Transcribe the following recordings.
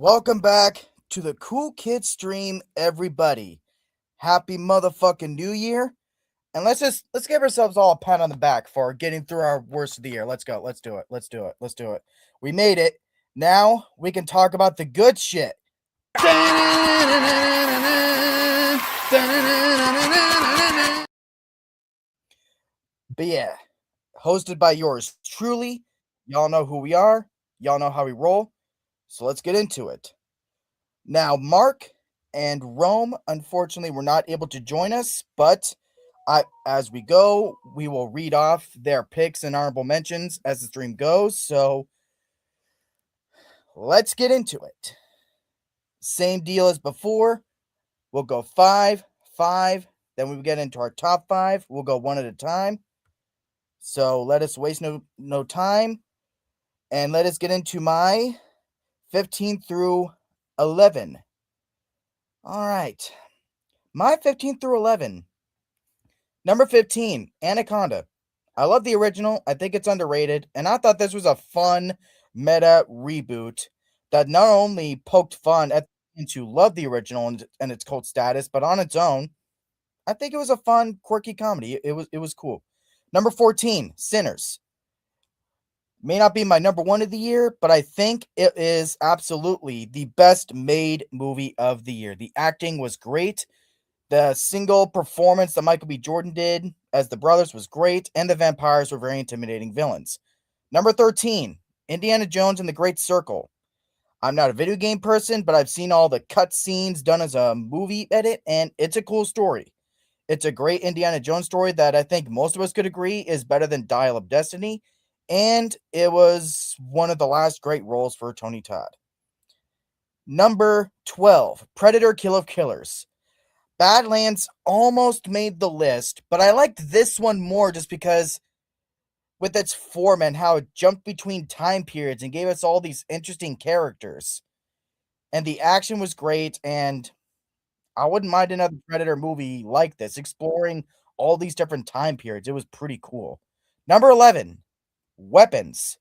Welcome back to the Cool Kids stream, everybody. Happy motherfucking New Year. And let's give ourselves all a pat on the back for getting through our worst of the year. Let's go. Let's do it. Let's do it. Let's do it. We made it. Now we can talk about the good shit. But yeah, hosted by yours truly. Y'all know who we are. Y'all know how we roll. So let's get into it. Now, Mark and Rome, unfortunately, were not able to join us, but as we go, we will read off their picks and honorable mentions as the stream goes. So let's get into it. Same deal as before. We'll go 5, 5. Then we get into our top 5. We'll go one at a time. So let us waste no time. And let us get into my 15 through 11. All right. My 15 through 11. Number 15, Anaconda. I love the original. I think it's underrated. And I thought this was a fun meta reboot that not only poked fun at fans who love the original and its cult status, but on its own, I think it was a fun, quirky comedy. It was cool. Number 14, Sinners. May not be my number one of the year, but I think it is absolutely the best made movie of the year. The acting was great. The single performance that Michael B. Jordan did as the brothers was great, and the vampires were very intimidating villains. Number 13, Indiana Jones and the Great Circle. I'm not a video game person, but I've seen all the cut scenes done as a movie edit, and it's a cool story. It's a great Indiana Jones story that I think most of us could agree is better than Dial of Destiny, and it was one of the last great roles for Tony Todd. Number 12, Predator Kill of Killers. Badlands almost made the list, but I liked this one more just because with its form and how it jumped between time periods and gave us all these interesting characters. And the action was great, and I wouldn't mind another Predator movie like this, exploring all these different time periods. It was pretty cool. Number 11, Weapons.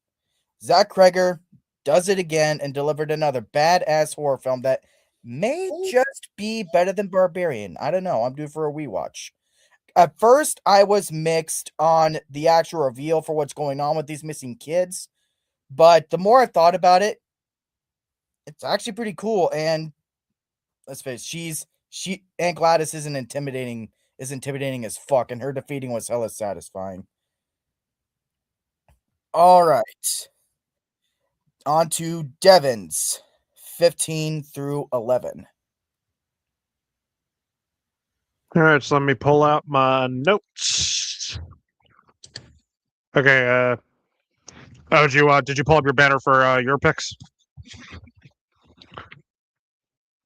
Zach Kreger does it again and delivered another badass horror film that may just be better than Barbarian. I don't know. I'm due for a rewatch. At first, I was mixed on the actual reveal for what's going on with these missing kids, but the more I thought about it, it's actually pretty cool. And let's face it, Aunt Gladys isn't intimidating as fuck, and her defeating was hella satisfying. All right. On to Devon's 15 through 11. All right, so let me pull out my notes. Okay, did you pull up your banner for your picks?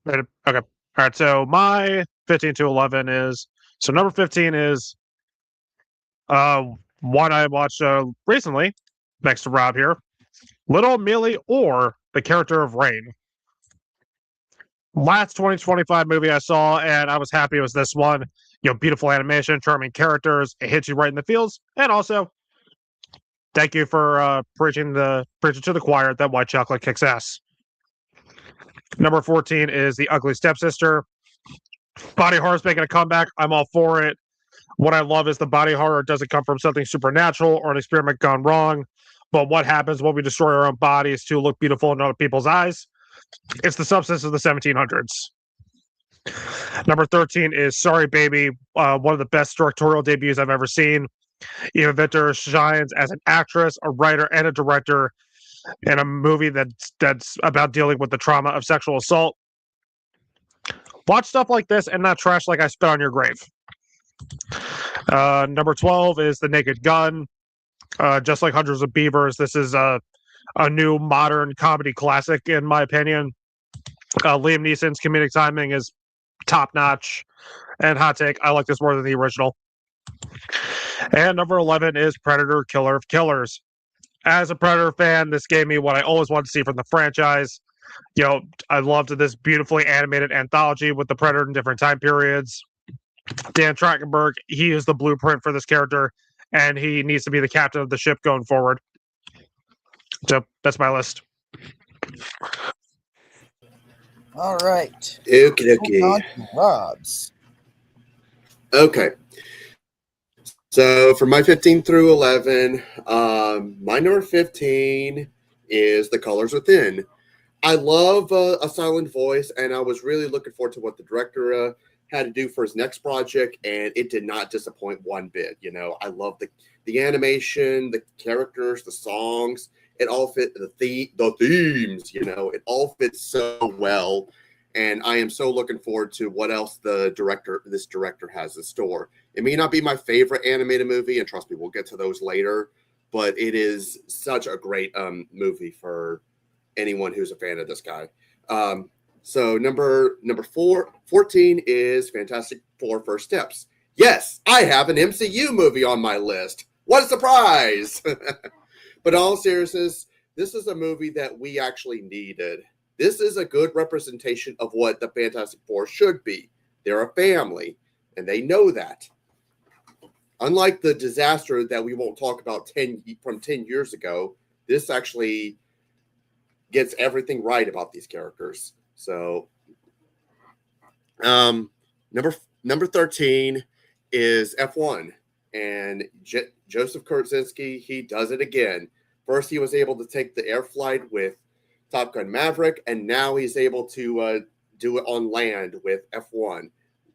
Okay. All right, so my 15 to 11 is, so number 15 is one I watched recently, next to Rob here, Little Millie or the character of Rain. Last 2025 movie I saw, and I was happy it was this one. Beautiful animation, charming characters, it hits you right in the feels, and also, thank you for preaching to the choir that white chocolate kicks ass. Number 14 is The Ugly Stepsister. Body horror's making a comeback. I'm all for it. What I love is the body horror doesn't come from something supernatural or an experiment gone wrong, but what happens when we destroy our own bodies to look beautiful in other people's eyes? It's the substance of the 1700s. Number 13 is Sorry Baby, one of the best directorial debuts I've ever seen. Eva Victor shines as an actress, a writer, and a director in a movie that's about dealing with the trauma of sexual assault. Watch stuff like this and not trash like I spit on your grave. Number 12 is The Naked Gun. Just like Hundreds of Beavers, this is a new modern comedy classic, in my opinion. Liam Neeson's comedic timing is top-notch. And hot take, I like this more than the original. And number 11 is Predator Killer of Killers. As a Predator fan, this gave me what I always wanted to see from the franchise. I loved this beautifully animated anthology with the Predator in different time periods. Dan Trachtenberg, he is the blueprint for this character, and he needs to be the captain of the ship going forward. So that's my list. All right. Okie Moving dokie. on to Rob's. Okay. So for my 15 through 11, my number 15 is The Colors Within. I love A Silent Voice, and I was really looking forward to what the director had to do for his next project, and it did not disappoint one bit. You know, I love the animation, the characters, the songs. It all fit the themes. You know, it all fits so well, and I am so looking forward to what else this director has in store. It may not be my favorite animated movie, and trust me, we'll get to those later. But it is such a great movie for anyone who's a fan of this guy. So number 14 is Fantastic Four: First Steps. Yes, I have an MCU movie on my list. What a surprise! But in all seriousness, this is a movie that we actually needed. This is a good representation of what the Fantastic Four should be. They're a family, and they know that. Unlike the disaster that we won't talk about 10 years ago, this actually gets everything right about these characters. So, number 13 is F1, and Joseph Kosinski. He does it again. First, he was able to take the air flight with Top Gun Maverick, and now he's able to do it on land with F1.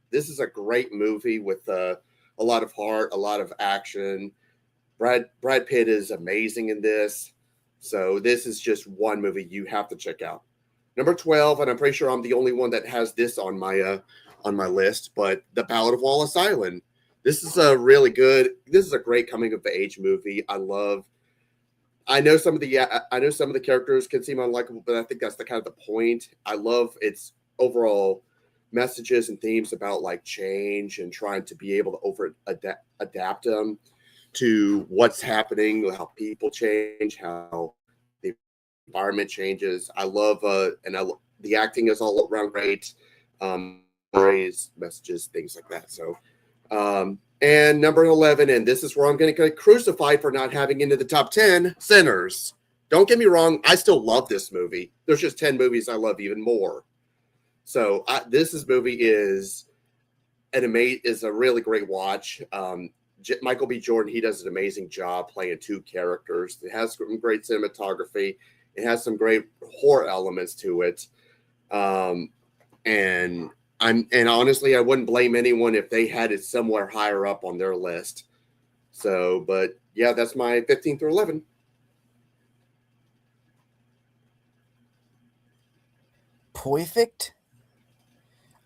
This is a great movie with a lot of heart, a lot of action. Brad Pitt is amazing in this. So this is just one movie you have to check out. Number 12, and I'm pretty sure I'm the only one that has this on my list, but The Ballad of Wallace Island. This is a great coming of the age movie. I know some of the characters can seem unlikable, but I think that's the kind of the point. I love its overall messages and themes about like change and trying to be able to adapt them to what's happening, how people change, how the environment changes. I love the acting is all around great, messages, things like that. So, and number 11, and this is where I'm going to get crucified for not having into the top 10, Sinners. Don't get me wrong, I still love this movie. There's just 10 movies I love even more. So this movie is a really great watch. Michael B. Jordan, he does an amazing job playing two characters. It has some great cinematography. It has some great horror elements to it. And honestly, I wouldn't blame anyone if they had it somewhere higher up on their list. So, but yeah, that's my 15 through 11. Perfect.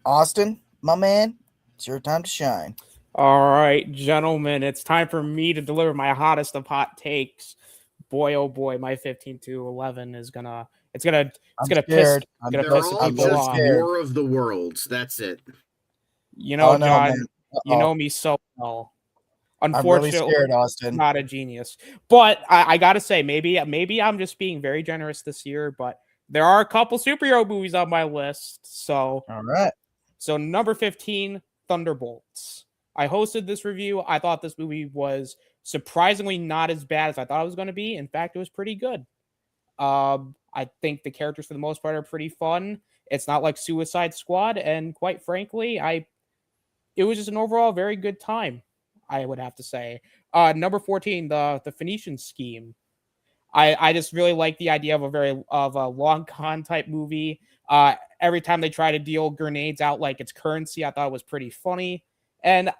Austin, my man, it's your time to shine. All right, gentlemen, it's time for me to deliver my hottest of hot takes. Boy, oh boy, my 15 to 11 is gonna piss They're all I'm really just scared. War of the Worlds. That's it. You know, Oh, no, John, man. you know me so well. I'm really Unfortunately, scared, Austin. not a genius. But I gotta say, maybe I'm just being very generous this year, but there are a couple superhero movies on my list. So All right. So number 15, Thunderbolts. I hosted this review. I thought this movie was surprisingly not as bad as I thought it was going to be. In fact, it was pretty good. I think the characters for the most part are pretty fun. It's not like Suicide Squad, and quite frankly, it was just an overall very good time, I would have to say. Number 14, the Phoenician Scheme. I just really like the idea of a long con type movie. Every time they try to deal grenades out like it's currency, I thought it was pretty funny. And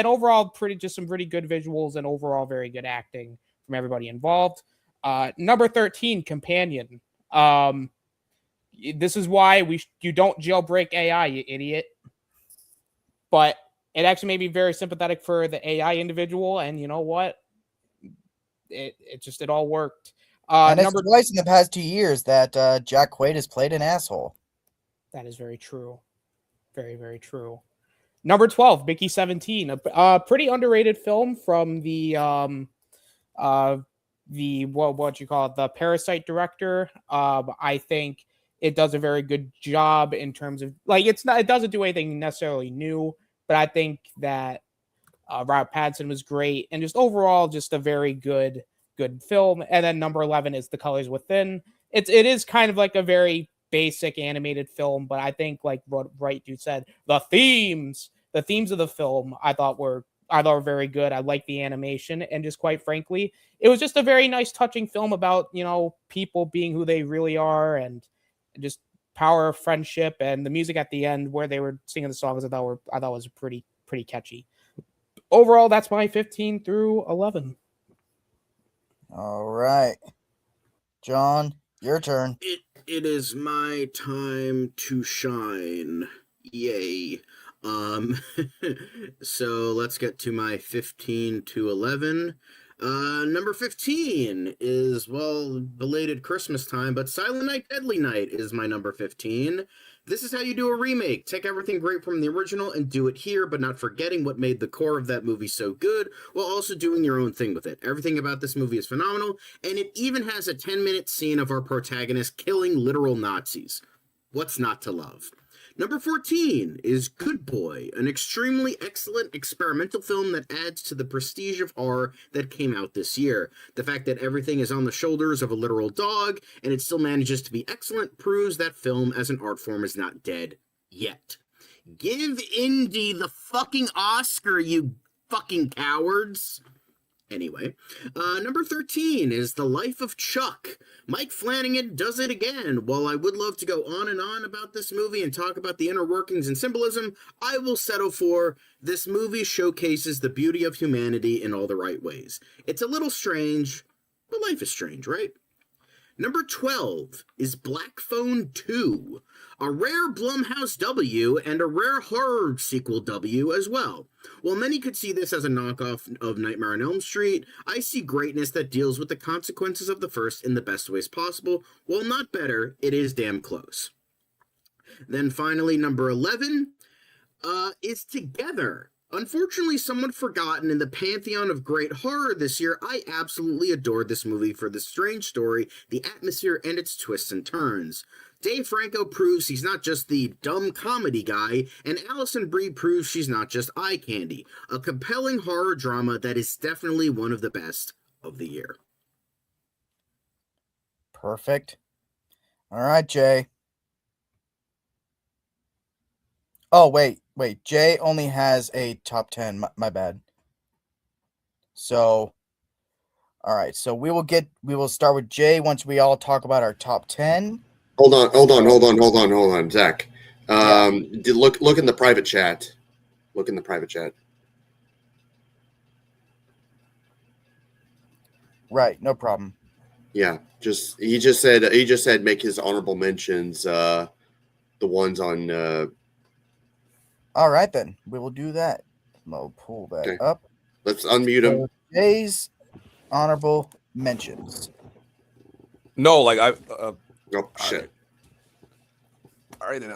overall just some pretty good visuals and overall very good acting from everybody involved. Number 13, Companion. This is why you don't jailbreak AI, you idiot. But it actually made me very sympathetic for the AI individual, and you know what? It all worked. And it's twice in the past 2 years that Jack Quaid has played an asshole. That is very true. Very, very true. Number 12, Mickey 17, a pretty underrated film from the what you call it, the Parasite director. I think it does a very good job in terms of it doesn't do anything necessarily new, but I think that Robert Pattinson was great and just overall just a very good film. And then number 11 is The Colors Within. It is kind of like a very basic animated film, but I think like what you said, the themes of the film I thought were very good. I liked the animation, and just quite frankly, it was just a very nice, touching film about, people being who they really are, and just power of friendship. And the music at the end where they were singing the songs, I thought was pretty catchy. Overall, that's my 15 through 11. All right, John, your turn. It is my time to shine. Yay. So let's get to my 15 to 11. Number 15 is, well, belated Christmas time, but Silent Night, Deadly Night is my number 15. This is how you do a remake. Take everything great from the original and do it here, but not forgetting what made the core of that movie so good, while also doing your own thing with it. Everything about this movie is phenomenal, and it even has a 10-minute scene of our protagonist killing literal Nazis. What's not to love? Number 14 is Good Boy, an extremely excellent experimental film that adds to the prestige of horror that came out this year. The fact that everything is on the shoulders of a literal dog, and it still manages to be excellent, proves that film as an art form is not dead yet. Give Indy the fucking Oscar, you fucking cowards! Anyway, number 13 is The Life of Chuck. Mike Flanagan does it again. While I would love to go on and on about this movie and talk about the inner workings and symbolism, I will settle for this movie showcases the beauty of humanity in all the right ways. It's a little strange, but life is strange, right? Number 12 is Black Phone 2, a rare Blumhouse W and a rare horror sequel W as well. While many could see this as a knockoff of Nightmare on Elm Street, I see greatness that deals with the consequences of the first in the best ways possible. While not better, it is damn close. Then finally, number 11 is Together. Unfortunately, somewhat forgotten in the pantheon of great horror this year, I absolutely adored this movie for the strange story, the atmosphere, and its twists and turns. Dave Franco proves he's not just the dumb comedy guy, and Alison Brie proves she's not just eye candy. A compelling horror drama that is definitely one of the best of the year. Perfect. All right, Jay. Oh, wait. Jay only has a top 10. My bad. So, all right. So we will start with Jay once we all talk about our top 10. Hold on, Zach. Look in the private chat. Look in the private chat. Right, no problem. Yeah, he just said make his honorable mentions the ones on All right, then. We will do that. I'll pull that up. Let's unmute him. Jay's honorable mentions. No, like oh shit. All right then.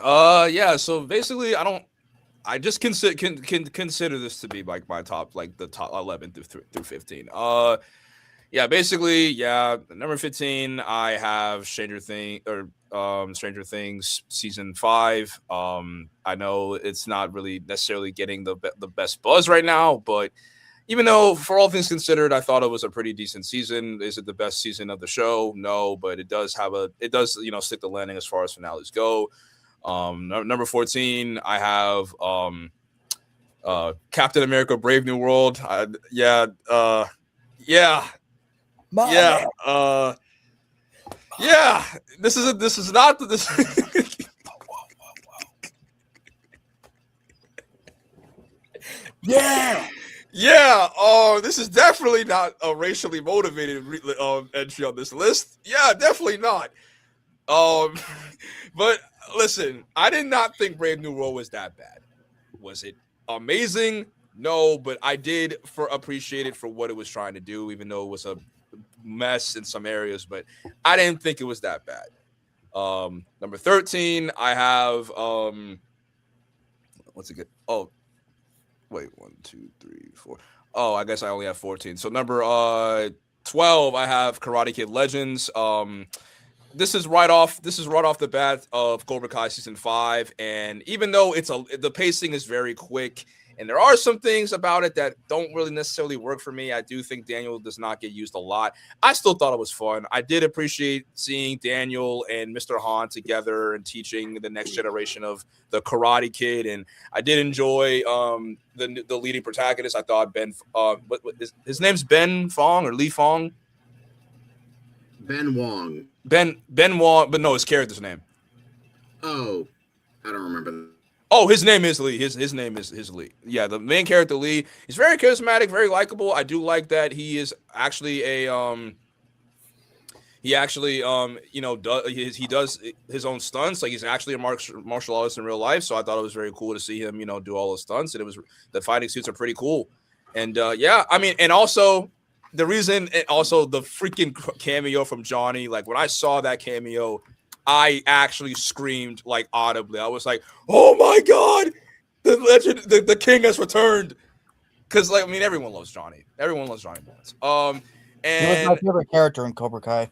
Yeah. So basically, I just consider this to be like my top, like the top 11 through 15. Yeah. Basically, yeah. Number 15, I have Stranger Things season 5. I know it's not really necessarily getting the best buzz right now, but even though, for all things considered, I thought it was a pretty decent season. Is it the best season of the show? No, but it does stick the landing as far as finales go. Number 14, I have Captain America: Brave New World. Yeah. This is not this. Yeah. This is definitely not a racially motivated entry on this list. Yeah, definitely not. But listen, I did not think Brave New World was that bad. Was it amazing? No, but I did appreciate it for what it was trying to do, even though it was a mess in some areas. But I didn't think it was that bad. Number 13, I have what's it good? Oh, wait, 1, 2, 3, 4. Oh, I guess I only have 14. So number 12, I have Karate Kid Legends. This is right off the bat of Cobra Kai season 5, and even though the pacing is very quick, And there are some things about it that don't really necessarily work for me. I do think Daniel does not get used a lot. I still thought it was fun. I did appreciate seeing Daniel and Mr. Han together and teaching the next generation of the Karate Kid. And I did enjoy the leading protagonist. I thought his name's Ben Fong or Lee Fong? Ben Wong. Ben Wong, but no, his character's name. Oh, I don't remember. Oh, his name is Lee. His name is Lee. Yeah, the main character Lee. He's very charismatic, very likable. I do like that he is actually a he actually he does his own stunts. Like he's actually a martial artist in real life. So I thought it was very cool to see him do all those stunts, and the fighting suits are pretty cool. And yeah, I mean, and also the reason, and also the freaking cameo from Johnny. Like when I saw that cameo, I actually screamed like audibly. I was like, "Oh my god, the legend, the king has returned!" Because like I mean, everyone loves Johnny. Everyone loves Johnny Lawrence. He was my And favorite character in Cobra Kai.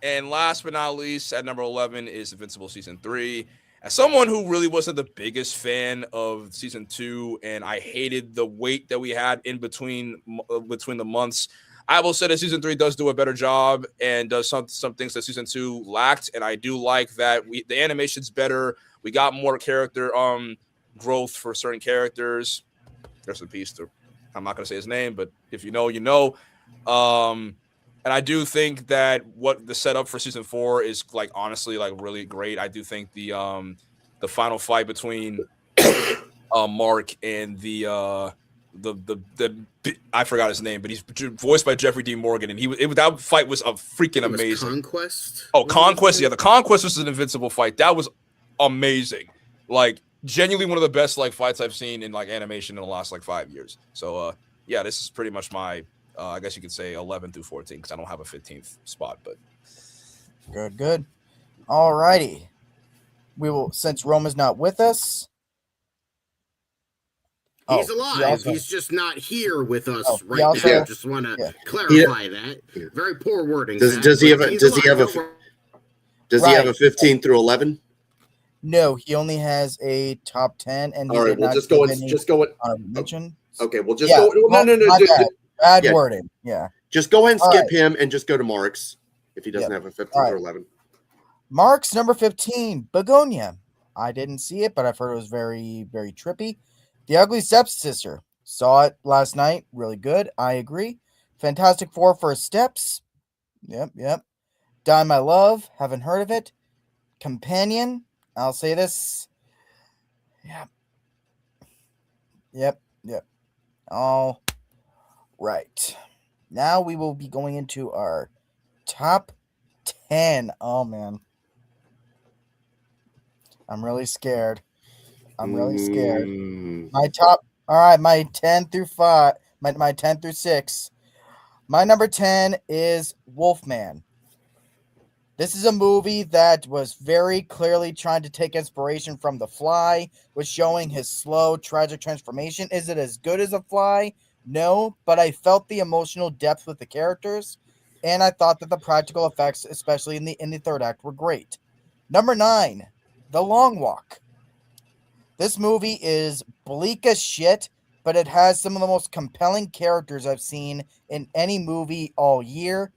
and last but not least, at number 11 is Invincible season 3. As someone who really wasn't the biggest fan of season 2, and I hated the wait that we had in between the months, I will say that season 3 does do a better job and does some things that season 2 lacked. And I do like that the animation's better. We got more character growth for certain characters. There's a piece to, I'm not gonna say his name, but if you know, you know. And I do think that what the setup for season 4 is like honestly like really great. I do think the final fight between Mark and the I forgot his name, but he's voiced by Jeffrey D. Morgan, and that fight was a freaking amazing. Conquest. Oh, Conquest! Yeah, the Conquest was an invincible fight. That was amazing. Like genuinely one of the best like fights I've seen in like animation in the last like 5 years. So yeah, this is pretty much my I guess you could say 11 through 14 because I don't have a 15th spot, but Good. All righty. We will, since Roma's not with us. He's alive. He's just not here with us right also, now. Just want to clarify that. Very poor wording. Does he have a 15 through 11? No, he only has a top 10. And all right, we'll just go and mention. Okay, we'll just go. No. Bad wording. Yeah. Just go ahead and skip him and just go to Mark's if he doesn't have a 15 through 11. Mark's number 15, Begonia. I didn't see it, but I've heard it was very, very trippy. The Ugly Stepsister. Saw it last night. Really good. I agree. Fantastic Four First Steps. Yep. Die My Love. Haven't heard of it. Companion. I'll say this. Yep. All right. Now we will be going into our top 10. Oh, man. I'm really scared. My 10 through 5, my 10 through 6. My number 10 is Wolfman. This is a movie that was very clearly trying to take inspiration from The Fly, was showing his slow, tragic transformation. Is it as good as The Fly? No, but I felt the emotional depth with the characters, and I thought that the practical effects, especially in the third act, were great. Number 9, The Long Walk. This movie is bleak as shit, but it has some of the most compelling characters I've seen in any movie all year,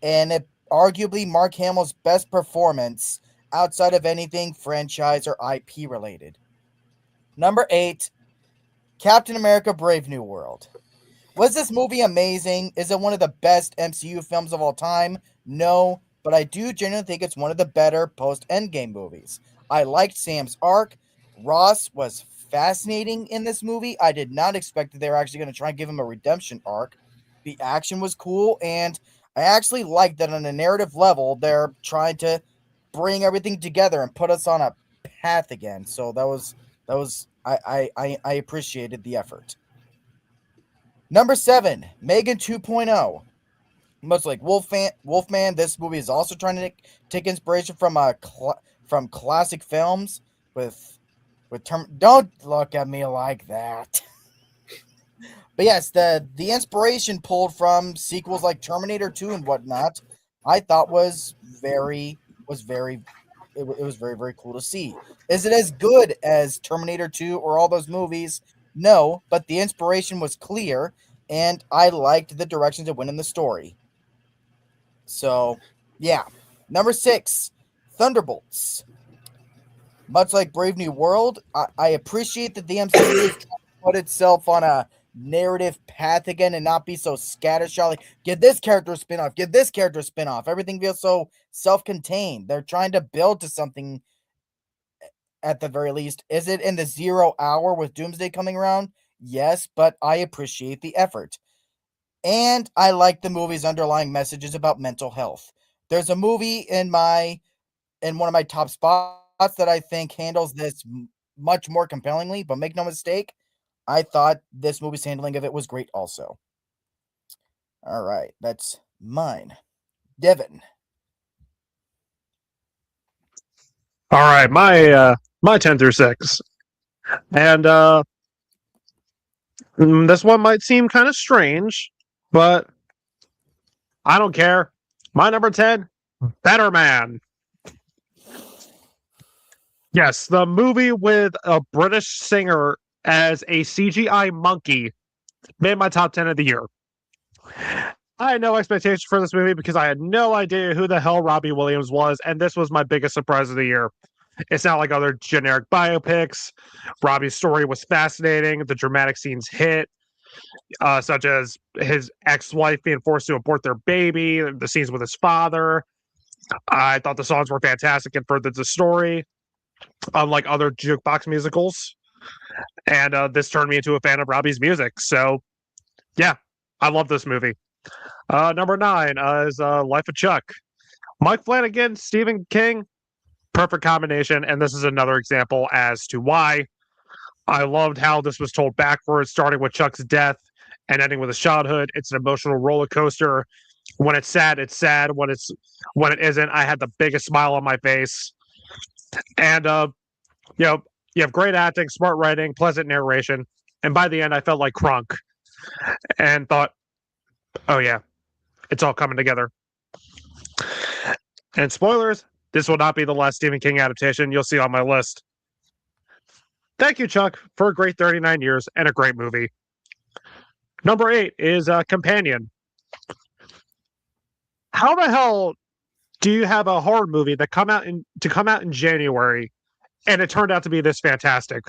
and it arguably Mark Hamill's best performance outside of anything franchise or IP related. Number 8, Captain America Brave New World. Was this movie amazing? Is it one of the best MCU films of all time? No, but I do genuinely think it's one of the better post-Endgame movies. I liked Sam's arc. Ross was fascinating in this movie. I did not expect that they were actually going to try and give him a redemption arc. The action was cool, and I actually liked that on a narrative level, they're trying to bring everything together and put us on a path again. So that was I appreciated the effort. Number 7, Megan 2.0. Much like Wolfman, this movie is also trying to take inspiration from classic films with don't look at me like that. But yes, the inspiration pulled from sequels like Terminator 2 and whatnot, I thought was very very cool to see. Is it as good as Terminator 2 or all those movies? No, but the inspiration was clear, and I liked the directions it went in the story. So, yeah. Number 6, Thunderbolts. Much like Brave New World, I appreciate that the MCU is trying to put itself on a narrative path again and not be so scattershot. Like, give this character a spin-off, give this character a spin-off. Everything feels so self-contained. They're trying to build to something at the very least. Is it in the 0 hour with Doomsday coming around? Yes, but I appreciate the effort. And I like the movie's underlying messages about mental health. There's a movie in one of my top spots that I think handles this much more compellingly, but make no mistake, I thought this movie's handling of it was great also. All right, that's mine. Devin. All right, my 10 through 6. And this one might seem kind of strange, but I don't care. My number 10, Better Man. Yes, the movie with a British singer as a CGI monkey made my top 10 of the year. I had no expectations for this movie because I had no idea who the hell Robbie Williams was, and this was my biggest surprise of the year. It's not like other generic biopics. Robbie's story was fascinating. The dramatic scenes hit, such as his ex-wife being forced to abort their baby, the scenes with his father. I thought the songs were fantastic and furthered the story, unlike other jukebox musicals. And this turned me into a fan of Robbie's music. So, yeah, I love this movie. Number 9 is Life of Chuck. Mike Flanagan, Stephen King, perfect combination. And this is another example as to why. I loved how this was told backwards, starting with Chuck's death and ending with his childhood. It's an emotional roller coaster. When it's sad, it's sad. When it isn't, I had the biggest smile on my face. And you have great acting, smart writing, pleasant narration. And by the end, I felt like Crunk and thought, oh yeah, it's all coming together. And spoilers, this will not be the last Stephen King adaptation you'll see on my list. Thank you, Chuck, for a great 39 years and a great movie. Number 8 is Companion. How the hell do you have a horror movie that come out in January and it turned out to be this fantastic?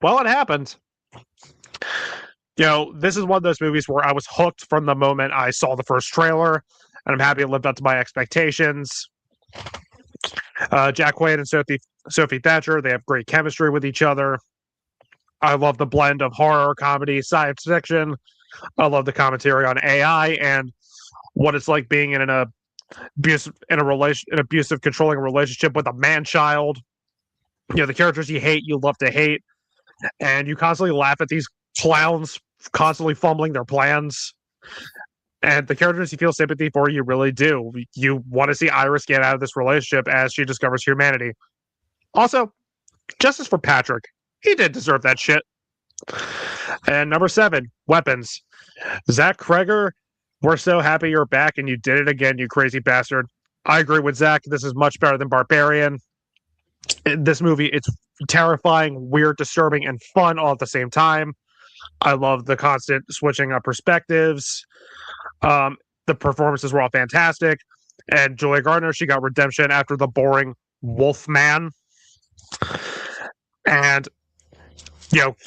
Well, it happened. This is one of those movies where I was hooked from the moment I saw the first trailer, and I'm happy it lived up to my expectations. Jack Quaid and Sophie Thatcher, they have great chemistry with each other. I love the blend of horror, comedy, science fiction. I love the commentary on AI and what it's like being in an abusive, controlling relationship with a man-child. The characters you hate, you love to hate, and you constantly laugh at these clowns constantly fumbling their plans. And the characters you feel sympathy for, you really do. You want to see Iris get out of this relationship as she discovers humanity. Also, justice for Patrick. He did deserve that shit. And number 7, Weapons. Zach Kreger, we're so happy you're back and you did it again, you crazy bastard. I agree with Zach. This is much better than Barbarian. This movie, it's terrifying, weird, disturbing, and fun all at the same time. I love the constant switching of perspectives. The performances were all fantastic. And Julia Gardner, she got redemption after the boring Wolfman. And,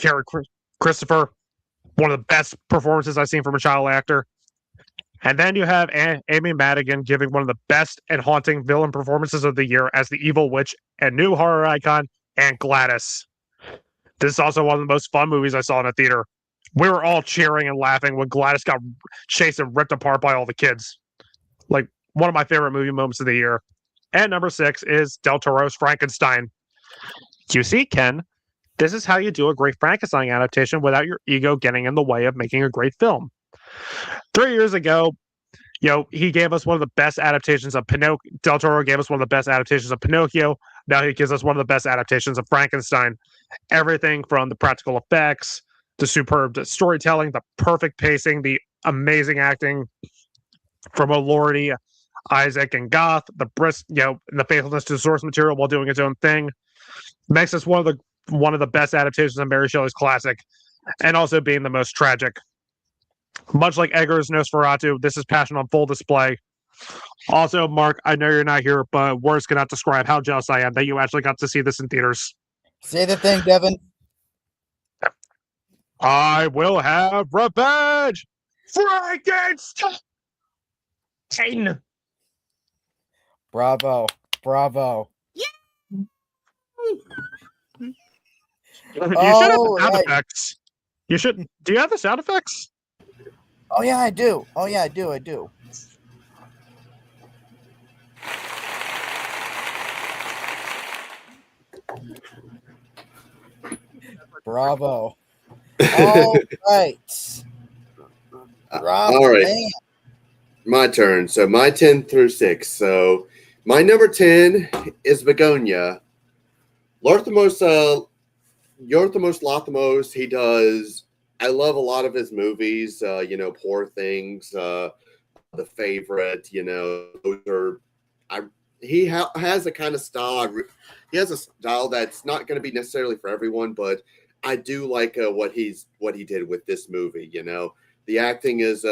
Carrie Christopher, one of the best performances I've seen from a child actor. And then you have Amy Madigan giving one of the best and haunting villain performances of the year as the evil witch and new horror icon, Aunt Gladys. This is also one of the most fun movies I saw in a theater. We were all cheering and laughing when Gladys got chased and ripped apart by all the kids. Like, one of my favorite movie moments of the year. And number 6 is Del Toro's Frankenstein. You see, Ken, this is how you do a great Frankenstein adaptation without your ego getting in the way of making a great film. 3 years ago, he gave us one of the best adaptations of Pinocchio. Del Toro gave us one of the best adaptations of Pinocchio. Now he gives us one of the best adaptations of Frankenstein. Everything from the practical effects, the superb storytelling, the perfect pacing, the amazing acting from O'Loughlin, Isaac, and Goth, the the faithfulness to the source material while doing its own thing, makes us one of the best adaptations of Mary Shelley's classic. and also being the most tragic. Much like Edgar's Nosferatu, this is passion on full display. Also, Mark, I know you're not here, but words cannot describe how jealous I am that you actually got to see this in theaters. Say the thing, Devin. I will have revenge! Frankenstein! Bravo. Bravo. You should have All the sound right. effects. You should. Do you have the sound effects? Oh, yeah, I do. Oh, yeah, I do. I do. Bravo. All right. Rob, All right. man. My turn. So my 10 through 6. So my number 10 is Begonia. Yorthamos Lathamos, he does. I love a lot of his movies. Poor Things, The Favorite. Those are. He has a kind of style. He has a style that's not going to be necessarily for everyone, but I do like what he did with this movie. The acting is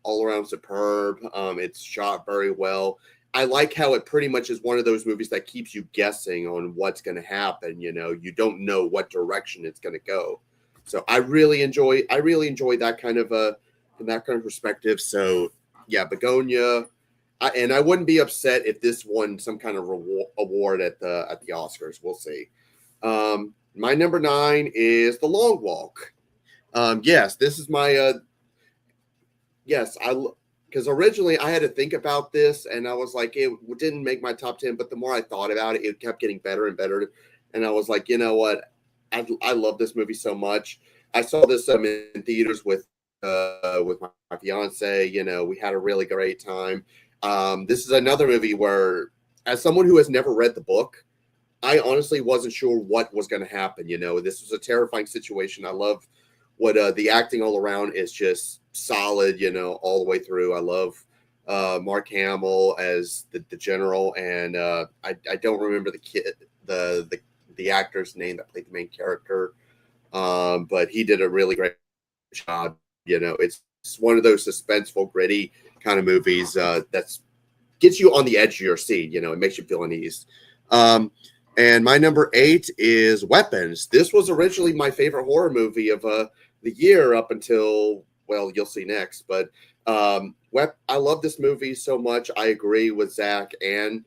all around superb. It's shot very well. I like how it pretty much is one of those movies that keeps you guessing on what's going to happen. You don't know what direction it's going to go. So I really enjoy that kind of from that kind of perspective. So yeah, Begonia, and I wouldn't be upset if this won some kind of award at the Oscars. We'll see. My number 9 is The Long Walk. Yes, this is my yes, because originally I had to think about this, and I was like, it didn't make my top 10. But the more I thought about it, it kept getting better and better, and I was like, you know what, I love this movie so much. I saw this in theaters with my fiance. We had a really great time. This is another movie where, as someone who has never read the book, I honestly wasn't sure what was going to happen. This was a terrifying situation. I love what the acting all around is just solid, all the way through. I love Mark Hamill as the general, and I don't remember the actor's name that played the main character, but he did a really great job. It's one of those suspenseful, gritty kind of movies that's gets you on the edge of your seat. It makes you feel uneasy. And my number 8 is Weapons. This was originally my favorite horror movie of the year up until, well, you'll see next. But I love this movie so much. I agree with Zach and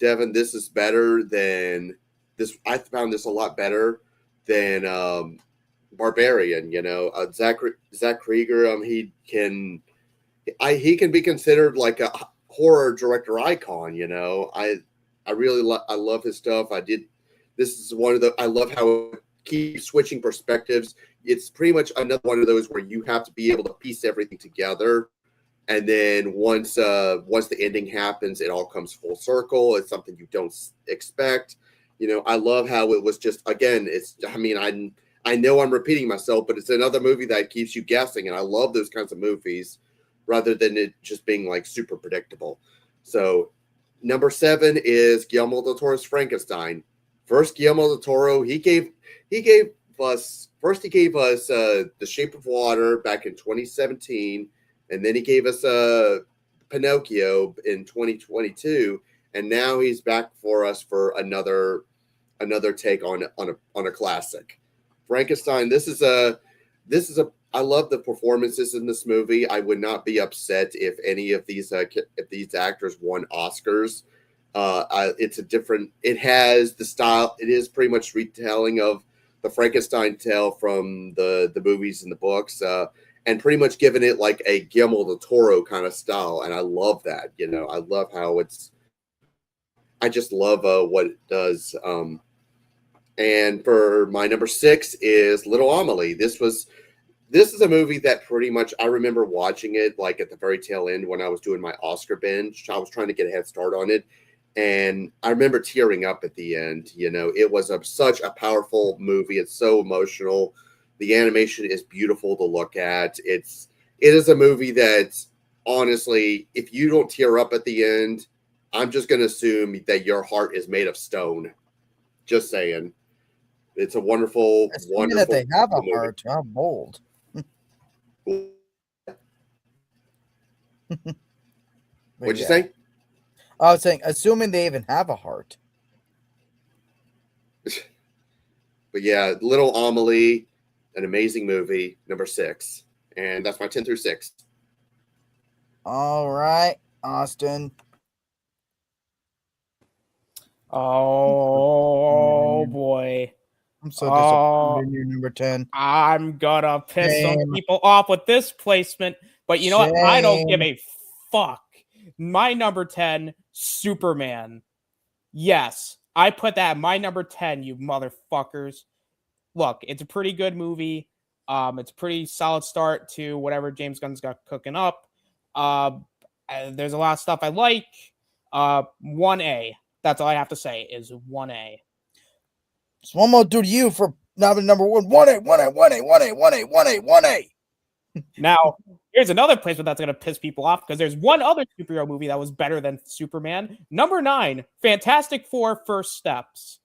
Devin. This is better than this. I found this a lot better than Barbarian. Zach Krieger. He can be considered like a horror director icon. I really I love his stuff. This is one of the, I love how it keeps switching perspectives. It's pretty much another one of those where you have to be able to piece everything together. And then once the ending happens, it all comes full circle. It's something you don't expect. I love how it was just, again, I know I'm repeating myself, but it's another movie that keeps you guessing. And I love those kinds of movies rather than it just being like super predictable. So number 7 is Guillermo del Toro's Frankenstein. First, Guillermo del Toro, he gave us The Shape of Water back in 2017, and then he gave us Pinocchio in 2022, and now he's back for us for another take on a classic. Frankenstein. This is a I love the performances in this movie. I would not be upset if any of these actors won Oscars. It has the style. It is pretty much retelling of the Frankenstein tale from the movies and the books, and pretty much giving it like a Guillermo del Toro kind of style. And I love that. I love how I just love what it does. And for my number 6 is Little Amelie. This is a movie that pretty much I remember watching it like at the very tail end when I was doing my Oscar binge. I was trying to get a head start on it, and I remember tearing up at the end. It was such a powerful movie. It's so emotional. The animation is beautiful to look at. It is a movie that, honestly, if you don't tear up at the end, I'm just going to assume that your heart is made of stone. Just saying. It's a wonderful, Assuming that wonderful they have a movie. heart. How bold. What'd you say? I was saying, assuming they even have a heart. But yeah, Little Amelie, an amazing movie, number 6. And that's my 10 through 6. All right, Austin. Oh boy. I'm so disappointed in your number 10. I'm gonna piss some Shame. people off with this placement, but you know what? I don't give Shame. a fuck. My number 10, Superman. Yes, I put that at my number 10, you motherfuckers. Look, it's a pretty good movie. It's a pretty solid start to whatever James Gunn's got cooking up. There's a lot of stuff I like. 1A. That's all I have to say is 1A. So one more due to you for not number 1. 1A, 1A, 1A, 1A, 1A, 1A, 1A. Now, here's another placement that's going to piss people off because there's one other superhero movie that was better than Superman. Number 9, Fantastic Four First Steps.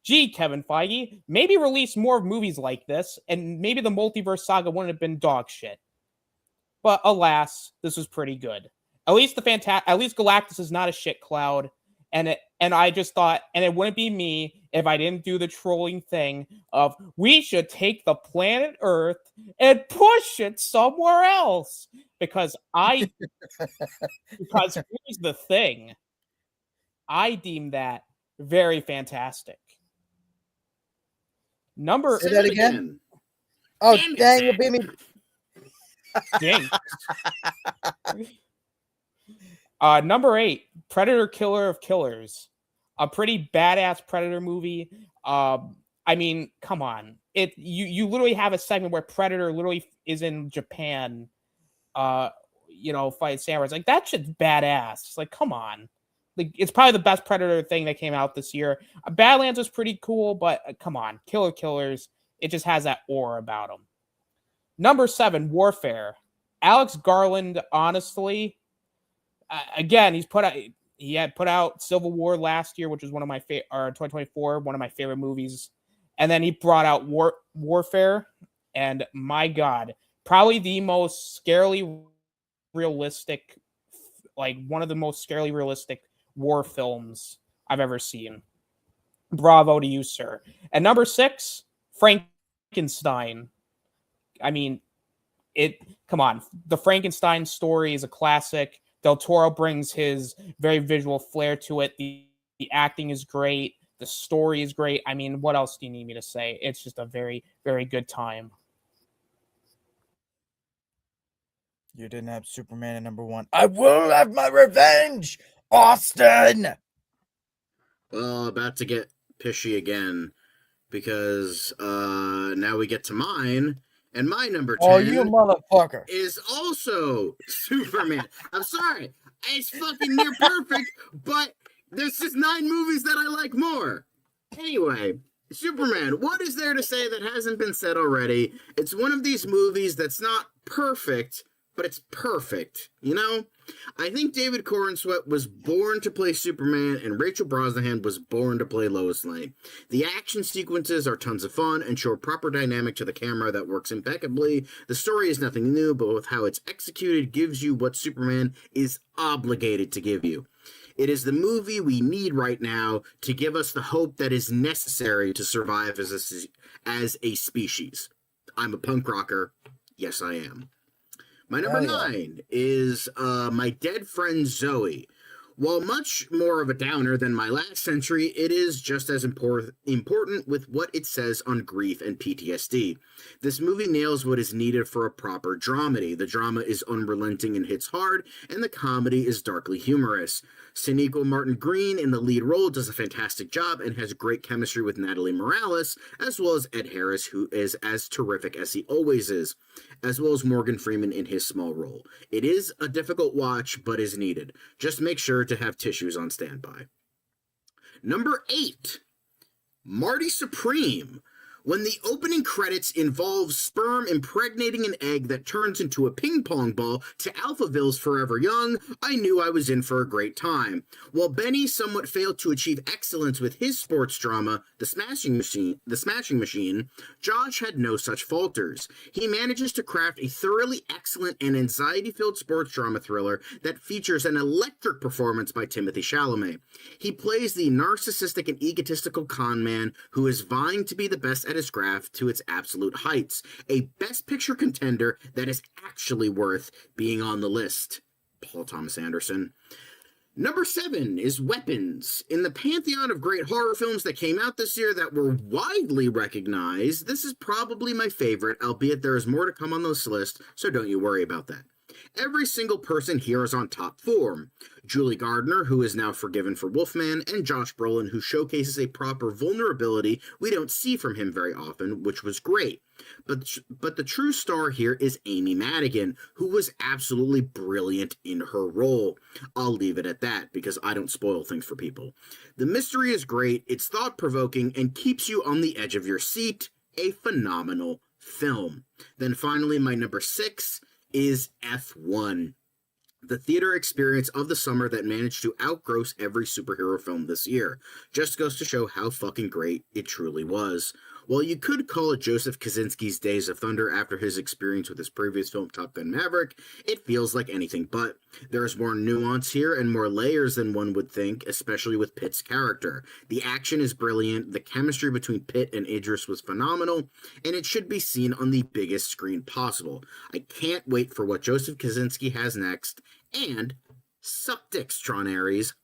Gee, Kevin Feige, maybe release more movies like this, and maybe the multiverse saga wouldn't have been dog shit. But alas, this was pretty good. At least Galactus is not a shit cloud, and I just thought, and it wouldn't be me if I didn't do the trolling thing of we should take the planet Earth and push it somewhere else because here's the thing, I deem that very fantastic. Number Say that again. Oh, dang, you beat me. Dang. Number 8, Predator Killer of Killers. A pretty badass Predator movie. I mean, come on. You literally have a segment where Predator literally is in Japan, fight samurais. Like, that shit's badass. Like, come on. Like, it's probably the best Predator thing that came out this year. Badlands was pretty cool, but come on. Killers, it just has that aura about them. Number 7, Warfare. Alex Garland, honestly, again, he had put out Civil War last year, which was one of my 2024, one of my favorite movies, and then he brought out Warfare, and my God, probably the most scarily realistic, like one of the most scarily realistic war films I've ever seen. Bravo to you, sir. And number 6, Frankenstein. I mean, come on. The Frankenstein story is a classic. Del Toro brings his very visual flair to it. The acting is great. The story is great. I mean, what else do you need me to say? It's just a very, very good time. You didn't have Superman at number 1. I will have my revenge, Austin. Well, about to get pishy again because now we get to mine. And my number 10 Oh, you motherfucker. is also Superman. I'm sorry. It's fucking near perfect, but there's just 9 movies that I like more. Anyway, Superman, what is there to say that hasn't been said already? It's one of these movies that's not perfect, but it's perfect, you know? I think David Corenswet was born to play Superman, and Rachel Brosnahan was born to play Lois Lane. The action sequences are tons of fun and show a proper dynamic to the camera that works impeccably. The story is nothing new, but with how it's executed gives you what Superman is obligated to give you. It is the movie we need right now to give us the hope that is necessary to survive as a species. I'm a punk rocker. Yes, I am. My number 9 is My Dead Friend Zoe. While much more of a downer than my last entry, it is just as important with what it says on grief and PTSD. This movie nails what is needed for a proper dramedy. The drama is unrelenting and hits hard, and the comedy is darkly humorous. Sinequa Martin Green in the lead role does a fantastic job and has great chemistry with Natalie Morales, as well as Ed Harris, who is as terrific as he always is, as well as Morgan Freeman in his small role. It is a difficult watch, but is needed. Just make sure to have tissues on standby. Number 8, Marty Supreme. When the opening credits involve sperm impregnating an egg that turns into a ping pong ball to Alphaville's Forever Young, I knew I was in for a great time. While Benny somewhat failed to achieve excellence with his sports drama, The Smashing Machine, Josh had no such falters. He manages to craft a thoroughly excellent and anxiety-filled sports drama thriller that features an electric performance by Timothée Chalamet. He plays the narcissistic and egotistical con man who is vying to be the best at his craft to its absolute heights, a Best Picture contender that is actually worth being on the list. Paul Thomas Anderson. Number 7 is Weapons. In the pantheon of great horror films that came out this year that were widely recognized, this is probably my favorite, albeit there is more to come on this list, so don't you worry about that. Every single person here is on top form. Julie Gardner, who is now forgiven for Wolfman, and Josh Brolin, who showcases a proper vulnerability we don't see from him very often, which was great. But the true star here is Amy Madigan, who was absolutely brilliant in her role. I'll leave it at that, because I don't spoil things for people. The mystery is great, it's thought-provoking, and keeps you on the edge of your seat. A phenomenal film. Then finally, my number 6 is F1, the theater experience of the summer that managed to outgross every superhero film this year. Just goes to show how fucking great it truly was. While you could call it Joseph Kosinski's Days of Thunder after his experience with his previous film Top Gun Maverick, it feels like anything but. There is more nuance here and more layers than one would think, especially with Pitt's character. The action is brilliant, the chemistry between Pitt and Idris was phenomenal, and it should be seen on the biggest screen possible. I can't wait for what Joseph Kosinski has next, and suck dicks, Tron Ares.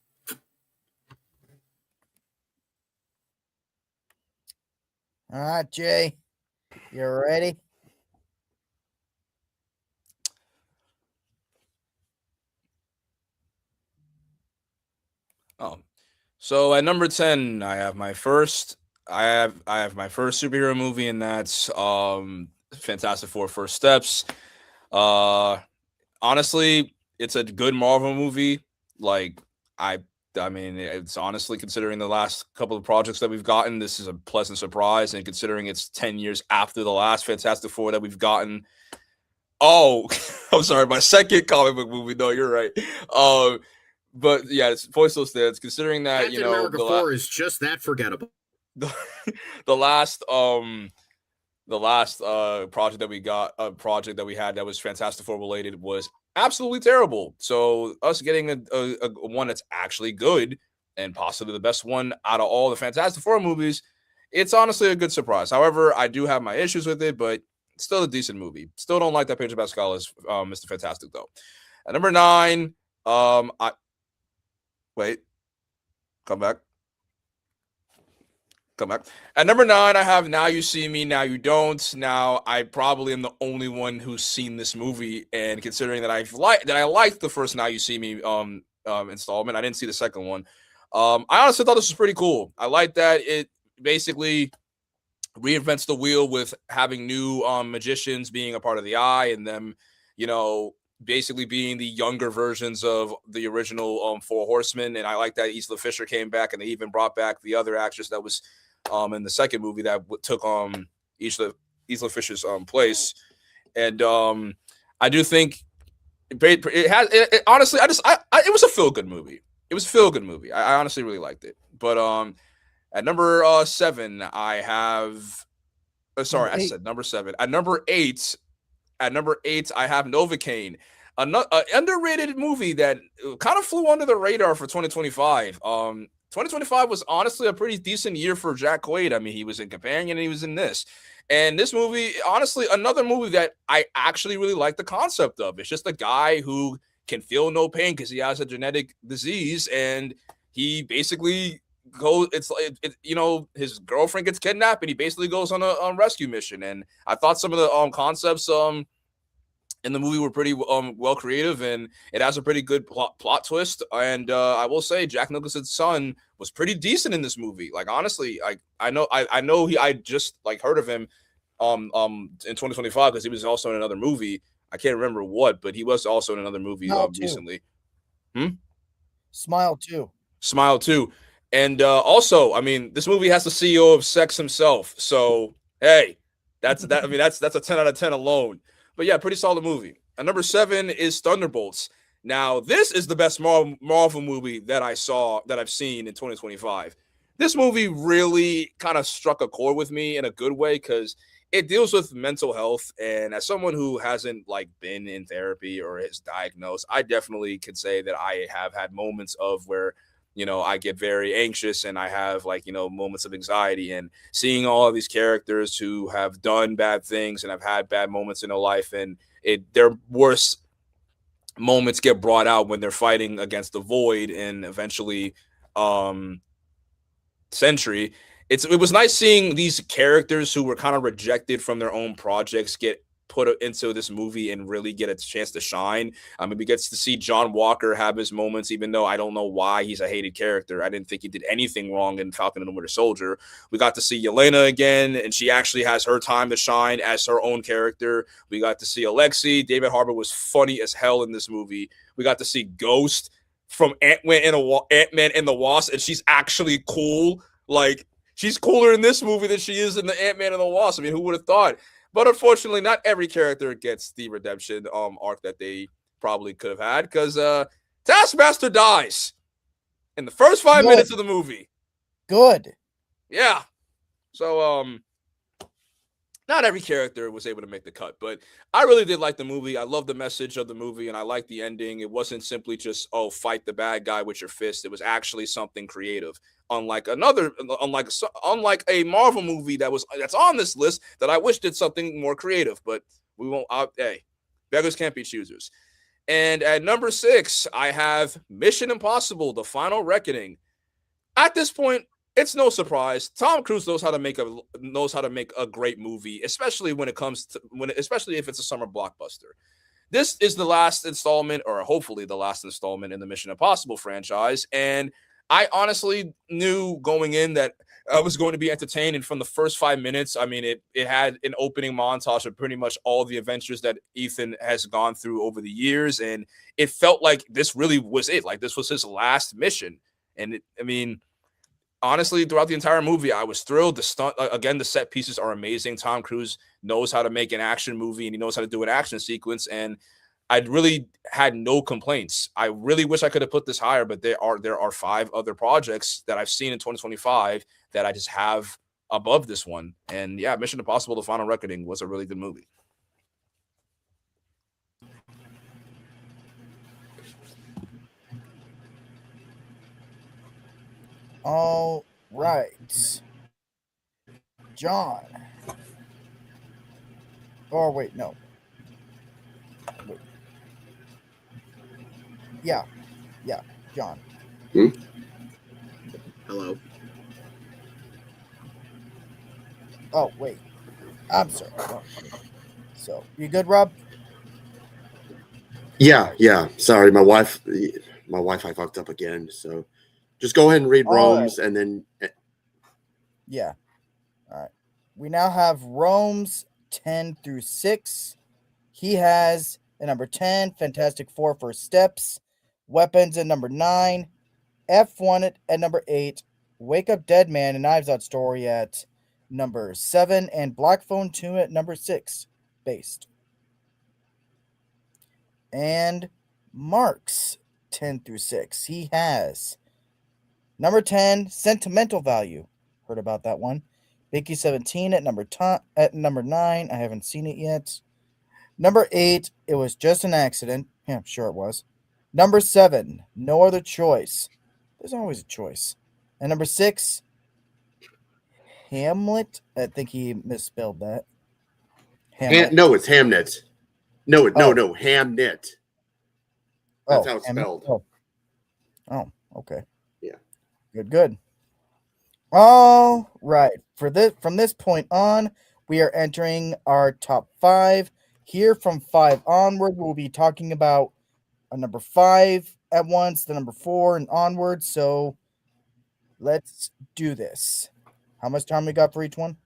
All right, Jay, you ready? Oh, so at number 10, I have my first superhero movie, and that's Fantastic Four: First Steps. Honestly, it's a good Marvel movie. Like I mean, it's honestly, considering the last couple of projects that we've gotten, this is a pleasant surprise. And considering it's 10 years after the last Fantastic Four that we've gotten. Oh, I'm sorry, my second comic book movie. No, you're right. But yeah, it's point still stands. Considering that, Captain America 4 is just that forgettable. The last project that we had that was Fantastic Four related was absolutely terrible. So us getting a one that's actually good and possibly the best one out of all the Fantastic Four movies, it's honestly a good surprise. However, I do have my issues with it, but it's still a decent movie. Still don't like that Pedro Pascal as Mr. Fantastic though. At number 9, come back. At number 9, I have Now You See Me, Now You Don't. Now, I probably am the only one who's seen this movie, and considering that I liked the first Now You See Me installment, I didn't see the second one. I honestly thought this was pretty cool. I like that it basically reinvents the wheel with having new magicians being a part of the Eye, and them, basically being the younger versions of the original Four Horsemen. And I like that Isla Fisher came back, and they even brought back the other actress that was in the second movie that took Isla Fisher's place. And I do think it has it honestly, it was a feel-good movie. It was a feel-good movie. I honestly really liked it. But at number 7, I have sorry, I said number 7. At number 8, I have Novocaine, an underrated movie that kind of flew under the radar for 2025. 2025 was honestly a pretty decent year for Jack Quaid. I mean, he was in Companion and he was in this. And this movie, honestly, another movie that I actually really like the concept of. It's just a guy who can feel no pain because he has a genetic disease, and he basically goes, his girlfriend gets kidnapped and he basically goes on a rescue mission. And I thought some of the concepts in the movie were pretty well creative, and it has a pretty good plot twist. And I will say Jack Nicholson's son was pretty decent in this movie. Like, honestly, I just heard of him in 2025 because he was also in another movie. I can't remember what, but he was also in another movie recently. Smile 2. And also, I mean, this movie has the CEO of sex himself. So Hey, that's that. I mean, that's a 10 out of 10 alone. But yeah, pretty solid movie. And number 7 is Thunderbolts. Now, this is the best Marvel movie that I've seen in 2025. This movie really kind of struck a chord with me in a good way because it deals with mental health. And as someone who hasn't like been in therapy or is diagnosed, I definitely could say that I have had moments of where I get very anxious and I have like moments of anxiety, and seeing all of these characters who have done bad things and have had bad moments in their life, and their worst moments get brought out when they're fighting against the void and eventually Sentry. It was nice seeing these characters who were kind of rejected from their own projects get put into this movie and really get a chance to shine. I mean, we get to see John Walker have his moments, even though I don't know why he's a hated character. I didn't think he did anything wrong in Falcon and the Winter Soldier. We got to see Yelena again, and she actually has her time to shine as her own character. We got to see Alexei. David Harbour was funny as hell in this movie. We got to see Ghost from Ant-Man and the Wasp, and she's actually cool. Like, she's cooler in this movie than she is in the Ant-Man and the Wasp. I mean, who would have thought? But unfortunately, not every character gets the redemption arc that they probably could have had, because Taskmaster dies in the first 5 minutes of the movie. Good. Yeah. So not every character was able to make the cut, but I really did like the movie. I love the message of the movie, and I like the ending. It wasn't simply just, fight the bad guy with your fist. It was actually something creative. Unlike a Marvel movie that's on this list that I wish did something more creative, but we won't. Hey, beggars can't be choosers. And at number 6, I have Mission Impossible: The Final Reckoning. At this point, it's no surprise. Tom Cruise knows how to make a great movie, especially especially if it's a summer blockbuster. This is the last installment, or hopefully the last installment in the Mission Impossible franchise, and I honestly knew going in that I was going to be entertained. And from the first 5 minutes, I mean, it had an opening montage of pretty much all the adventures that Ethan has gone through over the years, and it felt like this really was it. Like, this was his last mission, and honestly, throughout the entire movie, I was thrilled. The set pieces are amazing. Tom Cruise knows how to make an action movie, and he knows how to do an action sequence, and I really had no complaints. I really wish I could have put this higher, but there are 5 other projects that I've seen in 2025 that I just have above this one. And yeah, Mission Impossible: The Final Reckoning was a really good movie. All right. John. Oh, wait, no. Wait. Yeah, John. Hello. Oh, wait. I'm sorry. Oh, so, you good, Rob? Yeah. Sorry, my Wi-Fi fucked up again. So just go ahead and read All Rome's, and then Yeah. All right. We now have Rome's 10 through 6. He has at number 10, Fantastic Four: First Steps, Weapons at number 9, F1 at number 8, Wake Up Dead Man and Knives Out Story at number 7, and Black Phone 2 at number 6, based. And Mark's 10 through 6. He has number 10, Sentimental Value. Heard about that one. Vicky 17 at number 9. I haven't seen it yet. Number 8, It Was Just an Accident. Yeah, I'm sure it was. Number 7, No Other Choice. There's always a choice. And number 6, Hamlet. I think he misspelled that. Hamlet. no, it's Hamnet. No, Oh. Hamnet. That's Oh, how it's Hamlet. spelled. Oh, okay. Yeah. Good. All right. From this point on, we are entering our top 5. Here from 5 onward, we'll be talking about a number 5 at once, the number 4 and onward. So let's do this. How much time we got for each one?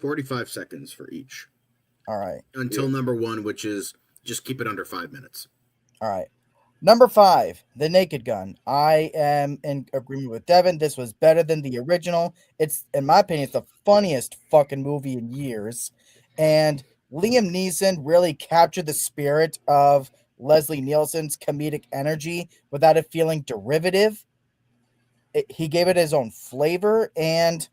45 seconds for each. All right. Until number 1, which is just keep it under 5 minutes. All right. Number 5, The Naked Gun. I am in agreement with Devin. This was better than the original. It's, in my opinion, it's the funniest fucking movie in years. And Liam Neeson really captured the spirit of Leslie Nielsen's comedic energy without it feeling derivative. He gave it his own flavor, and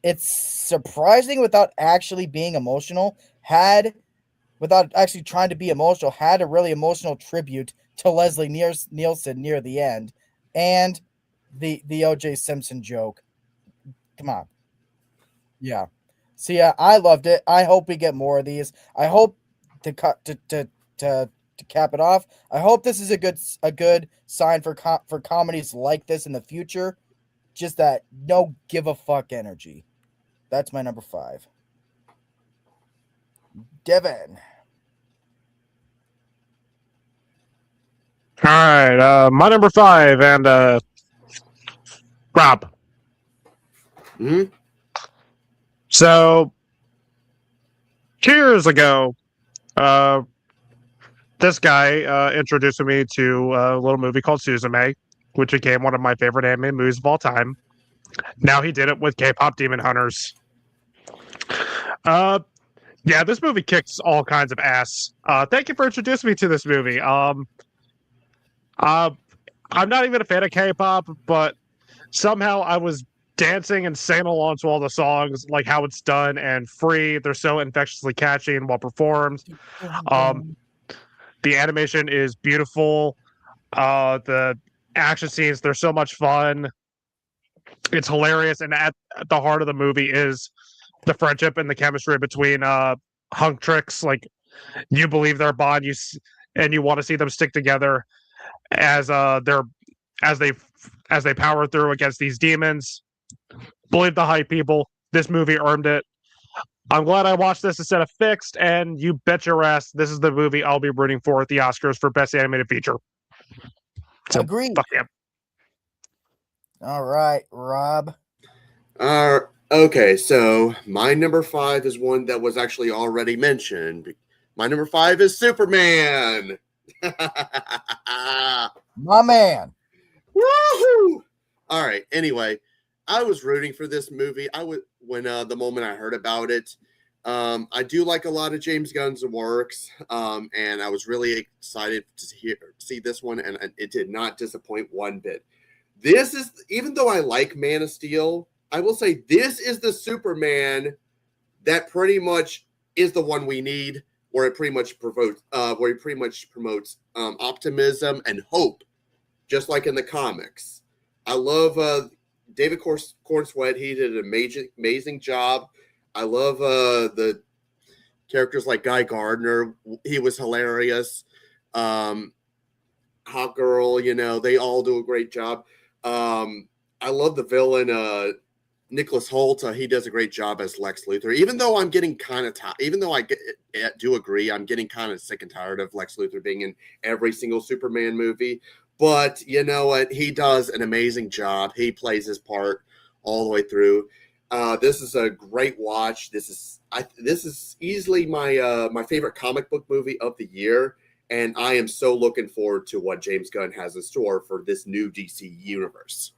it's surprising without actually being emotional. Without actually trying to be emotional, had a really emotional tribute to Leslie Nielsen near the end, and the O.J. Simpson joke. Come on, yeah. So yeah, I loved it. I hope we get more of these. I hope to cut to cap it off. I hope this is a good sign for for comedies like this in the future. Just that no give a fuck energy. That's my number 5. Devin. All right, my number 5, and Rob. Hmm. So 2 years ago, this guy introduced me to a little movie called Suzume, which became one of my favorite anime movies of all time. Now he did it with K-pop Demon Hunters. Yeah, this movie kicks all kinds of ass. Thank you for introducing me to this movie. Uh, I'm not even a fan of K-pop, but somehow I was dancing and singing along to all the songs, like how it's done and free. They're so infectiously catchy and well performed. The animation is beautiful. The action scenes, they're so much fun. It's hilarious, and at the heart of the movie is the friendship and the chemistry between Hunk Tricks. Like, you believe their bond, and you want to see them stick together as they're as they as they power through against these demons. Believe the hype, people. This movie earned it. I'm glad I watched this instead of Fixed, and you bet your ass this is the movie I'll be rooting for at the Oscars for Best Animated Feature. So, Agreed. fuck yeah. All right, Rob. Okay, so my number 5 is one that was actually already mentioned. My number 5 is Superman. My man. Woohoo! All right. Anyway, I was rooting for this movie. When the moment I heard about it. I do like a lot of James Gunn's works, and I was really excited to see this one, and it did not disappoint one bit. This is, even though I like Man of Steel, I will say this is the Superman that pretty much is the one we need, where it pretty much promotes optimism and hope, just like in the comics. I love David Cornsweet. He did an amazing job. I love the characters like Guy Gardner. He was hilarious. Hot Girl, they all do a great job. I love the villain, Nicholas Hoult. He does a great job as Lex Luthor. Even though I'm getting kind of even though I do agree, I'm getting kind of sick and tired of Lex Luthor being in every single Superman movie. But you know what? He does an amazing job. He plays his part all the way through. This is a great watch. This is easily my favorite comic book movie of the year, and I am so looking forward to what James Gunn has in store for this new DC universe.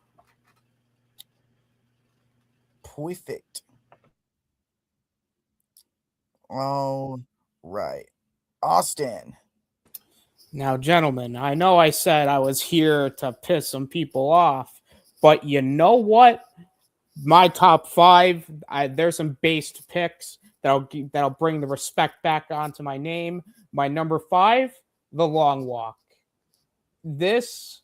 Perfect. All right, Austin. Now, gentlemen, I know I said I was here to piss some people off, but you know what? My top 5, there's some based picks that'll bring the respect back onto my name. My number 5, The Long Walk. This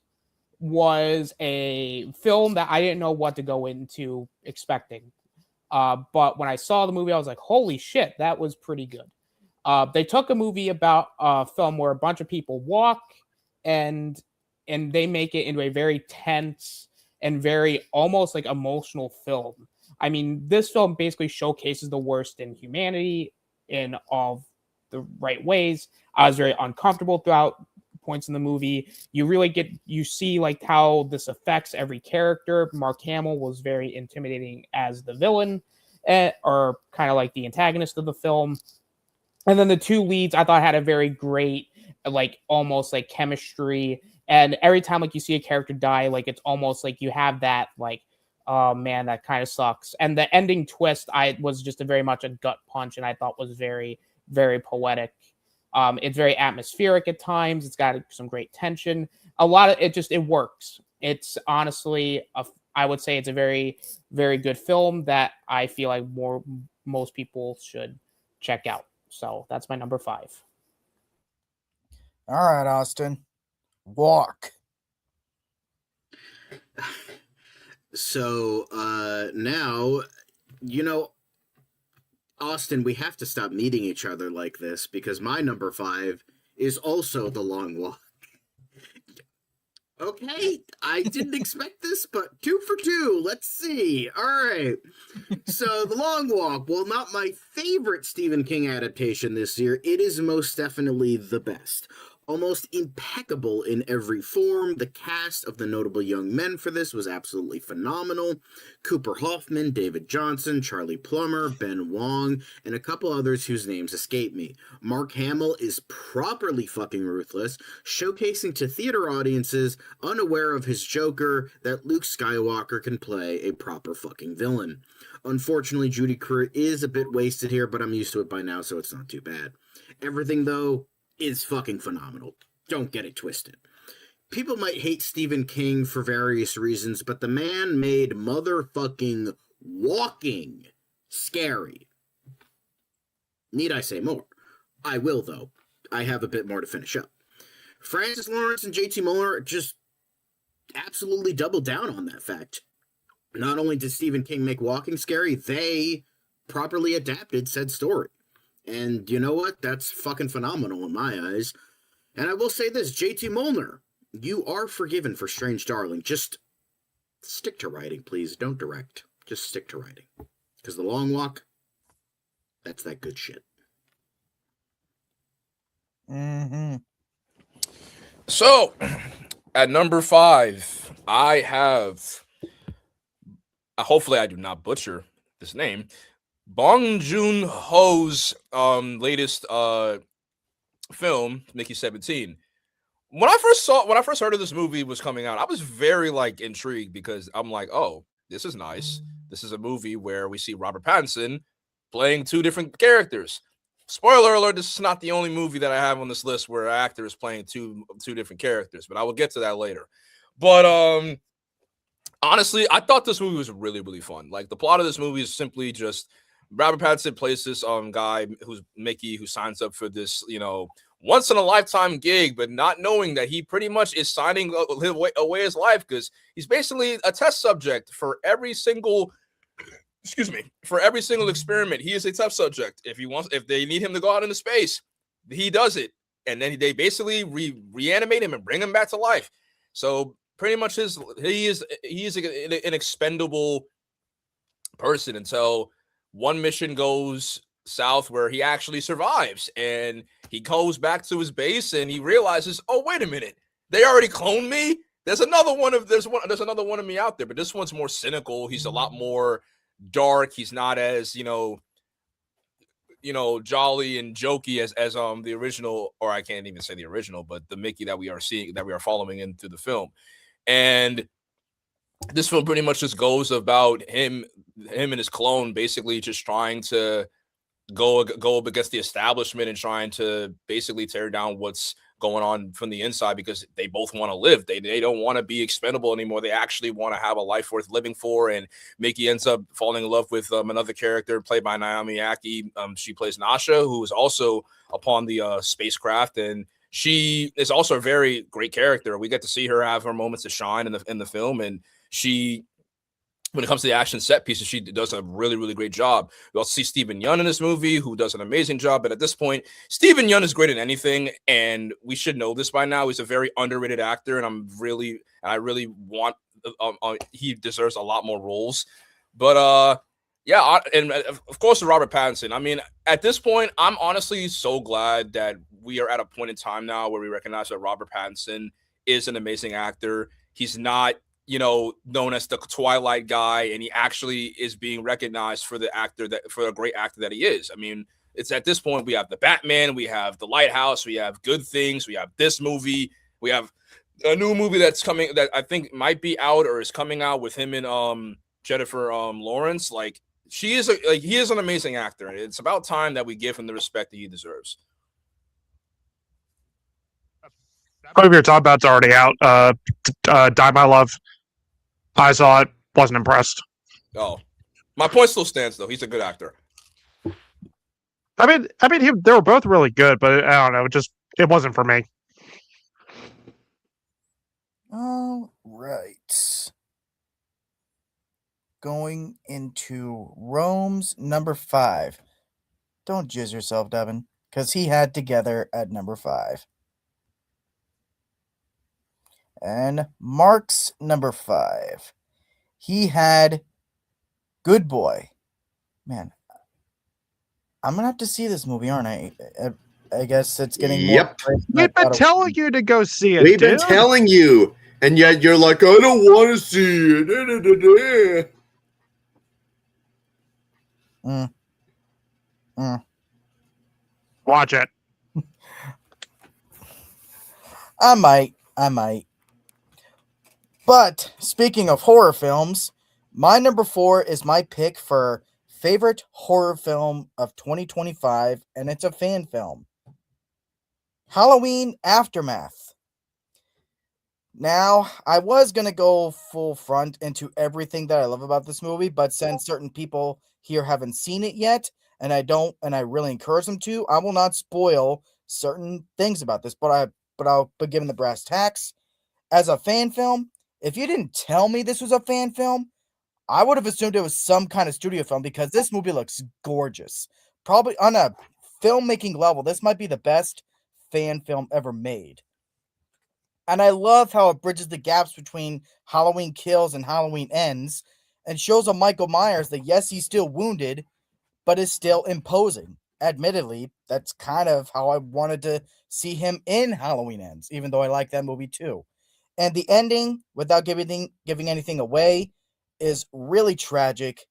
was a film that I didn't know what to go into expecting. But when I saw the movie, I was like, holy shit, that was pretty good. They took a movie about a film where a bunch of people walk and they make it into a very tense and very almost like emotional film. I mean, this film basically showcases the worst in humanity in all the right ways. I was very uncomfortable throughout points in the movie. You see like how this affects every character. Mark Hamill was very intimidating as the villain, or kind of like the antagonist of the film. And then the two leads I thought had a very great, like almost like chemistry And every time like you see a character die, like it's almost like you have that like, oh man, that kind of sucks. And the ending twist, I was just a very much a gut punch, and I thought was very, very poetic. It's very atmospheric at times. It's got some great tension. A lot of it works. It's honestly I would say it's a very, very good film that I feel like most people should check out. So that's my number 5. All right, Austin. Walk. So now, Austin, we have to stop meeting each other like this because my number 5 is also The Long Walk. Okay, I didn't expect this, but 2 for 2. Let's see. All right. So, The Long Walk, while not my favorite Stephen King adaptation this year, it is most definitely the best. Almost impeccable in every form. The cast of the notable young men for this was absolutely phenomenal. Cooper Hoffman, David Johnson, Charlie Plummer, Ben Wong, and a couple others whose names escape me. Mark Hamill is properly fucking ruthless, showcasing to theater audiences unaware of his Joker that Luke Skywalker can play a proper fucking villain. Unfortunately, Judy Greer is a bit wasted here, but I'm used to it by now, so it's not too bad. Everything, though, is fucking phenomenal. Don't get it twisted. People might hate Stephen King for various reasons, but the man made motherfucking walking scary. Need I say more? I will, though. I have a bit more to finish up. Francis Lawrence and JT Muller just absolutely doubled down on that fact. Not only did Stephen King make walking scary, they properly adapted said story. And you know what? That's fucking phenomenal in my eyes. And I will say this, JT Molnar, you are forgiven for Strange Darling. Just stick to writing, please. Don't direct. Just stick to writing. Because The Long Walk, that's that good shit. Mm-hmm. So, at number 5, I have, hopefully I do not butcher this name, Bong Joon-ho's latest film, Mickey 17. When I first heard of this movie was coming out, I was very intrigued because I'm like, oh, this is nice. This is a movie where we see Robert Pattinson playing 2 different characters. Spoiler alert, this is not the only movie that I have on this list where an actor is playing two different characters, but I will get to that later. But honestly, I thought this movie was really, really fun. Like, the plot of this movie is simply just Robert Pattinson plays this guy who's Mickey, who signs up for this, once in a lifetime gig, but not knowing that he pretty much is signing away his life because he's basically a test subject for every single experiment. He is a test subject. If they need him to go out into space, he does it, and then they basically reanimate him and bring him back to life. So pretty much he is an expendable person until one mission goes south where he actually survives, and he goes back to his base and he realizes, oh, wait a minute, they already cloned me. There's another one of me out there, but this one's more cynical. He's a lot more dark. He's not as jolly and jokey as the original, or I can't even say the original, but the Mickey that we are following into the film. And this film pretty much just goes about him and his clone basically just trying to go up against the establishment and trying to basically tear down what's going on from the inside, because they both want to live. They don't want to be expendable anymore. They actually want to have a life worth living for. And Mickey ends up falling in love with another character played by Naomi Aki. She plays Nasha, who is also upon the spacecraft, and she is also a very great character. We get to see her have her moments to shine in the film, and she, when it comes to the action set pieces, she does a really, really great job. We also see Stephen Yeun in this movie, who does an amazing job. But at this point, Stephen Yeun is great in anything, and we should know this by now. He's a very underrated actor, and I really want he deserves a lot more roles. But and of course, Robert Pattinson. I mean, at this point, I'm honestly so glad that we are at a point in time now where we recognize that Robert Pattinson is an amazing actor. He's not known as the Twilight guy, and he actually is being recognized for a great actor that he is. I mean, it's at this point, we have the Batman, we have the Lighthouse, we have Good Things, we have this movie, we have a new movie that's coming that I think might be out or is coming out with him and Jennifer Lawrence. Like he is an amazing actor, and it's about time that we give him the respect that he deserves. That movie you're talking about's already out. Die My Love. I saw it. Wasn't impressed. Oh, my point still stands though. He's a good actor. I mean, they were both really good, but I don't know. It wasn't for me. All right. Going into Rome's number 5. Don't jizz yourself, Devin, because he had Together at number 5. And Mark's number 5. He had Good Boy. Man, I'm going to have to see this movie, aren't I? I guess it's getting Yep. more. We've been telling you to go see it. We've been dude. telling you, and yet you're like, I don't want to see it. Da, da, da, da. Watch it. I might. But speaking of horror films, my number 4 is my pick for favorite horror film of 2025, and it's a fan film. Halloween Aftermath. Now, I was going to go full front into everything that I love about this movie, but since certain people here haven't seen it yet, and I really encourage them to, I will not spoil certain things about this, but I'll be given the brass tacks. As a fan film, if you didn't tell me this was a fan film, I would have assumed it was some kind of studio film because this movie looks gorgeous. Probably on a filmmaking level, this might be the best fan film ever made. And I love how it bridges the gaps between Halloween Kills and Halloween Ends and shows a Michael Myers that, yes, he's still wounded, but is still imposing. Admittedly, that's kind of how I wanted to see him in Halloween Ends, even though I like that movie too. And the ending, without giving anything away, is really tragic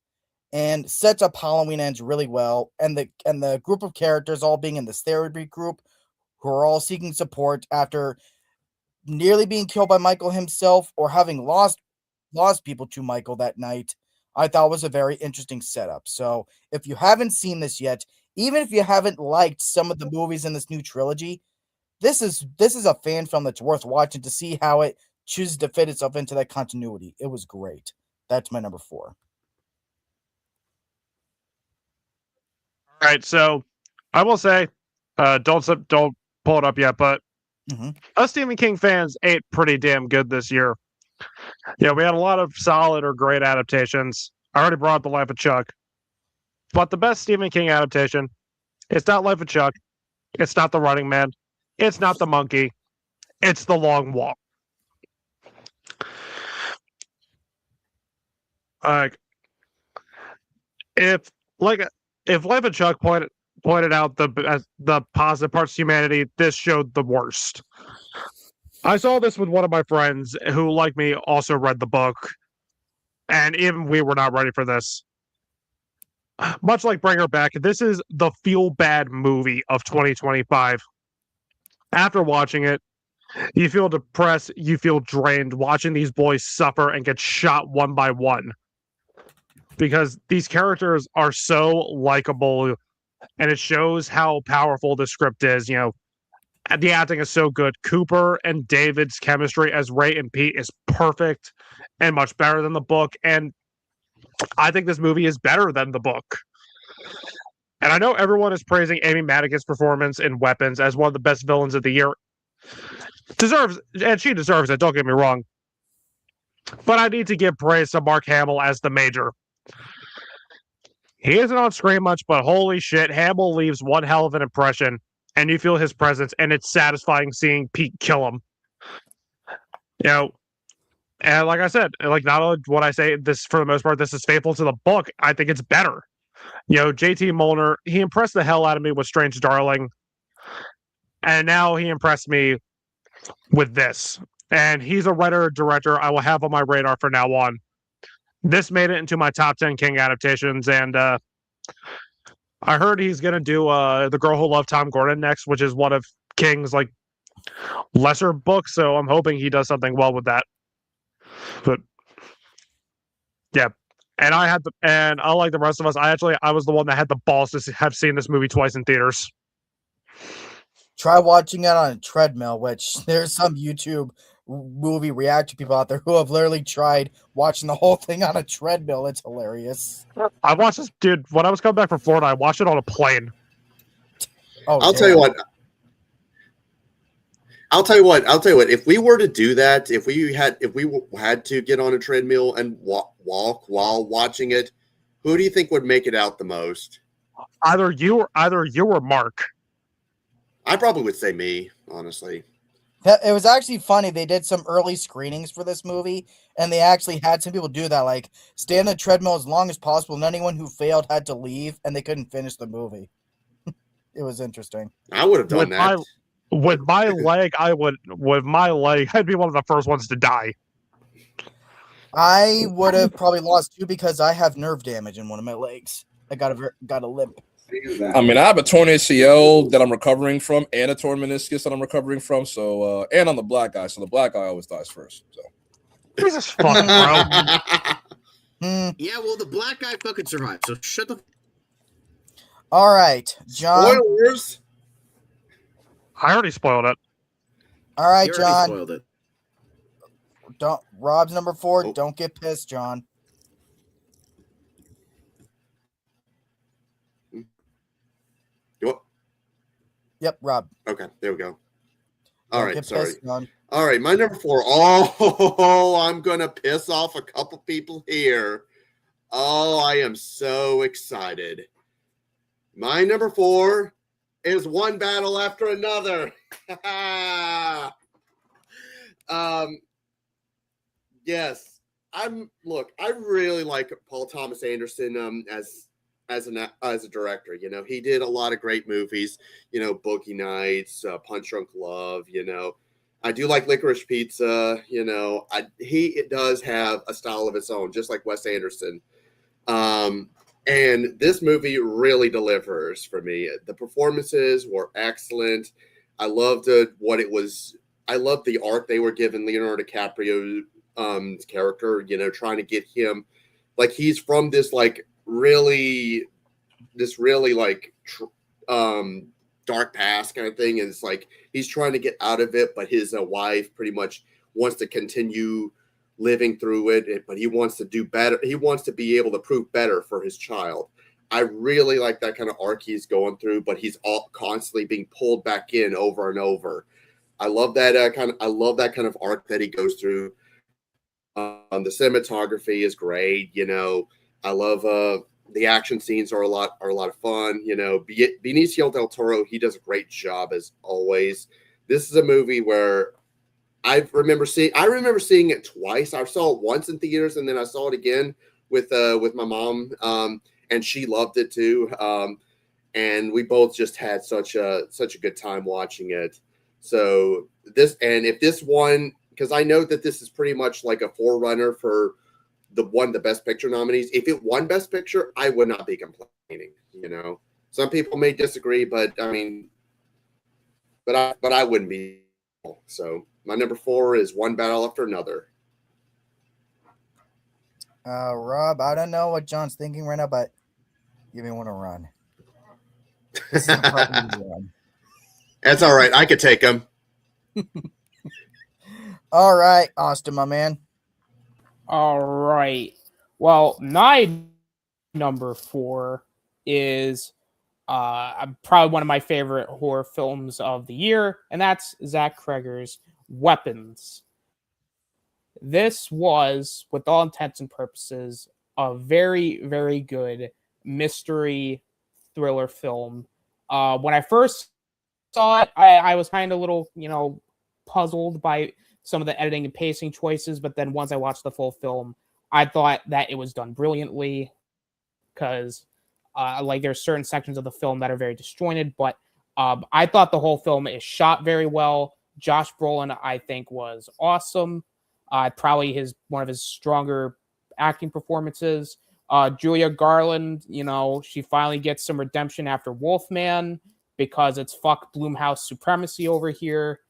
and sets up Halloween Ends really well. And the group of characters all being in this therapy group who are all seeking support after nearly being killed by Michael himself or having lost people to Michael that night, I thought was a very interesting setup. So if you haven't seen this yet, even if you haven't liked some of the movies in this new trilogy, this is a fan film that's worth watching to see how it chooses to fit itself into that continuity. It was great. That's my number 4. All right, so I will say, don't pull it up yet, but us Stephen King fans ate pretty damn good this year. Yeah, we had a lot of solid or great adaptations. I already brought up The Life of Chuck, but the best Stephen King adaptation, it's not Life of Chuck, it's not The Running Man, it's not The Monkey, it's The Long Walk. If Life of Chuck pointed out the positive parts of humanity, this showed the worst. I saw this with one of my friends who, like me, also read the book, and even we were not ready for this. Much like Bring Her Back, this is the feel-bad movie of 2025. After watching it, you feel depressed, you feel drained, watching these boys suffer and get shot one by one. Because these characters are so likable, and it shows how powerful the script is. You know, the acting is so good. Cooper and David's chemistry as Ray and Pete is perfect and much better than the book. And I think this movie is better than the book. And I know everyone is praising Amy Madigan's performance in Weapons as one of the best villains of the year. She deserves it, don't get me wrong. But I need to give praise to Mark Hamill as the Major. He isn't on screen much, but holy shit, Hamill leaves one hell of an impression, and you feel his presence, and it's satisfying seeing Pete kill him. You know, and like I said, like not only what I say, this for the most part, this is faithful to the book. I think it's better. You know, JT Molnar, he impressed the hell out of me with Strange Darling, and now he impressed me with this. And he's a writer-director I will have on my radar from now on. This made it into my top 10 King adaptations, and I heard he's going to do The Girl Who Loved Tom Gordon next, which is one of King's, like, lesser book, so I'm hoping he does something well with that. But yeah, and unlike the rest of us, I was the one that had the balls to have seen this movie twice in theaters. Try watching it on a treadmill, which there's some YouTube movie reaction people out there who have literally tried watching the whole thing on a treadmill. It's hilarious. I watched this, dude, when I was coming back from Florida. I watched it on a plane. Oh, I'll tell you what. If we were to do that, if we had to get on a treadmill and walk while watching it, who do you think would make it out the most? Either you or Mark. I probably would say me, honestly. It was actually funny. They did some early screenings for this movie, and they actually had some people do that, like stay on the treadmill as long as possible, and anyone who failed had to leave, and they couldn't finish the movie. It was interesting. I would have done that. With my leg, I'd be one of the first ones to die. I would have probably lost too because I have nerve damage in one of my legs. I got a limp. I mean, I have a torn ACL that I'm recovering from, and a torn meniscus that I'm recovering from. So, and I'm the black guy, so the black guy always dies first. So, Jesus fucking bro. Yeah, well, the black guy fucking survived. So shut the. All right, John. Spoilers. I already spoiled it. All right, You already John. spoiled it. Don't Rob's number 4. Oh. Don't get pissed, John. Yep, Rob. Okay, there we go. All Don't right, get sorry. pissed, John. All right, my number 4. Oh, I'm gonna piss off a couple people here. Oh, I am so excited. My number 4 is One Battle After Another. Yes, I really like Paul Thomas Anderson as a director. You know, he did a lot of great movies. You know, Boogie Nights, Punch Drunk Love. You know, I do like Licorice Pizza. You know, it does have a style of its own, just like Wes Anderson. And this movie really delivers for me. The performances were excellent. I loved what it was. I loved the arc they were giving Leonardo DiCaprio's character. You know, trying to get him, like, he's from this really dark past kind of thing, and it's like he's trying to get out of it, but his wife pretty much wants to continue living through it, but he wants to do better. He wants to be able to prove better for his child. I really like that kind of arc he's going through, but he's all constantly being pulled back in over and over. I love that kind of arc that he goes through. The cinematography is great. You know, I love the action scenes are a lot of fun. You know, Benicio del Toro, he does a great job as always. This is a movie where I remember seeing it twice. I saw it once in theaters, and then I saw it again with my mom, and she loved it too. And we both just had such a good time watching it. So if this one, because I know that this is pretty much like a forerunner for the Best Picture nominees. If it won Best Picture, I would not be complaining. You know, some people may disagree, but I mean, but I wouldn't be. So my number 4 is One Battle After Another. Rob, I don't know what John's thinking right now, but give me one to run. This is the part we need to run. That's all right. I could take him. All right, Austin, my man. All right. Well, my number 4 is probably one of my favorite horror films of the year, and that's Zach Cregger's Weapons. This was, with all intents and purposes, a very, very good mystery thriller film. When I first saw it, I was kind of a little, puzzled by some of the editing and pacing choices, but then once I watched the full film, I thought that it was done brilliantly, because there's certain sections of the film that are very disjointed, but I thought the whole film is shot very well. Josh Brolin, I think, was awesome. Probably one of his stronger acting performances. Julia Garland, she finally gets some redemption after Wolfman, because it's fuck Blumhouse supremacy over here.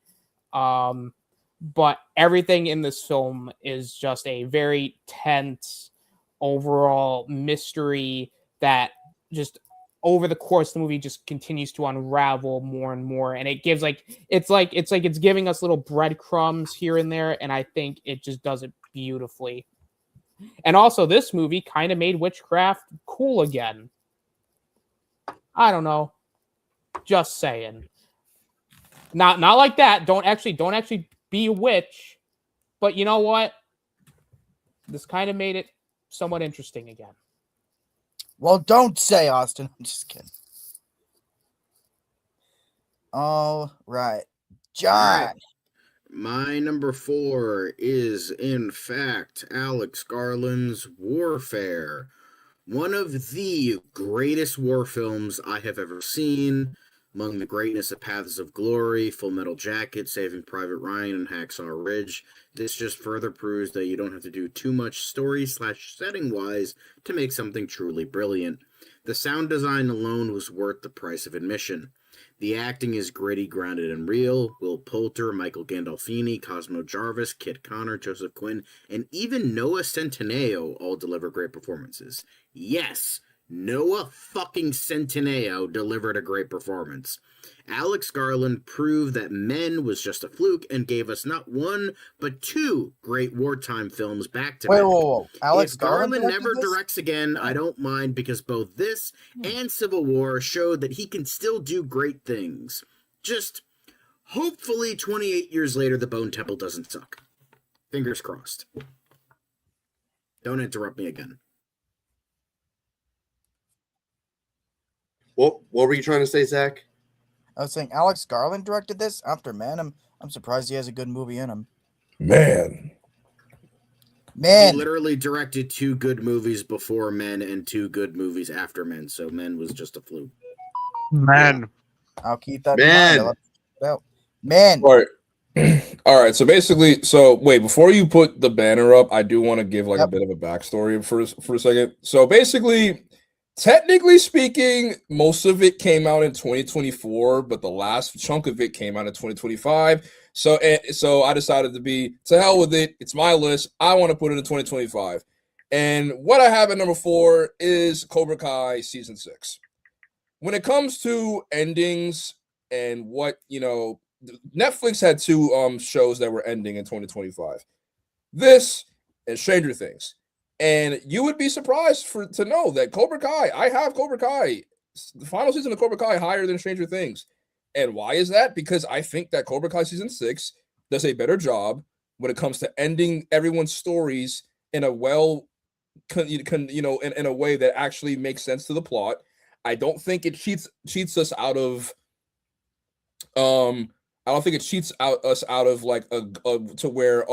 But everything in this film is just a very tense overall mystery that just over the course of the movie just continues to unravel more and more, and it gives it's giving us little breadcrumbs here and there, and I think it just does it beautifully. And also this movie kind of made witchcraft cool again. I don't know, just saying. Not like that. Don't actually be a witch, but you know what, this kind of made it somewhat interesting again. Well, don't say, Austin. I'm just kidding. All right. John. All right. My number 4 is, in fact, Alex Garland's Warfare. One of the greatest war films I have ever seen. Among the greatness of Paths of Glory, Full Metal Jacket, Saving Private Ryan, and Hacksaw Ridge. This just further proves that you don't have to do too much story/setting-wise to make something truly brilliant. The sound design alone was worth the price of admission. The acting is gritty, grounded, and real. Will Poulter, Michael Gandolfini, Cosmo Jarvis, Kit Connor, Joseph Quinn, and even Noah Centineo all deliver great performances. Yes, Noah fucking Centineo delivered a great performance. Alex Garland proved that Men was just a fluke and gave us not one, but 2 great wartime films back to back. Whoa. Alex If Garland never directed this? directs again, I don't mind, because both this and Civil War showed that he can still do great things. Just hopefully 28 years later, The Bone Temple doesn't suck. Fingers crossed. Don't interrupt me again. What were you trying to say, Zach? I was saying Alex Garland directed this after Men. I'm surprised he has a good movie in him. Man. He literally directed 2 good movies before Men and 2 good movies after Men, so Men was just a fluke. Man. I'll keep that Man. in mind. Well, Man. All right. All right. So basically, wait, before you put the banner up, I do want to give a bit of a backstory for a second. So basically, technically speaking, most of it came out in 2024, but the last chunk of it came out in 2025. So I decided to hell with it. It's my list. I want to put it in 2025. And what I have at number 4 is Cobra Kai season 6. When it comes to endings and what, Netflix had 2 shows that were ending in 2025. This and Stranger Things. And you would be surprised to know that Cobra Kai, I have Cobra Kai, the final season of Cobra Kai higher than Stranger Things. And why is that? Because I think that Cobra Kai season 6 does a better job when it comes to ending everyone's stories in a in a way that actually makes sense to the plot. I don't think it cheats us out of I don't think it cheats us out of to where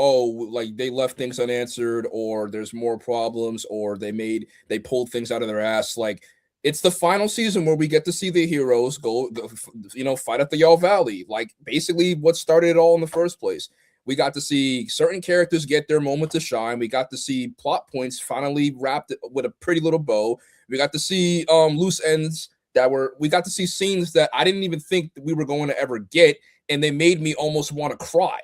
they left things unanswered, or there's more problems, or they pulled things out of their ass. Like, it's the final season where we get to see the heroes go fight at the Yell Valley. Like, basically what started it all in the first place. We got to see certain characters get their moment to shine. We got to see plot points finally wrapped with a pretty little bow. We got to see loose ends we got to see scenes that I didn't even think that we were going to ever get, and they made me almost want to cry.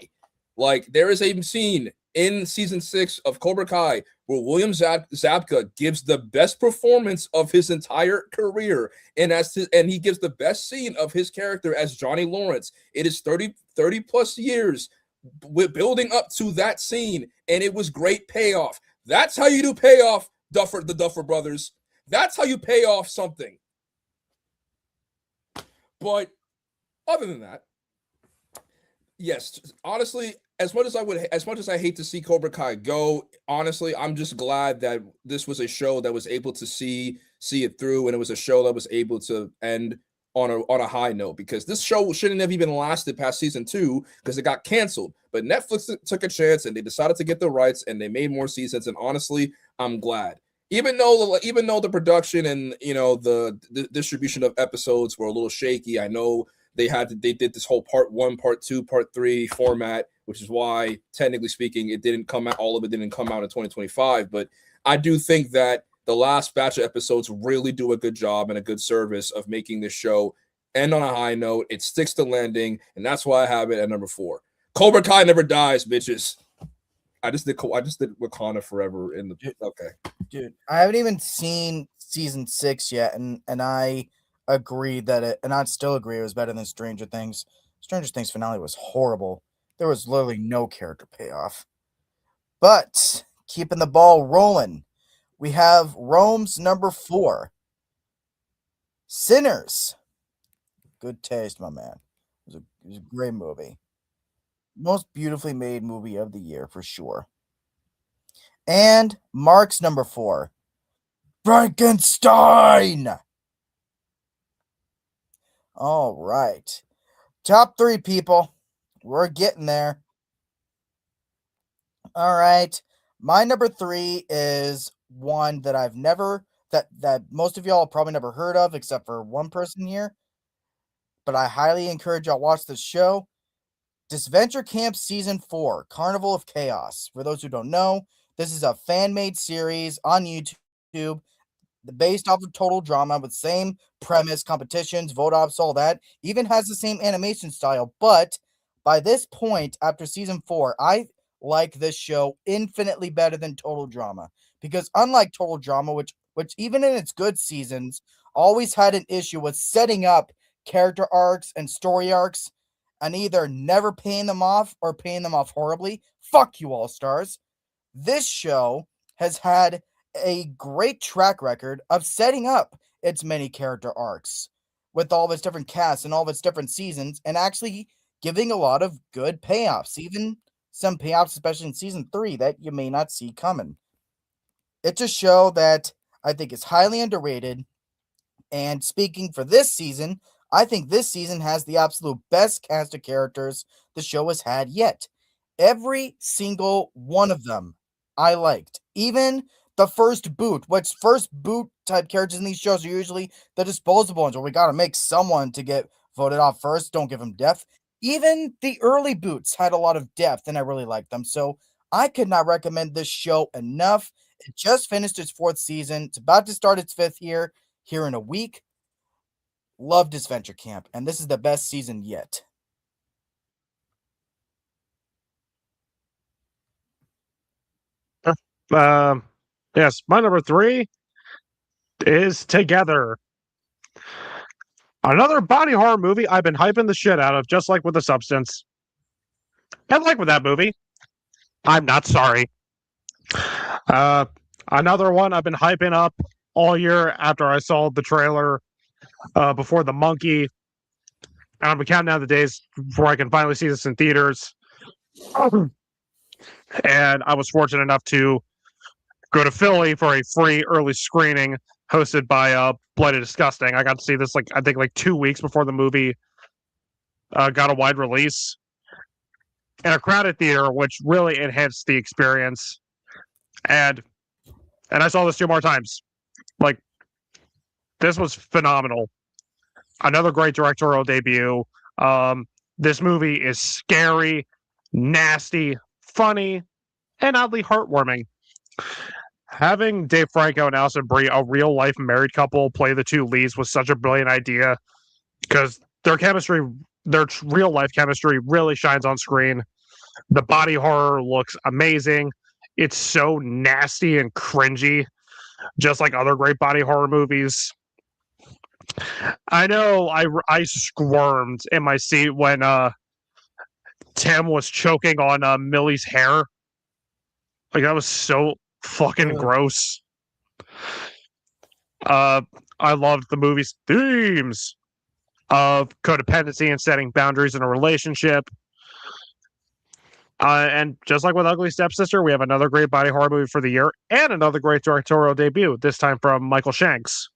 Like, there is a scene in season 6 of Cobra Kai where William Zabka gives the best performance of his entire career, and he gives the best scene of his character as Johnny Lawrence. It is 30 plus years building up to that scene, and it was great payoff. That's how you do payoff, the Duffer Brothers. That's how you pay off something. But other than that, yes, honestly, as much as I hate to see Cobra Kai go, honestly, I'm just glad that this was a show that was able to see it through, and it was a show that was able to end on a high note, because this show shouldn't have even lasted past season 2 because it got canceled. But Netflix took a chance and they decided to get the rights, and they made more seasons. And honestly, I'm glad. Even though the production and the distribution of episodes were a little shaky, I know they did this whole part 1, part 2, part 3 format, which is why technically speaking all of it didn't come out in 2025. But I do think that the last batch of episodes really do a good job and a good service of making this show end on a high note. It sticks to landing, and that's why I have it at number 4. Cobra Kai never dies, bitches. I just did Wakanda Forever in the okay. Dude, I haven't even seen season 6 yet, and I agree that and I'd still agree it was better than Stranger Things. Stranger Things finale was horrible. There was literally no character payoff. But keeping the ball rolling, we have Rome's number 4. Sinners. Good taste, my man. It was a great movie. Most beautifully made movie of the year for sure. And Mark's number 4. Frankenstein. All right. Top 3 people. We're getting there. All right. My number 3 is one that I've never that most of y'all probably never heard of except for one person here. But I highly encourage y'all watch this show. Disventure Camp Season 4, Carnival of Chaos. For those who don't know, this is a fan-made series on YouTube based off of Total Drama with same premise, competitions, vote ops, all that. Even has the same animation style. But by this point, after season 4, I like this show infinitely better than Total Drama. Because unlike Total Drama, which even in its good seasons, always had an issue with setting up character arcs and story arcs and either never paying them off or paying them off horribly. Fuck you, All Stars. This show has had a great track record of setting up its many character arcs with all of its different casts and all of its different seasons and actually giving a lot of good payoffs, even some payoffs, especially in season 3, that you may not see coming. It's a show that I think is highly underrated. And speaking for this season, I think this season has the absolute best cast of characters the show has had yet. Every single one of them I liked. Even the first boot, which first boot type characters in these shows are usually the disposable ones, where we got to make someone to get voted off first. Don't give them depth. Even the early boots had a lot of depth, and I really liked them. So I could not recommend this show enough. It just finished its 4th season. It's about to start its 5th here in a week. Loved Adventure Camp, and this is the best season yet. Yes, my number 3 is Together. Another body horror movie I've been hyping the shit out of, just like with The Substance. And like with that movie, I'm not sorry. Another one I've been hyping up all year after I saw the trailer before The Monkey. And I'm counting down the days before I can finally see this in theaters. And I was fortunate enough to go to Philly for a free early screening hosted by Bloody Disgusting. I got to see this I think 2 weeks before the movie got a wide release in a crowded theater, which really enhanced the experience. And I saw this 2 more times. This was phenomenal. Another great directorial debut. This movie is scary, nasty, funny, and oddly heartwarming. Having Dave Franco and Alison Brie, a real life married couple, play the 2 leads was such a brilliant idea because their chemistry, their real life chemistry, really shines on screen. The body horror looks amazing. It's so nasty and cringy, just like other great body horror movies. I know I squirmed in my seat when Tim was choking on Millie's hair. That was so fucking gross. I loved the movie's themes of codependency and setting boundaries in a relationship. And just like with Ugly Stepsister, we have another great body horror movie for the year and another great directorial debut, this time from Michael Shanks.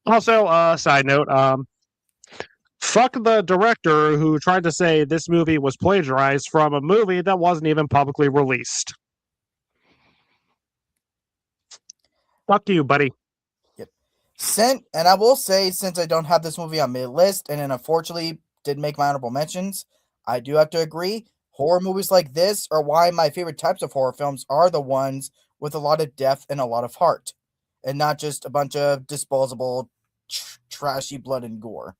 Also, side note, fuck the director who tried to say this movie was plagiarized from a movie that wasn't even publicly released. Fuck you, buddy. Yep. And I will say, since I don't have this movie on my list, and then unfortunately did make my honorable mentions, I do have to agree. Horror movies like this are why my favorite types of horror films are the ones with a lot of depth and a lot of heart, and not just a bunch of disposable, trashy blood and gore.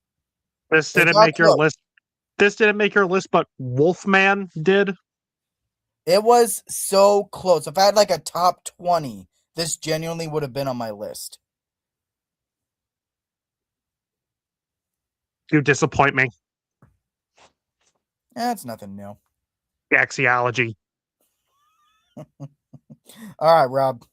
This didn't make your list. This didn't make your list, but Wolfman did. It was so close. If I had like a top 20, this genuinely would have been on my list. You disappoint me. That's nothing new. Gaxiology. All right, Rob.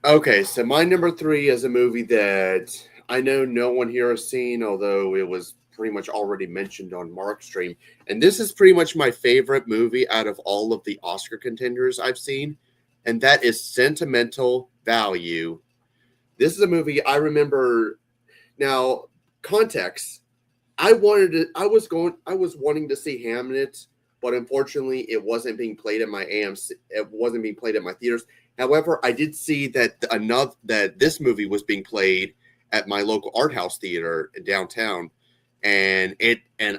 Okay, so my number 3 is a movie that I know no one here has seen, although it was pretty much already mentioned on Mark's stream. And this is pretty much my favorite movie out of all of the Oscar contenders I've seen, and that is Sentimental Value. This is a movie I remember. Now, context. I was wanting to see Hamnet, but unfortunately it wasn't being played at my AMC. It wasn't being played at my theaters. However, I did see that this movie was being played at my local art house theater in downtown, and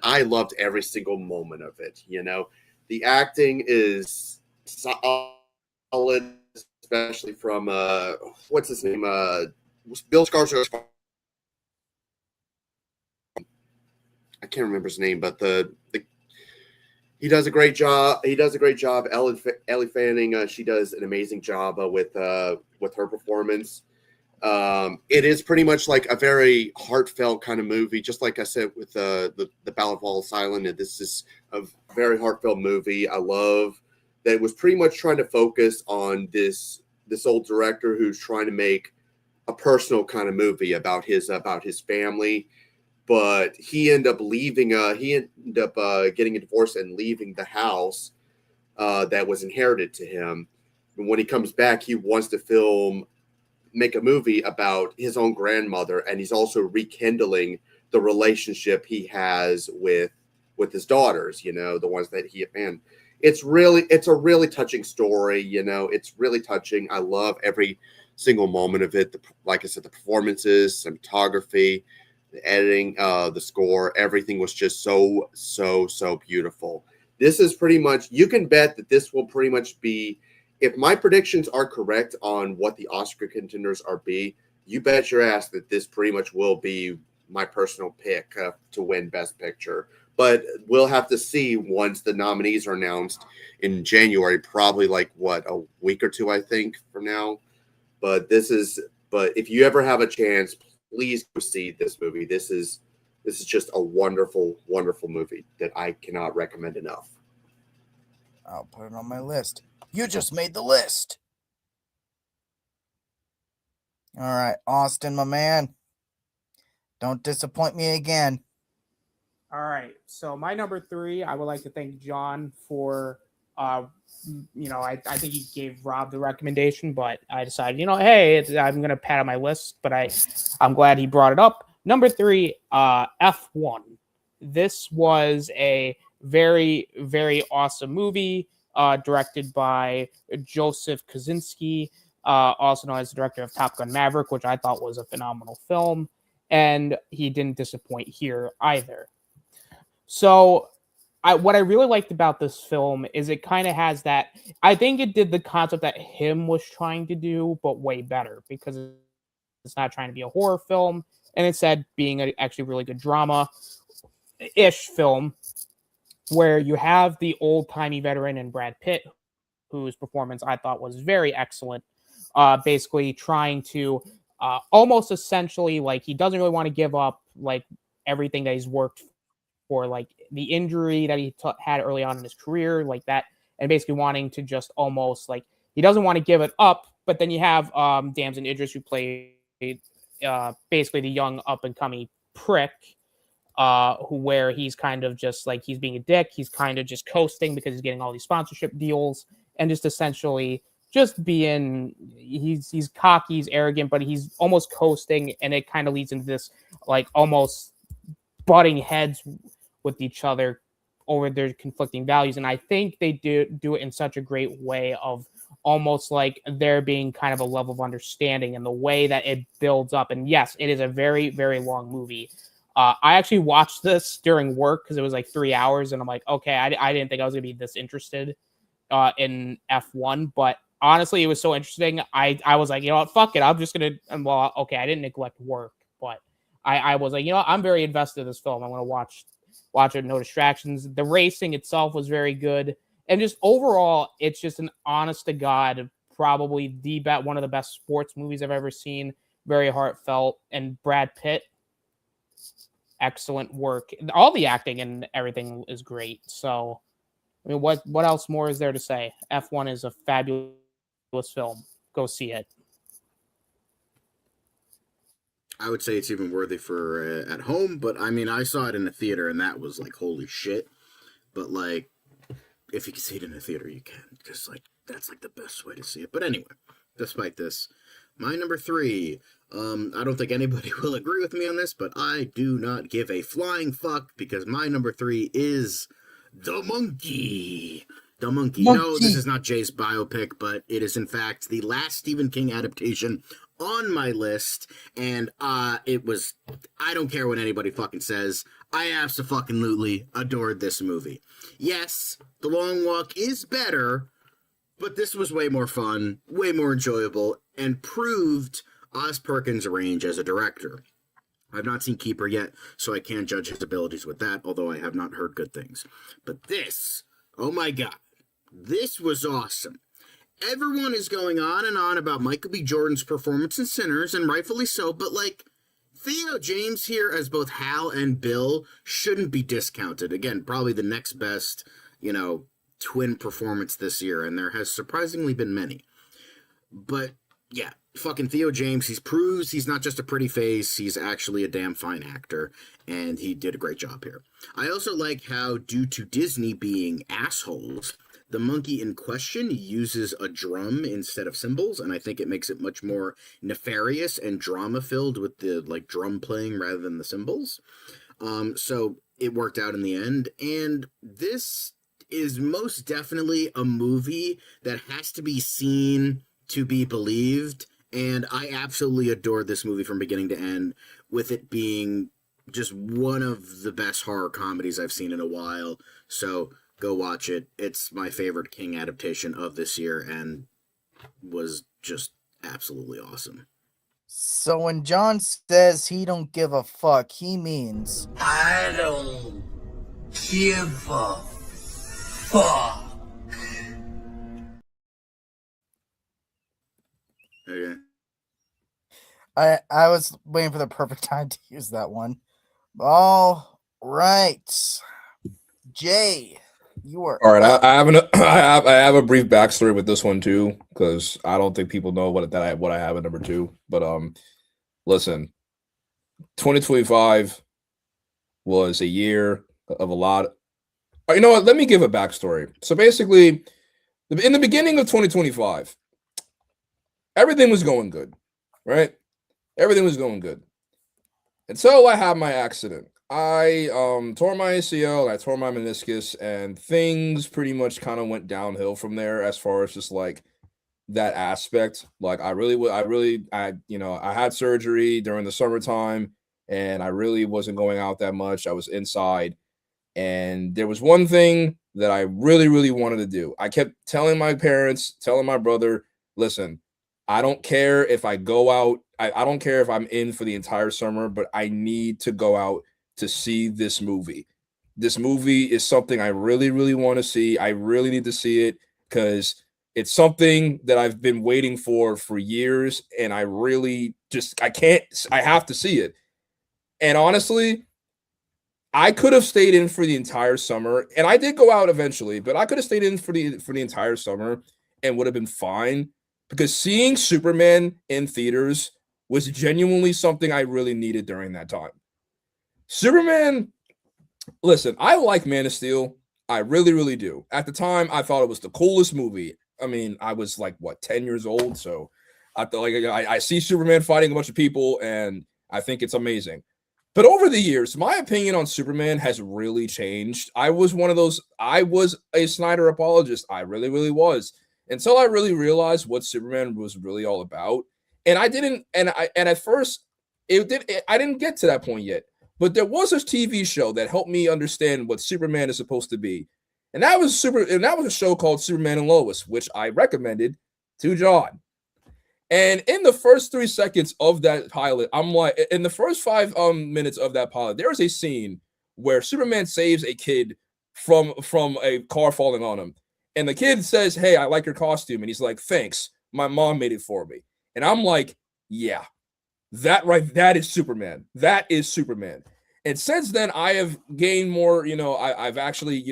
I loved every single moment of it. You know, the acting is solid, especially from what's his name, Bill Skarsgård. I can't remember his name, but he does a great job. He does a great job. Ellie Fanning, she does an amazing job with her performance. It is pretty much like a very heartfelt kind of movie, just like I said with the Ballad of Wallace Island. And this is a very heartfelt movie. I love that it was pretty much trying to focus on this old director who's trying to make a personal kind of movie about his family. But he ended up leaving. He ended up getting a divorce and leaving the house that was inherited to him. And when he comes back, he wants to make a movie about his own grandmother, and he's also rekindling the relationship he has with his daughters. You know, the ones that it's a really touching story. You know, it's really touching. I love every single moment of it. Like I said, the performances, cinematography, the editing, the score, everything was just so beautiful. This is pretty much, you can bet that this will pretty much be, if my predictions are correct on what the Oscar contenders are you bet your ass that this pretty much will be my personal pick to win Best Picture. But we'll have to see once the nominees are announced in January, probably like a week or two, I think, from now. But if you ever have a chance, please go see this movie. This is just a wonderful, wonderful movie that I cannot recommend enough. I'll put it on my list. You just made the list. All right, Austin, my man. Don't disappoint me again. All right. So my number 3, I would like to thank John for, I think he gave Rob the recommendation, but I decided, hey, I'm going to pad on my list, but I'm glad he brought it up. Number 3, F1. This was a very, very awesome movie directed by Joseph Kosinski, also known as the director of Top Gun Maverick, which I thought was a phenomenal film. And he didn't disappoint here either. So what I really liked about this film is it kind of has that, I think it did the concept that him was trying to do, but way better, because it's not trying to be a horror film, and instead being actually really good drama-ish film, where you have the old-timey veteran and Brad Pitt, whose performance I thought was very excellent, basically trying to almost essentially, like, he doesn't really want to give up, like, everything that he's worked for, like the injury that he had early on in his career, like that, and basically wanting to just almost, like, he doesn't want to give it up. But then you have Damson Idris, who played basically the young up and coming prick, where he's kind of just like, he's being a dick, he's kind of just coasting because he's getting all these sponsorship deals, and just essentially just being, he's cocky, he's arrogant, but he's almost coasting, and it kind of leads into this, like, almost butting heads with each other over their conflicting values. And I think they do it in such a great way of almost like there being kind of a level of understanding, and the way that it builds up. And yes, it is a very, very long movie. I actually watched this during work because it was like 3 hours, and I'm like, okay, I didn't think I was gonna be this interested in F1, but honestly, it was so interesting. I was like, you know what, fuck it, I'm just gonna, well, okay, I didn't neglect work, but I was like, I'm very invested in this film. I'm going to watch it, no distractions. The racing itself was very good. And just overall, it's just an honest to God, probably one of the best sports movies I've ever seen. Very heartfelt. And Brad Pitt, excellent work. All the acting and everything is great. So, I mean, what else more is there to say? F1 is a fabulous film. Go see it. I would say it's even worthy for at home, but I mean, I saw it in a theater, and that was like, holy shit. But like, if you can see it in a theater, you can, because like that's like the best way to see it. But anyway, despite this, my number 3. I don't think anybody will agree with me on this, but I do not give a flying fuck, because my number 3 is The Monkey. The Monkey. No, this is not Jay's biopic, but it is in fact the last Stephen King adaptation on my list, and it was, I don't care what anybody fucking says, I absolutely adored this movie. Yes, The Long Walk is better, but this was way more fun, way more enjoyable, and proved Oz Perkins' range as a director. I've not seen Keeper yet, so I can't judge his abilities with that, although I have not heard good things. But this, oh my god, this was awesome. Everyone is going on and on about Michael B. Jordan's performance in Sinners, and rightfully so, but like, Theo James here as both Hal and Bill shouldn't be discounted. Again, probably the next best, twin performance this year, and there has surprisingly been many. But yeah, fucking Theo James, he proves he's not just a pretty face, he's actually a damn fine actor, and he did a great job here. I also like how, due to Disney being assholes, the monkey in question uses a drum instead of cymbals, and I think it makes it much more nefarious and drama-filled with the drum playing rather than the cymbals. So it worked out in the end, and this is most definitely a movie that has to be seen to be believed, and I absolutely adored this movie from beginning to end, with it being just one of the best horror comedies I've seen in a while. So go watch it. It's my favorite King adaptation of this year and was just absolutely awesome. So when John says he don't give a fuck, he means I don't give a fuck. Okay. I was waiting for the perfect time to use that one. All right. Jay, you are All right. I have a brief backstory with this one too, because I don't think people know what I have at number 2. But listen, 2025 was a year of a lot. You know what? Let me give a backstory. So basically, in the beginning of 2025, everything was going good, right? Everything was going good until I had my accident. I tore my ACL, and I tore my meniscus, and things pretty much kind of went downhill from there as far as just like that aspect. Like I had surgery during the summertime, and I really wasn't going out that much. I was inside, and there was one thing that I really, really wanted to do. I kept telling my parents, telling my brother, listen, I don't care if I go out. I don't care if I'm in for the entire summer, but I need to go out to see this movie. This movie is something I really, really want to see. I really need to see it because it's something that I've been waiting for years, and I really I have to see it. And honestly, I could have stayed in for the entire summer, and I did go out eventually, but I could have stayed in for the entire summer and would have been fine, because seeing Superman in theaters was genuinely something I really needed during that time. Superman, listen, I like Man of Steel. I really, really do. At the time, I thought it was the coolest movie. I mean, I was like, 10 years old? So I thought, I see Superman fighting a bunch of people, and I think it's amazing. But over the years, my opinion on Superman has really changed. I was a Snyder apologist. I really, really was. Until I really realized what Superman was really all about. And I didn't, and at first, I didn't get to that point yet. But there was a TV show that helped me understand what Superman is supposed to be. And that was a show called Superman and Lois, which I recommended to John. And in the first 3 seconds of that pilot, I'm like, in the first 5 minutes of that pilot, there is a scene where Superman saves a kid from a car falling on him. And the kid says, "Hey, I like your costume." And he's like, "Thanks. My mom made it for me." And I'm like, yeah, that is Superman. That is Superman. And since then, I have gained more, I've actually,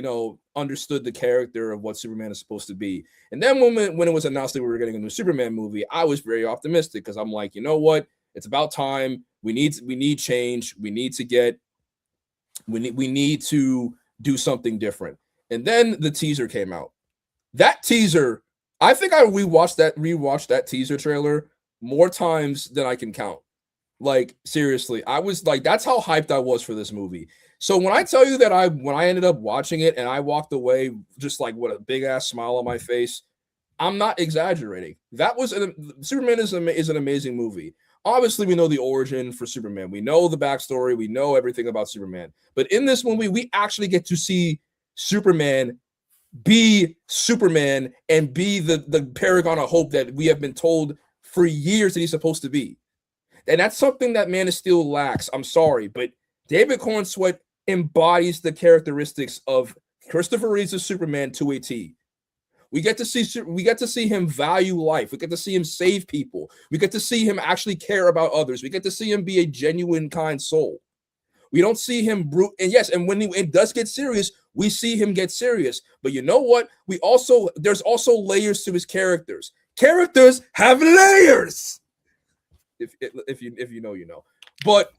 understood the character of what Superman is supposed to be. And then when it was announced that we were getting a new Superman movie, I was very optimistic because I'm like, you know what? It's about time. We need change. We need to do something different. And then the teaser came out. That teaser, I think I rewatched that teaser trailer more times than I can count. Like, seriously, I was like, that's how hyped I was for this movie. So when I tell you that when I ended up watching it and I walked away just like with a big ass smile on my face, I'm not exaggerating. Superman is an amazing movie. Obviously, we know the origin for Superman. We know the backstory. We know everything about Superman. But in this movie, we actually get to see Superman be Superman and be the paragon of hope that we have been told for years that he's supposed to be. And that's something that Man of Steel lacks. I'm sorry, but David Cornsweet embodies the characteristics of Christopher Reeve's Superman to a T. We get to see him value life. We get to see him save people. We get to see him actually care about others. We get to see him be a genuine, kind soul. We don't see him brute. And yes, and when it does get serious, we see him get serious. But you know what? There's also layers to his characters. Characters have layers. If you know, you know. But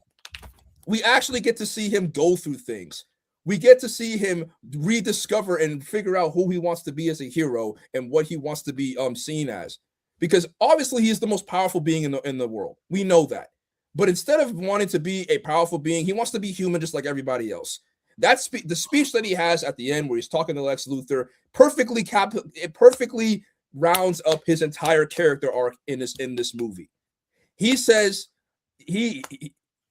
we actually get to see him go through things. We get to see him rediscover and figure out who he wants to be as a hero and what he wants to be seen as. Because obviously he's the most powerful being in the world. We know that. But instead of wanting to be a powerful being, he wants to be human just like everybody else. That's the speech that he has at the end where he's talking to Lex Luthor it perfectly rounds up his entire character arc in this movie. He says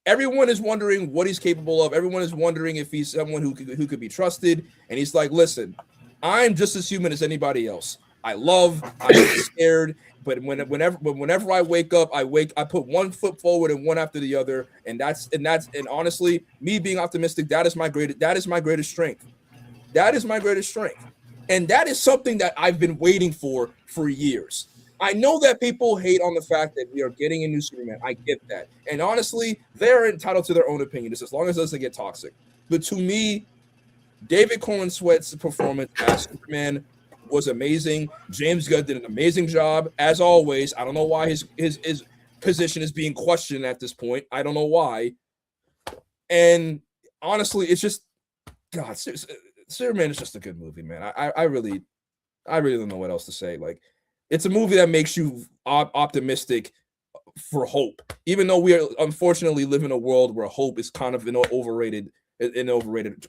everyone is wondering what he's capable of. Everyone is wondering if he's someone who could be trusted. And he's like, listen, I'm just as human as anybody else. I'm scared, but whenever I wake up, I put one foot forward and one after the other. And honestly, me being optimistic, that is my greatest strength. That is my greatest strength. And that is something that I've been waiting for years. I know that people hate on the fact that we are getting a new Superman. I get that. And honestly, they're entitled to their own opinion, just as long as it doesn't get toxic. But to me, David Cornsweet's performance as Superman was amazing. James Gunn did an amazing job, as always. I don't know why his position is being questioned at this point. I don't know why. And honestly, it's just, God, Superman is just a good movie, man. I really don't know what else to say. Like, it's a movie that makes you optimistic for hope, even though we unfortunately live in a world where hope is kind of an overrated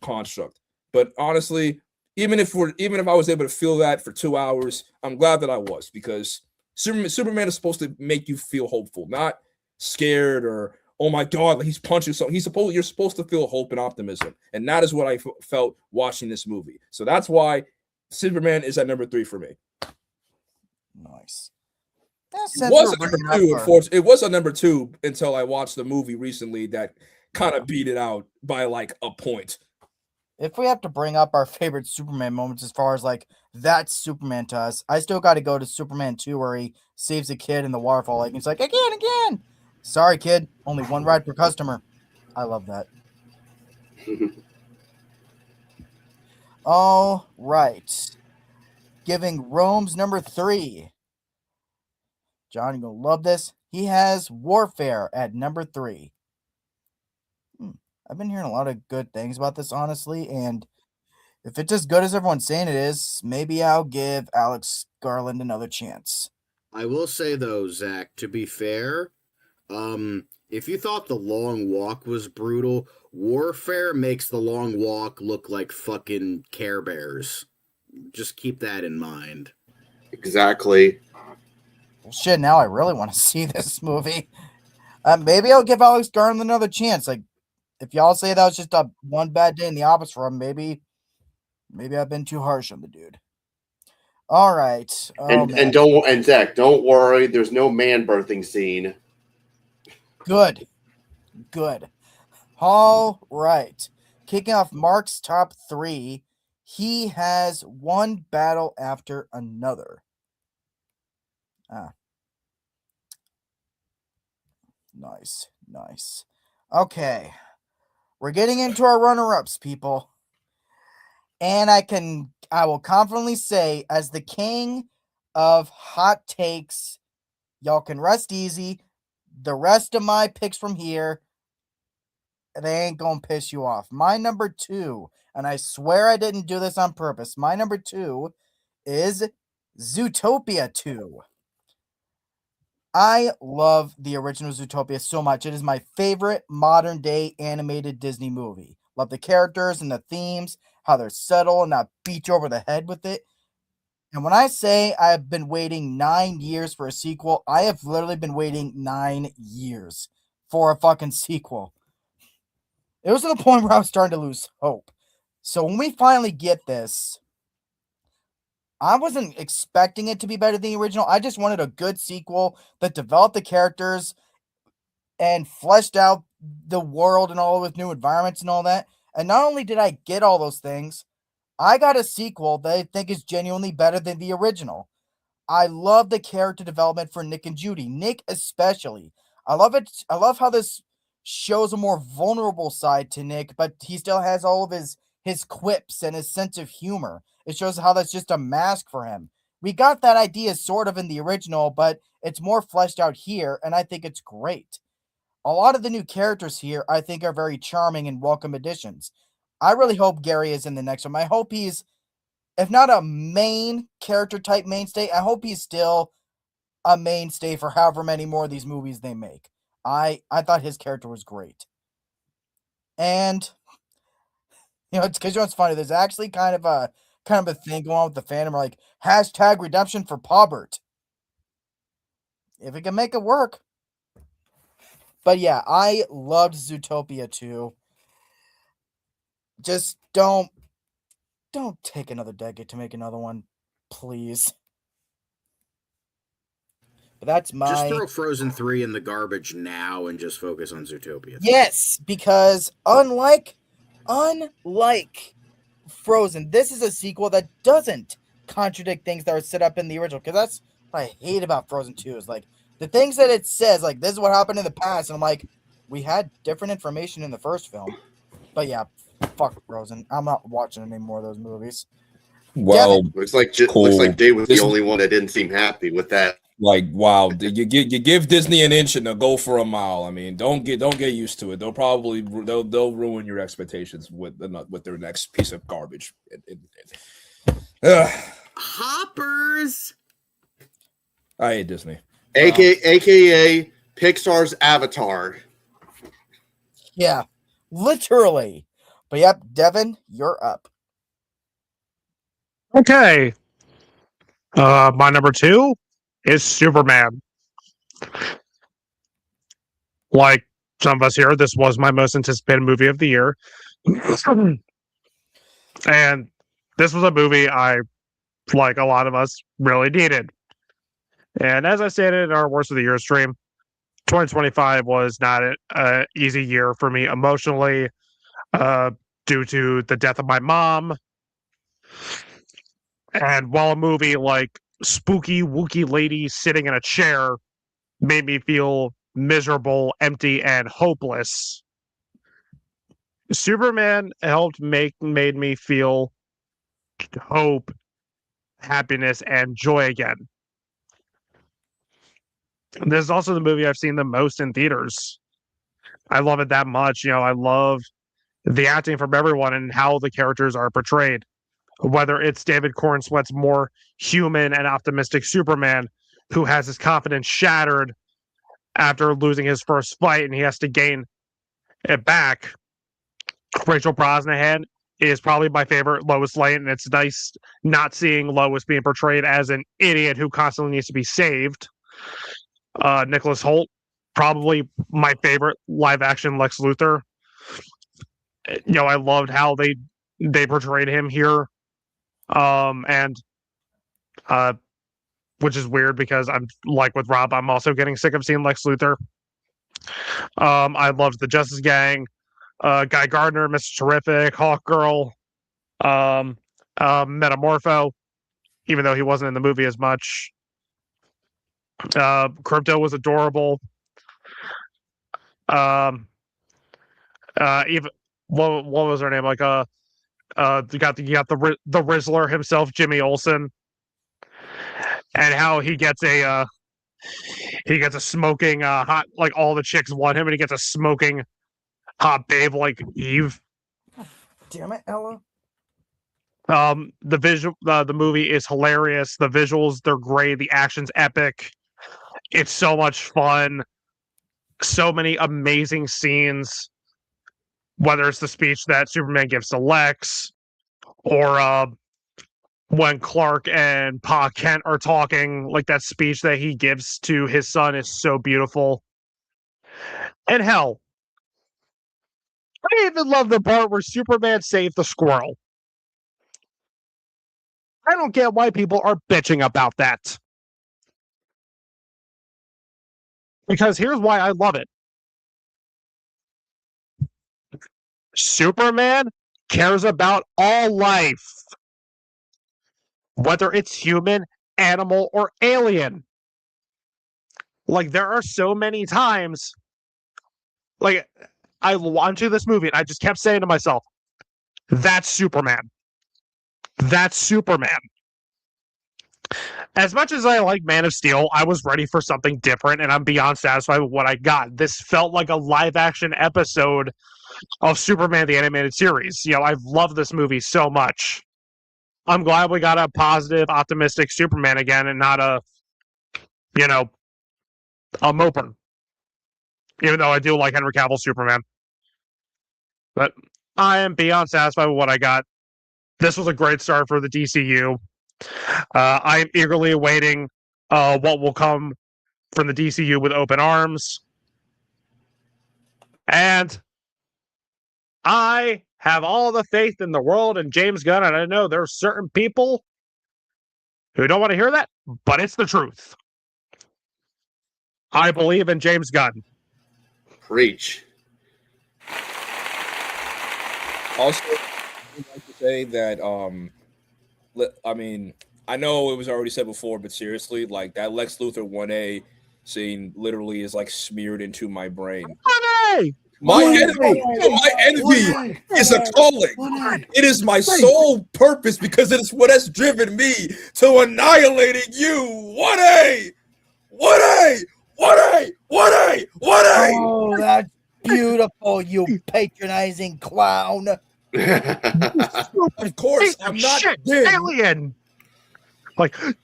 construct. But honestly, even if I was able to feel that for 2 hours, I'm glad that I was, because Superman is supposed to make you feel hopeful, not scared or, oh my God, like he's punching something. You're supposed to feel hope and optimism, and that is what I felt watching this movie. So that's why Superman is at number 3 for me. Nice. It was a number 2 until I watched the movie recently that kind of beat it out by like a point. If we have to bring up our favorite Superman moments as far as like that's Superman to us, I still got to go to Superman 2 where he saves a kid in the waterfall lake. And he's like, again. Sorry, kid. Only one ride per customer. I love that. All right. Giving Rome's number 3. John, you're going to love this. He has Warfare at number 3. I've been hearing a lot of good things about this, honestly, and if it's as good as everyone's saying it is, maybe I'll give Alex Garland another chance. I will say, though, Zach, to be fair, if you thought The Long Walk was brutal, Warfare makes The Long Walk look like fucking Care Bears. Just keep that in mind. Exactly. Well, shit, now I really want to see this movie. Maybe I'll give Alex Garland another chance. Like, if y'all say that was just a one bad day in the office for him, maybe I've been too harsh on the dude. All right. Oh, and man. and Zach, don't worry. There's no man birthing scene. Good. Good. All right. Kicking off Mark's top 3, he has one battle after another. Nice. Nice. Okay. We're getting into our runner-ups, people. And I will confidently say, as the king of hot takes, y'all can rest easy. The rest of my picks from here, they ain't gonna piss you off. My number 2, and I swear I didn't do this on purpose. My number 2 is Zootopia 2. I love the original Zootopia so much. It is my favorite modern day animated Disney movie. Love the characters and the themes, how they're subtle and not beat you over the head with it. And when I say I've been waiting 9 years for a sequel, I have literally been waiting 9 years for a fucking sequel. It was to the point where I was starting to lose hope. So when we finally get this, I wasn't expecting it to be better than the original. I just wanted a good sequel that developed the characters and fleshed out the world and all with new environments and all that. And not only did I get all those things, I got a sequel that I think is genuinely better than the original. I love the character development for Nick and Judy. Nick especially. I love it. I love how this shows a more vulnerable side to Nick, but he still has all of his quips and his sense of humor. It shows how that's just a mask for him. We got that idea sort of in the original, but it's more fleshed out here, and I think it's great. A lot of the new characters here, I think, are very charming and welcome additions. I really hope Gary is in the next one. I hope he's, if not a main character type mainstay, I hope he's still a mainstay for however many more of these movies they make. I thought his character was great. And it's because it's funny. There's actually kind of a thing going on with the fandom, like hashtag redemption for Paubert. If it can make it work. But yeah, I loved Zootopia 2. Just don't take another decade to make another one, please. But that's my... Just throw Frozen 3 in the garbage now and just focus on Zootopia 3. Yes, because unlike Frozen, this is a sequel that doesn't contradict things that are set up in the original. Because that's what I hate about Frozen 2 is like the things that it says, like this is what happened in the past, and I'm like, we had different information in the first film. But yeah, fuck Frozen. I'm not watching any more of those movies. Well, Looks like cool. looks like Jay was This- the only one that didn't seem happy with that. Like, wow, you give Disney an inch and they'll go for a mile. I mean, don't get used to it. They'll ruin your expectations with their next piece of garbage. Hoppers. I hate Disney. AKA Pixar's Avatar. Yeah, literally. But yep, Devin, you're up. Okay. My number 2 is Superman. Like some of us here, this was my most anticipated movie of the year. And this was a movie I, like a lot of us, really needed. And as I stated in our Worst of the Year stream, 2025 was not an easy year for me emotionally due to the death of my mom. And while a movie like Spooky Wookie Lady Sitting in a Chair made me feel miserable, empty, and hopeless, Superman made me feel hope, happiness, and joy again. This is also the movie I've seen the most in theaters. I love it that much. I love the acting from everyone and how the characters are portrayed. Whether it's David Cornsweet's more human and optimistic Superman, who has his confidence shattered after losing his first fight and he has to gain it back. Rachel Brosnahan is probably my favorite Lois Lane, and it's nice not seeing Lois being portrayed as an idiot who constantly needs to be saved. Nicholas Hoult, probably my favorite live-action Lex Luthor. I loved how they portrayed him here. And which is weird because I'm like with Rob, I'm also getting sick of seeing Lex Luthor. I loved the Justice Gang, Guy Gardner, Mr. Terrific, Hawkgirl, Metamorpho, even though he wasn't in the movie as much. Crypto was adorable. Even what was her name? Like you got the Rizzler himself, Jimmy Olsen, and how he gets a smoking hot, like all the chicks want him, and he gets a smoking hot babe like Eve. Damn it, Ella. The movie is hilarious. The visuals, they're great. The action's epic. It's so much fun. So many amazing scenes. Whether it's the speech that Superman gives to Lex, or when Clark and Pa Kent are talking, like that speech that he gives to his son is so beautiful. And hell, I even love the part where Superman saved the squirrel. I don't get why people are bitching about that. Because here's why I love it. Superman cares about all life, whether it's human, animal, or alien. Like, there are so many times, like, I watched this movie and I just kept saying to myself, that's Superman. That's Superman. As much as I like Man of Steel, I was ready for something different, and I'm beyond satisfied with what I got. This felt like a live-action episode of Superman the Animated Series. You know, I've loved this movie so much. I'm glad we got a positive, optimistic Superman again, and not a moper. Even though I do like Henry Cavill's Superman. But I am beyond satisfied with what I got. This was a great start for the DCU. I am eagerly awaiting what will come from the DCU with open arms. And I have all the faith in the world in James Gunn, and I know there are certain people who don't want to hear that, but it's the truth. I believe in James Gunn. Preach. Also, I'd like to say that I mean, I know it was already said before, but seriously, like that Lex Luthor 1A scene literally is like smeared into my brain. Hey! My envy is a calling. It is my sole purpose because it is what has driven me to annihilating you. 1A! 1A! 1A! 1A! 1A! Oh, that's beautiful, you patronizing clown. Of course, I'm not shit, dead. alien. Like, light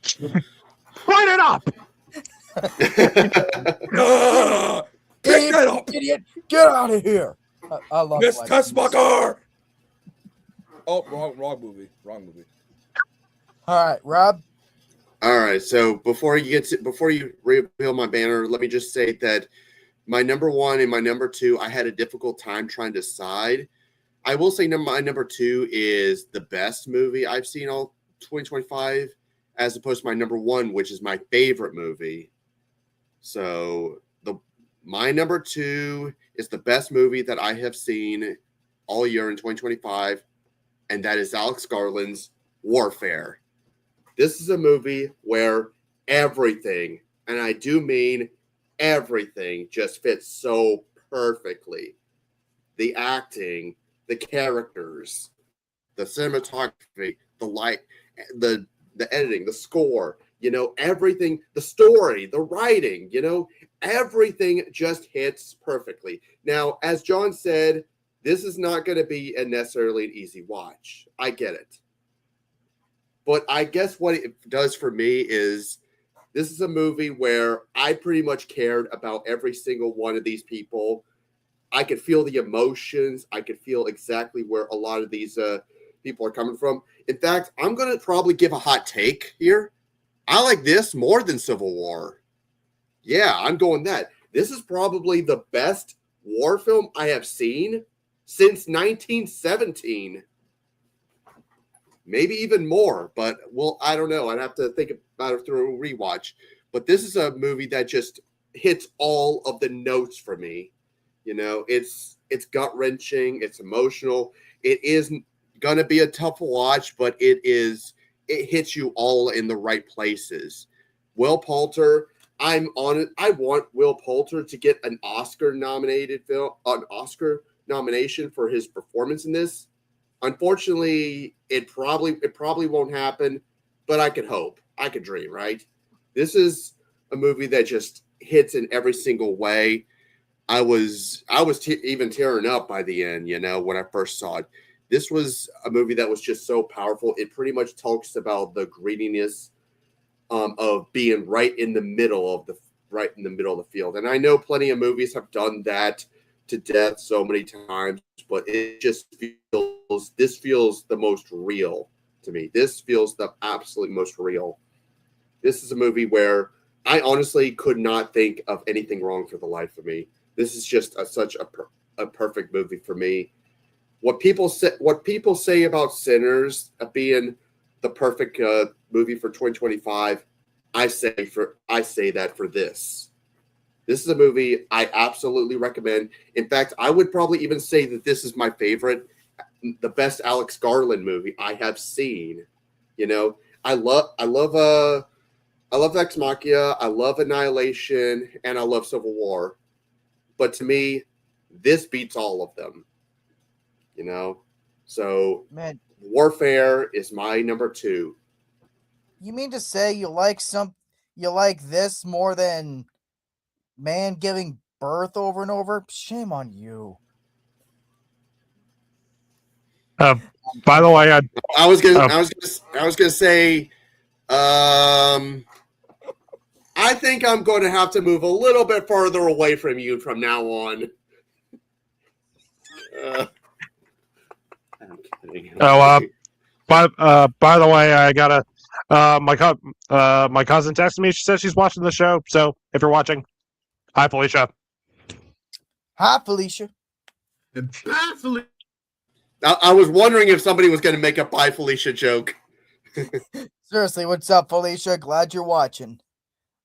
it up. Pick that up. Idiot, get out of here. I love Miss Lex. Tessmacher. Oh, wrong movie. Wrong movie. All right, Rob. All right. So before you reveal my banner, let me just say that my number one and my number two, I had a difficult time trying to decide. I will say my number two is the best movie I've seen all 2025, as opposed to my number one, which is my favorite movie. So my number two is the best movie that I have seen all year in 2025, and that is Alex Garland's Warfare. This is a movie where everything, and I do mean everything, just fits so perfectly. The acting, the characters, the cinematography, the light, the editing, the score, everything, the story, the writing, everything just hits perfectly. Now, as John said, this is not going to be necessarily an easy watch. I get it. But I guess what it does for me is this is a movie where I pretty much cared about every single one of these people. I could feel the emotions. I could feel exactly where a lot of these people are coming from. In fact, I'm going to probably give a hot take here. I like this more than Civil War. Yeah, I'm going that. This is probably the best war film I have seen since 1917. maybe even more. But well, I don't know. I'd have to think about it through a rewatch. But this is a movie that just hits all of the notes for me. You know, it's gut wrenching, it's emotional. It is gonna be a tough watch, but it hits you all in the right places. Will Poulter, I'm on it. I want Will Poulter to get an Oscar nomination for his performance in this. Unfortunately, it probably won't happen, but I could hope. I could dream, right? This is a movie that just hits in every single way. I was even tearing up by the end, you know, when I first saw it. This was a movie that was just so powerful. It pretty much talks about the greediness of being right in the middle of the field. And I know plenty of movies have done that to death so many times, but it just feels the most real to me. This feels the absolute most real. This is a movie where I honestly could not think of anything wrong for the life of me. This is just such a perfect movie for me. What people say about Sinners being the perfect movie for 2025, I say that for this. This is a movie I absolutely recommend. In fact, I would probably even say that this is my favorite, the best Alex Garland movie I have seen. You know, I love Ex Machina, I love Annihilation, and I love Civil War. But to me, this beats all of them. You know, so Man, Warfare is my number 2. you mean to say you like this more than Man Giving Birth over and over? Shame on you. By the way, I was gonna say, I think I'm going to have to move a little bit further away from you from now on. I'm kidding. by the way, I got my cousin texted me. She says she's watching the show. So if you're watching, hi Felicia. Hi, Felicia. I was wondering if somebody was going to make a "Bye Felicia" joke. Seriously, what's up, Felicia? Glad you're watching.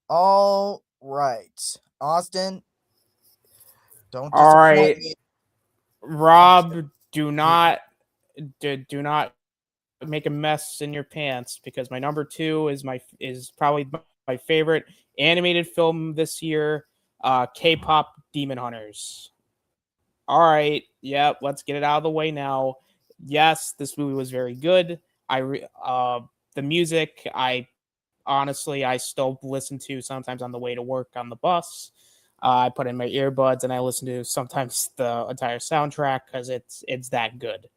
All right, Austin. Don't All disappoint right, me. Rob, do not make a mess in your pants, because my number 2 is probably my favorite animated film this year, K-pop Demon Hunters. All right, yep, let's get it out of the way now. Yes, this movie was very good. The music, I still listen to sometimes on the way to work on the bus. I put in my earbuds and I listen to sometimes the entire soundtrack because it's that good.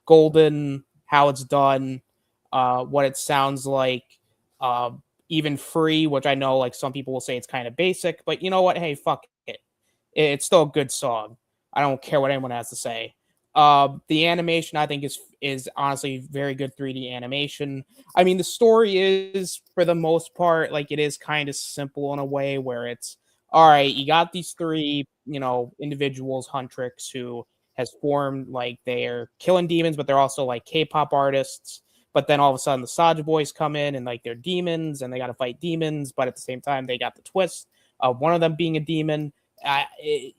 Golden, how it's done, what it sounds like, uh, even Free, which I know like some people will say it's kind of basic, but you know what? Hey, fuck it. It's still a good song. I don't care what anyone has to say. The animation I think is honestly very good 3D animation. I mean, the story is for the most part like it is kind of simple in a way where it's all right. You got these 3, individuals, Huntrix, who has formed like they're killing demons, but they're also like K-pop artists. But then all of a sudden the Saj Boys come in and like they're demons and they got to fight demons, but at the same time they got the twist of one of them being a demon.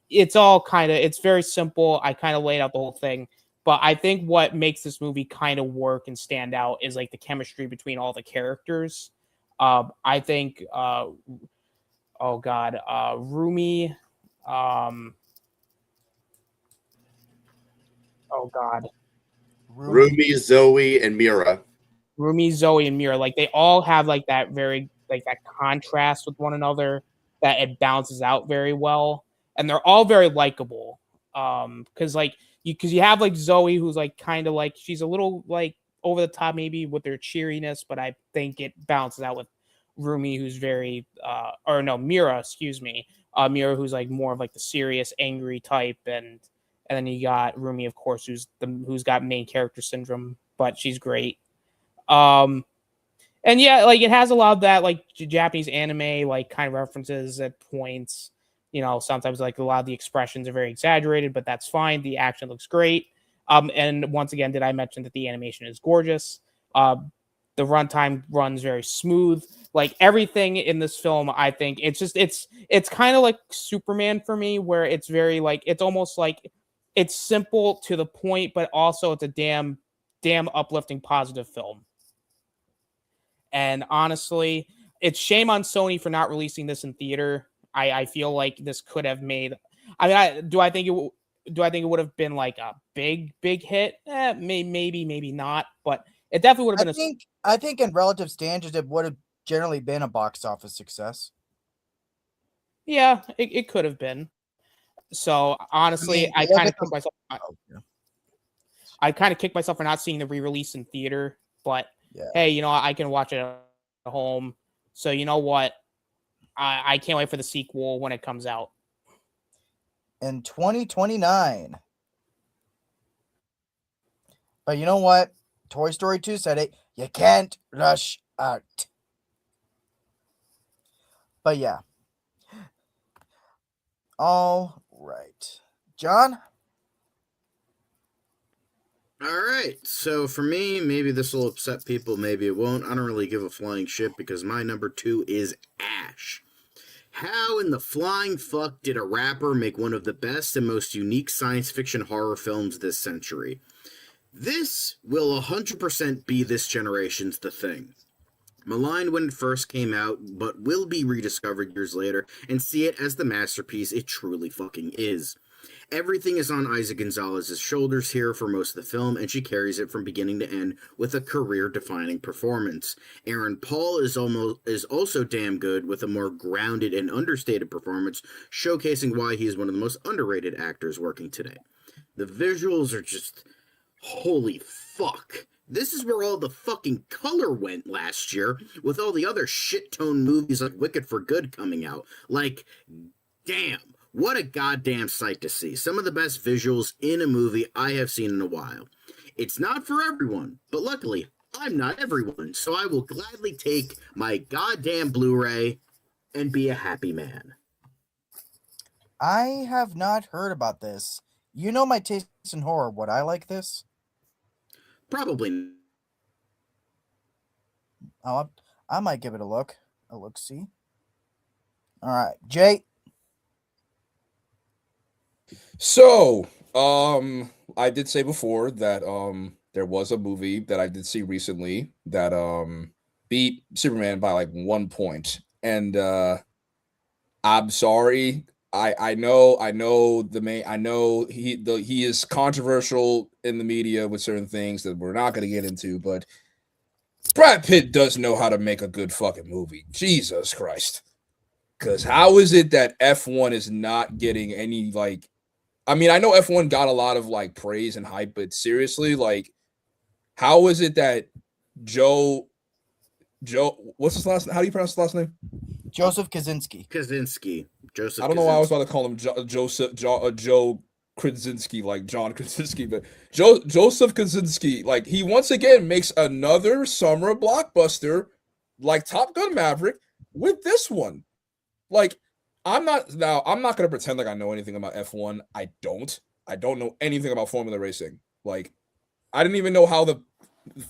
It's all it's very simple. I kind of laid out the whole thing, but I think what makes this movie kind of work and stand out is like the chemistry between all the characters. I think, Rumi, oh God, Rumi, Zoe, and Mira. Rumi, Zoe, and Mira, like they all have like that very like that contrast with one another that it balances out very well, and they're all very likable. Because you have like Zoe, who's like kind of like she's a little like over the top maybe with her cheeriness, but I think it balances out with Rumi, who's very or no Mira, excuse me, Mira, who's like more of like the serious, angry type, and then you got Rumi, of course, who's got main character syndrome, but she's great. Um, and yeah, like it has a lot of that like Japanese anime like kind of references at points. Sometimes like a lot of the expressions are very exaggerated, but that's fine. The action looks great. And once again, did I mention that the animation is gorgeous? The runtime runs very smooth. Like everything in this film, I think it's kind of like Superman for me, where it's very like it's almost like it's simple to the point, but also it's a damn uplifting, positive film. And honestly, it's shame on Sony for not releasing this in theater. I feel like this could have made. I mean, do I think it would have been like a big hit? Maybe not, but it definitely would have been I think in relative standards, it would have generally been a box office success. Yeah, it could have been. So honestly, I kind of kicked myself. I kind of kicked myself for not seeing the re-release in theater. But hey, you know, I can watch it at home. So you know what? I can't wait for the sequel when it comes out in 2029. But you know what? Toy Story 2 said it. You can't rush art. But yeah. All right. John? All right. So for me, maybe this will upset people, maybe it won't. I don't really give a flying shit because my number 2 is Ash. How in the flying fuck did a rapper make one of the best and most unique science fiction horror films this century? This will 100% be this generation's The Thing. Maligned when it first came out, but will be rediscovered years later and see it as the masterpiece it truly fucking is. Everything is on Isa Gonzalez's shoulders here for most of the film, and she carries it from beginning to end with a career-defining performance. Aaron Paul is also damn good with a more grounded and understated performance, showcasing why he is one of the most underrated actors working today. The visuals are just... holy fuck. This is where all the fucking color went last year, with all the other shit-tone movies like Wicked for Good coming out. Like, damn. What a goddamn sight to see. Some of the best visuals in a movie I have seen in a while. It's not for everyone, but luckily, I'm not everyone, so I will gladly take my goddamn Blu-ray and be a happy man. I have not heard about this. You know my taste in horror. Would I like this? Probably. I might give it a look. A look-see. All right. Jay? So, I did say before that there was a movie that I did see recently that beat Superman by like 1 point. And I'm sorry. I know he is controversial in the media with certain things that we're not going to get into, but Brad Pitt does know how to make a good fucking movie. Jesus Christ. Because how is it that F1 is not getting any like, I mean, I know F1 got a lot of like praise and hype, but seriously, like, how is it that Joe, what's his last name? How do you pronounce his last name? Joseph Kosinski. Joseph. I don't know why I was about to call him Joe Krasinski, like John Krasinski, but Joseph Kosinski, like he once again makes another summer blockbuster, like Top Gun Maverick, with this one. Like, I'm not going to pretend like I know anything about F1. I don't know anything about Formula Racing. Like, I didn't even know how the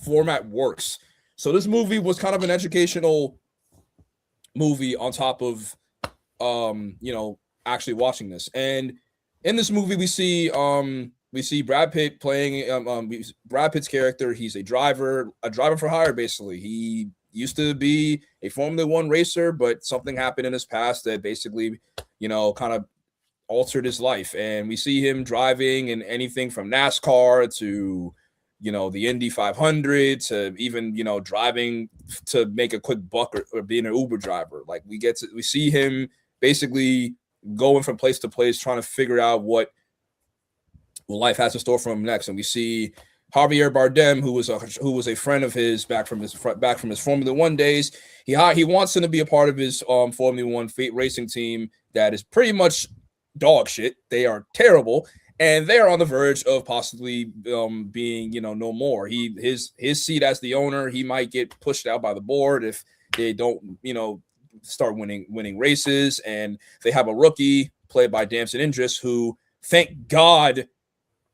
format works. So this movie was kind of an educational movie on top of, actually watching this. And in this movie, we see Brad Pitt playing Brad Pitt's character. He's a driver for hire, basically. He used to be a Formula One racer, but something happened in his past that basically, kind of altered his life. And we see him driving in anything from NASCAR to, the Indy 500 to even, driving to make a quick buck or being an Uber driver. Like we see him basically going from place to place, trying to figure out what life has in store for him next. And we see Javier Bardem, who was a friend of his back from his Formula One days. He wants him to be a part of his Formula One racing team that is pretty much dog shit. They are terrible, and they are on the verge of possibly being no more. His seat as the owner, he might get pushed out by the board if they don't start winning races. And they have a rookie played by Damson Idris, who, thank God,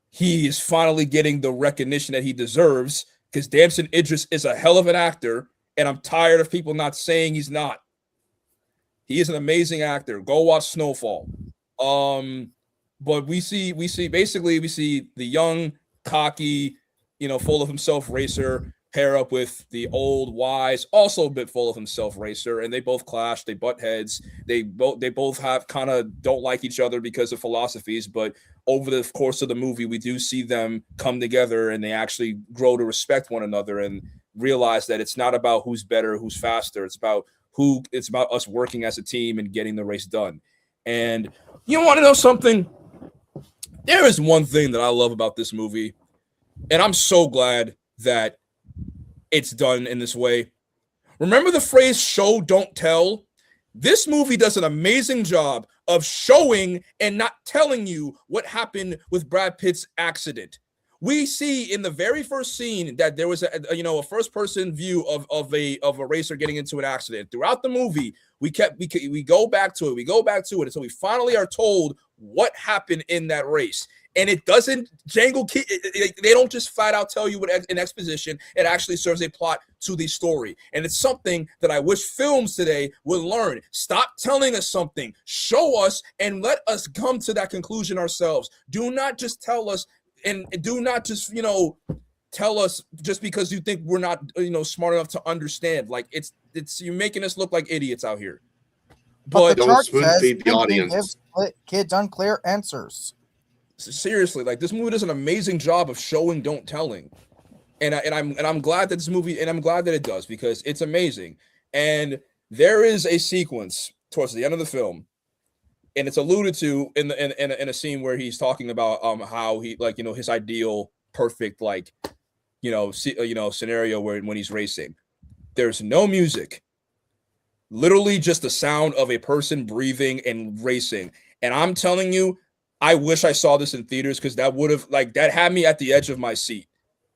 he is finally getting the recognition that he deserves because Damson Idris is a hell of an actor, and I'm tired of people not saying he's not. He is an amazing actor. Go watch Snowfall. But we see the young, cocky, full of himself racer pair up with the old, wise, also a bit full of himself racer, and they both clash. They butt heads. They both have kind of don't like each other because of philosophies, but over the course of the movie, we do see them come together and they actually grow to respect one another and realize that it's not about who's better, who's faster. It's about us working as a team and getting the race done. And you want to know something? There is one thing that I love about this movie, and I'm so glad that it's done in this way. Remember the phrase show, don't tell? This movie does an amazing job of showing and not telling you what happened with Brad Pitt's accident. We see in the very first scene that there was a first person view of a racer getting into an accident. Throughout the movie, we go back to it until we finally are told what happened in that race. And it doesn't they don't just flat out tell you what an exposition. It actually serves a plot to the story. And it's something that I wish films today would learn. Stop telling us something, show us, and let us come to that conclusion ourselves. Do not just tell us, and do not just tell us just because you think we're not smart enough to understand. Like it's you're making us look like idiots out here. But the don't chart spoon says feed the thinking audience. gives kids unclear answers. Seriously, like this movie does an amazing job of showing, don't telling, and I'm glad that this movie, and I'm glad that it does, because it's amazing. And there is a sequence towards the end of the film, and it's alluded to in a scene where he's talking about how he his ideal perfect scenario when he's racing. There's no music, literally just the sound of a person breathing and racing. And I'm telling you, I wish I saw this in theaters, because that would have that had me at the edge of my seat.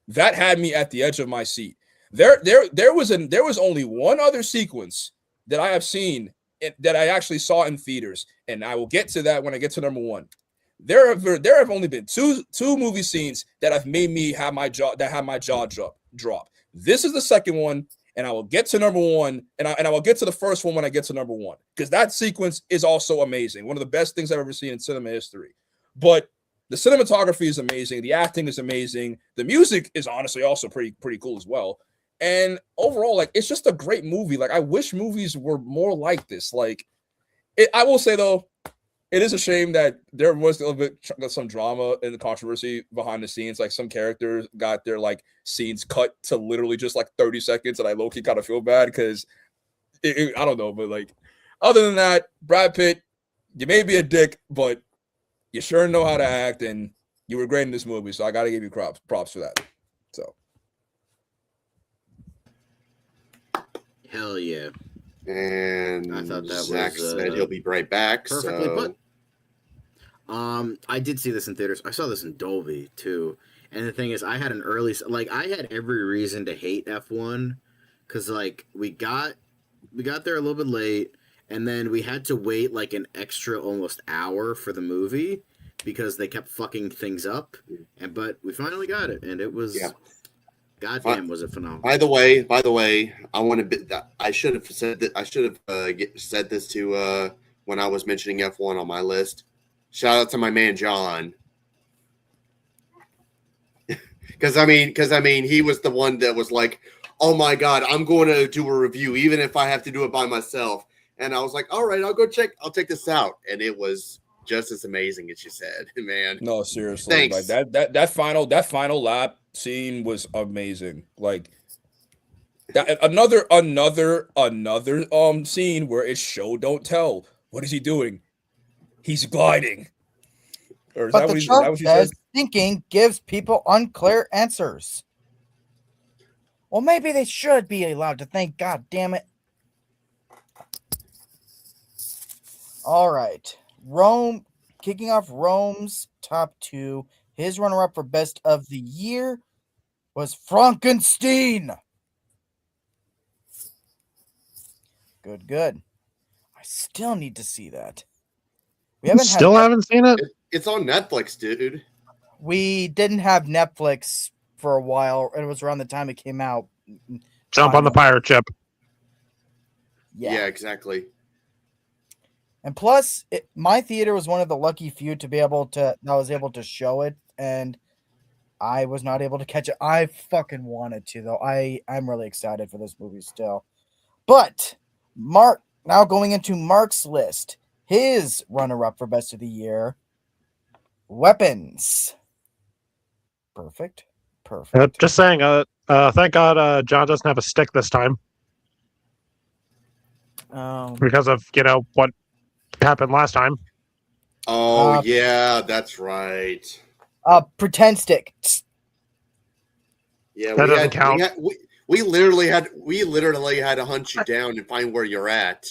That had me at the edge of my seat. There was only one other sequence that I have seen that I actually saw in theaters, and I will get to that when I get to number one. There have only been two movie scenes that have made me have my jaw drop. This is the second one, and I will get to number one, and I will get to the first one when I get to number one, because that sequence is also amazing. One of the best things I've ever seen in cinema history. But the cinematography is amazing. The acting is amazing. The music is honestly also pretty cool as well. And overall, it's just a great movie. I wish movies were more like this. I will say though, it is a shame that there was a little bit some drama and controversy behind the scenes. Some characters got their scenes cut to literally just 30 seconds, and I low-key kind of feel bad because I don't know, but other than that, Brad Pitt, you may be a dick, but you sure know how to act, and you were great in this movie. So I got to give you props for that. So Hell yeah. And I thought that Zach was, said he'll be right back. Perfectly So. put. I did see this in theaters. I saw this in Dolby too. And the thing is, I had an early I had every reason to hate F1 because we got there a little bit late, and then we had to wait an extra almost hour for the movie because they kept fucking things up. But we finally got it, and it was goddamn was it phenomenal. By the way, I should have said that. I should have said this to when I was mentioning F1 on my list. Shout out to my man John, because I mean, he was the one that was like, "Oh my god, I'm going to do a review, even if I have to do it by myself." And I was like, "All right, I'll check this out," and it was just as amazing as you said, man. no, seriously, Thanks. that final lap scene was amazing. Another scene where it's show don't tell. What is he doing? He's gliding. Or is But that the is chart that what you says said? thinking gives people unclear answers. Well, maybe they should be allowed to think. God damn it. All right. Rome, kicking off Rome's top two. His runner-up for best of the year was Frankenstein. Good. I still need to see that. We haven't Still haven't seen it. It's on Netflix, dude. we didn't have Netflix for a while, and it was around the time it came out. Jump on the pirate ship. Yeah, exactly. And plus, my theater was one of the lucky few to be able to that was able to show it, and I was not able to catch it. I fucking wanted to though. I'm really excited for this movie still. But Mark, now going into Mark's list, his runner-up for best of the year, Weapons. Perfect. Just saying. Thank God John doesn't have a stick this time because of what happened last time. Oh yeah, that's right. Pretend stick. Yeah, That doesn't count. We literally had to hunt you down and find where you're at.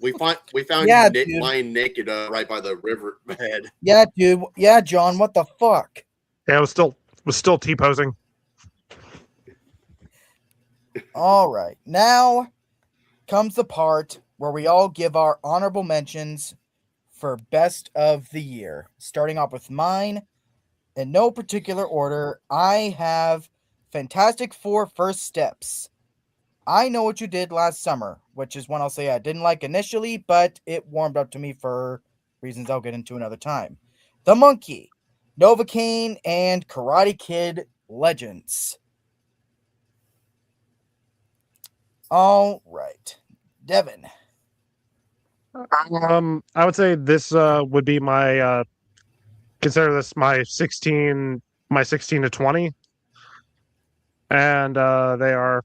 We found you lying naked right by the riverbed. Yeah, dude. Yeah, John. What the fuck? Yeah, it was still T-posing. All right, now comes the part where we all give our honorable mentions for best of the year. Starting off with mine, in no particular order, I have Fantastic Four: First Steps. I Know What You Did Last Summer, which is one I'll say I didn't like initially, but it warmed up to me for reasons I'll get into another time. The Monkey, Novocaine, and Karate Kid Legends. All right, Devin. I would say this would be my consider this my 16 to 20, and they are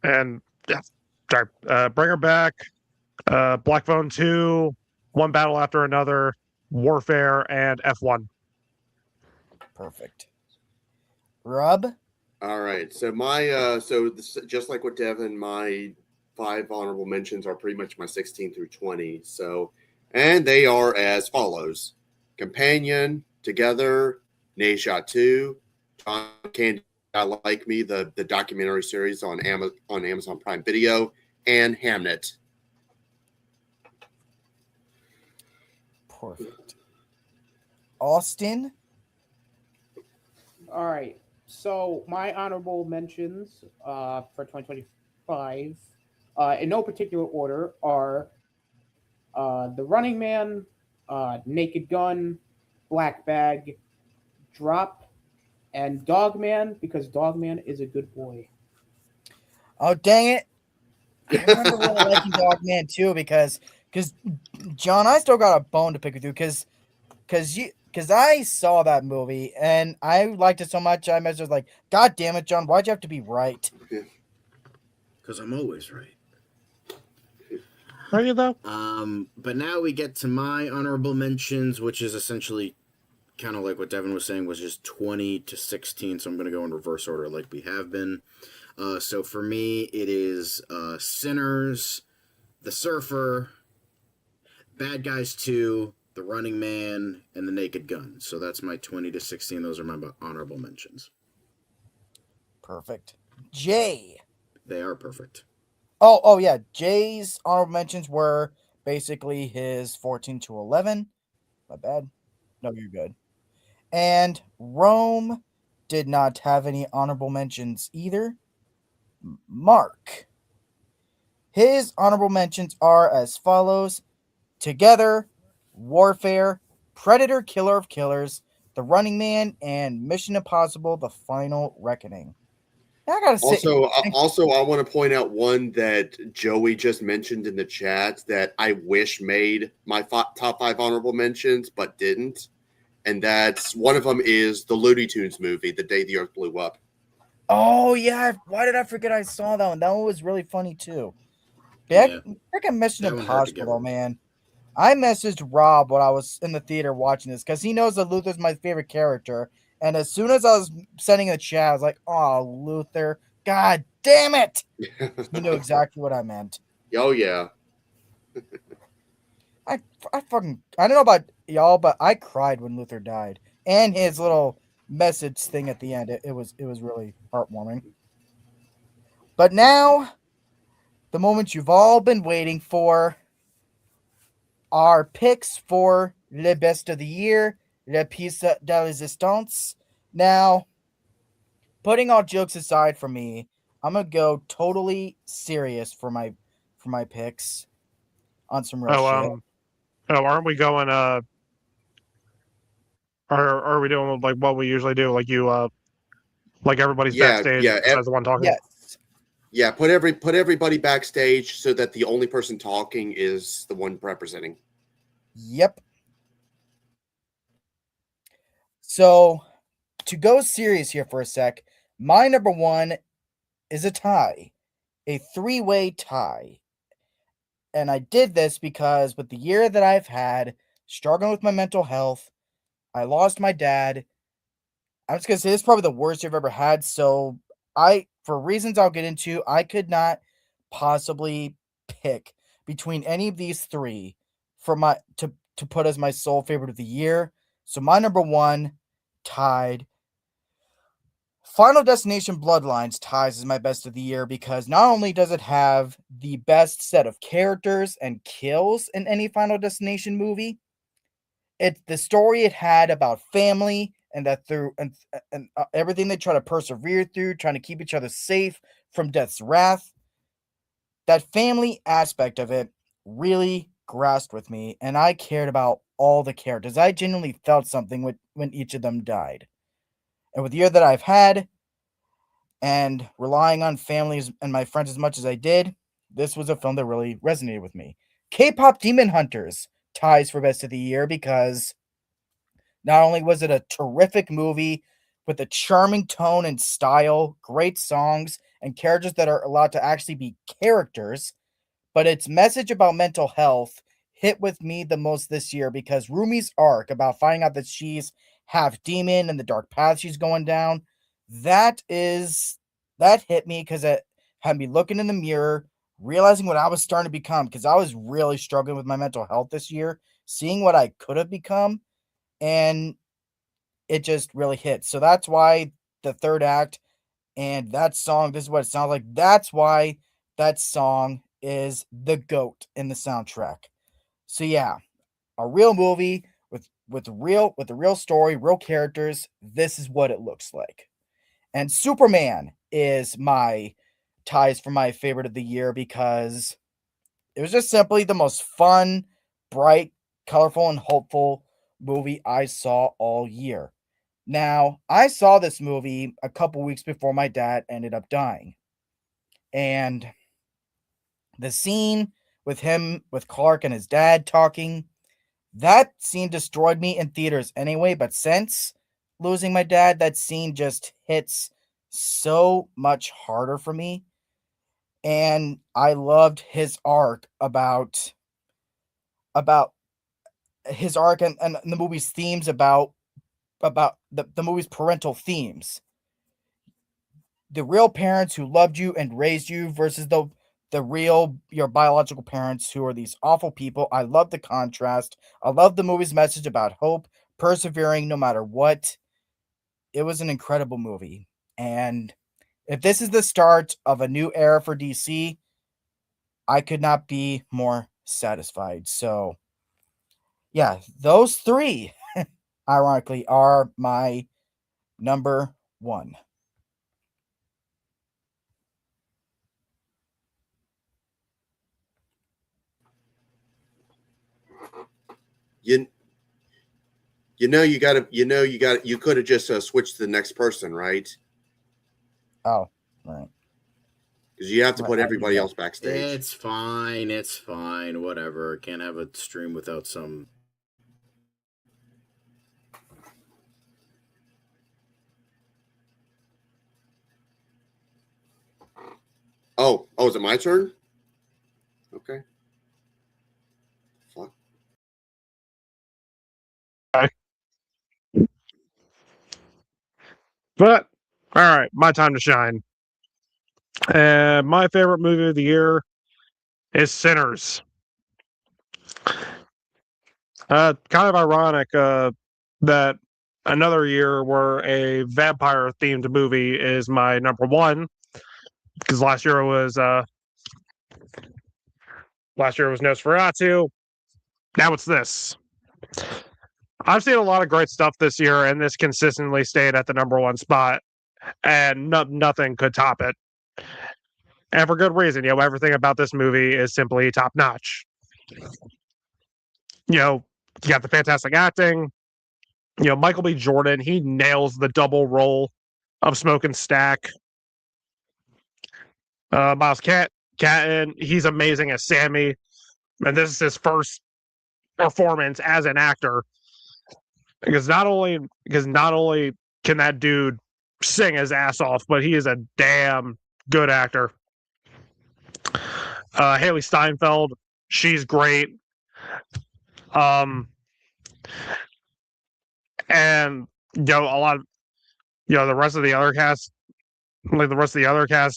and yeah, sorry, Bring Her Back, Black Phone 2, One Battle After Another, Warfare, and F1. Perfect. Rob? All right. So just like with Devin, my 5 honorable mentions are pretty much my 16 through 20. So, and they are as follows: Companion, Together, Nayshot 2, John Candy, I Like Me, the documentary series on Amazon Prime Video, and Hamnet. Perfect. Austin? All right. So my honorable mentions for 2025, in no particular order, are The Running Man, Naked Gun, Black Bag, Drop, and Dogman, because Dogman is a good boy. Oh, dang it. I remember really liking Dogman too because John, I still got a bone to pick with you because I saw that movie and I liked it so much. I was like, God damn it, John, why'd you have to be right? Because I'm always right. Are you though? But now we get to my honorable mentions, which is essentially kind of like what Devin was saying, was just 20 to 16. So I'm going to go in reverse order like we have been. So for me, it is Sinners, The Surfer, Bad Guys 2, The Running Man, and The Naked Gun. So that's my 20 to 16. Those are my honorable mentions. Perfect. Jay. They are perfect. Oh yeah. Jay's honorable mentions were basically his 14 to 11. My bad. No, you're good. And Rome did not have any honorable mentions either. Mark. His honorable mentions are as follows: Together, Warfare, Predator Killer of Killers, The Running Man, and Mission Impossible: The Final Reckoning. I gotta say, Also, I want to point out one that Joey just mentioned in the chat that I wish made my top 5 honorable mentions, but didn't. And that's one of them is the Looney Tunes movie, The Day the Earth Blew Up. oh yeah, why did I forget I saw that one? That one was really funny too. Freaking Mission Impossible though, man. I messaged Rob when I was in the theater watching this because he knows that Luther's my favorite character. And as soon as I was sending a chat, I was like, "Oh, Luther, God damn it!" You know exactly what I meant. Oh yeah. I don't know about y'all, but I cried when Luther died, and his little message thing at the end. It was really heartwarming. But now, the moment you've all been waiting for. our picks for Le Best of the Year, Le Piece de Resistance. Now, putting all jokes aside for me, I'm gonna go totally serious for my picks on some real shit. Aren't we going? Are we doing like what we usually do? Like like everybody's Yeah, backstage yeah, besides the one talking. Yes. yeah. Put everybody backstage so that the only person talking is the one representing. Yep. So to go serious here for a sec, my number one is a tie, a three-way tie. And I did this because with the year that I've had, struggling with my mental health, I lost my dad. I'm just gonna say this is probably the worst I've ever had. So for reasons I'll get into, I could not possibly pick between any of these three for my to put as my sole favorite of the year. So my number one tied. Final Destination Bloodlines ties is my best of the year because not only does it have the best set of characters and kills in any Final Destination movie, it's the story it had about family and that through and everything they try to persevere through, trying to keep each other safe from death's wrath. That family aspect of it really grasped with me, and I cared about all the characters. I genuinely felt something when each of them died. And with the year that I've had, and relying on families and my friends as much as I did, this was a film that really resonated with me. K-pop Demon Hunters ties for best of the year because not only was it a terrific movie with a charming tone and style, great songs, and characters that are allowed to actually be characters, but its message about mental health hit with me the most this year because Rumi's arc about finding out that she's half demon and the dark path she's going down, that hit me because it had me looking in the mirror, realizing what I was starting to become because I was really struggling with my mental health this year, seeing what I could have become, and it just really hit. So that's why the third act and that song, this is what it sounds like. That's why that song is the GOAT in the soundtrack. So yeah, a real movie with a real story, real characters. This is what it looks like. And Superman is my ties for my favorite of the year because it was just simply the most fun, bright, colorful, and hopeful movie I saw all year. Now, I saw this movie a couple weeks before my dad ended up dying. And the scene with Clark and his dad talking, that scene destroyed me in theaters anyway, but since losing my dad, that scene just hits so much harder for me. And I loved his arc about his arc and the movie's themes about the movie's parental themes, the real parents who loved you and raised you versus the real your biological parents who are these awful people. I love the contrast. I love the movie's message about hope, persevering no matter what. It was an incredible movie. And if this is the start of a new era for DC, I could not be more satisfied. So, yeah, those three ironically are my number one. You you could have just switched to the next person, right? Oh, right. Because you have to Right, put I everybody do that. else backstage. It's fine. It's fine. Whatever. Can't have a stream without some. Oh, is it my turn? Okay. Fuck. But all right, my time to shine. And my favorite movie of the year is Sinners. Kind of ironic that another year where a vampire themed movie is my number one because last year was Nosferatu. Now it's this. I've seen a lot of great stuff this year, and this consistently stayed at the number one spot, and nothing could top it. And for good reason. Everything about this movie is simply top notch. You got the fantastic acting. Michael B. Jordan, he nails the double role of Smoke and Stack. Miles Catton, he's amazing as Sammy, and this is his first performance as an actor. Because not only can that dude sing his ass off, but he is a damn good actor. Haley Steinfeld, she's great. And a lot of the rest of the other cast,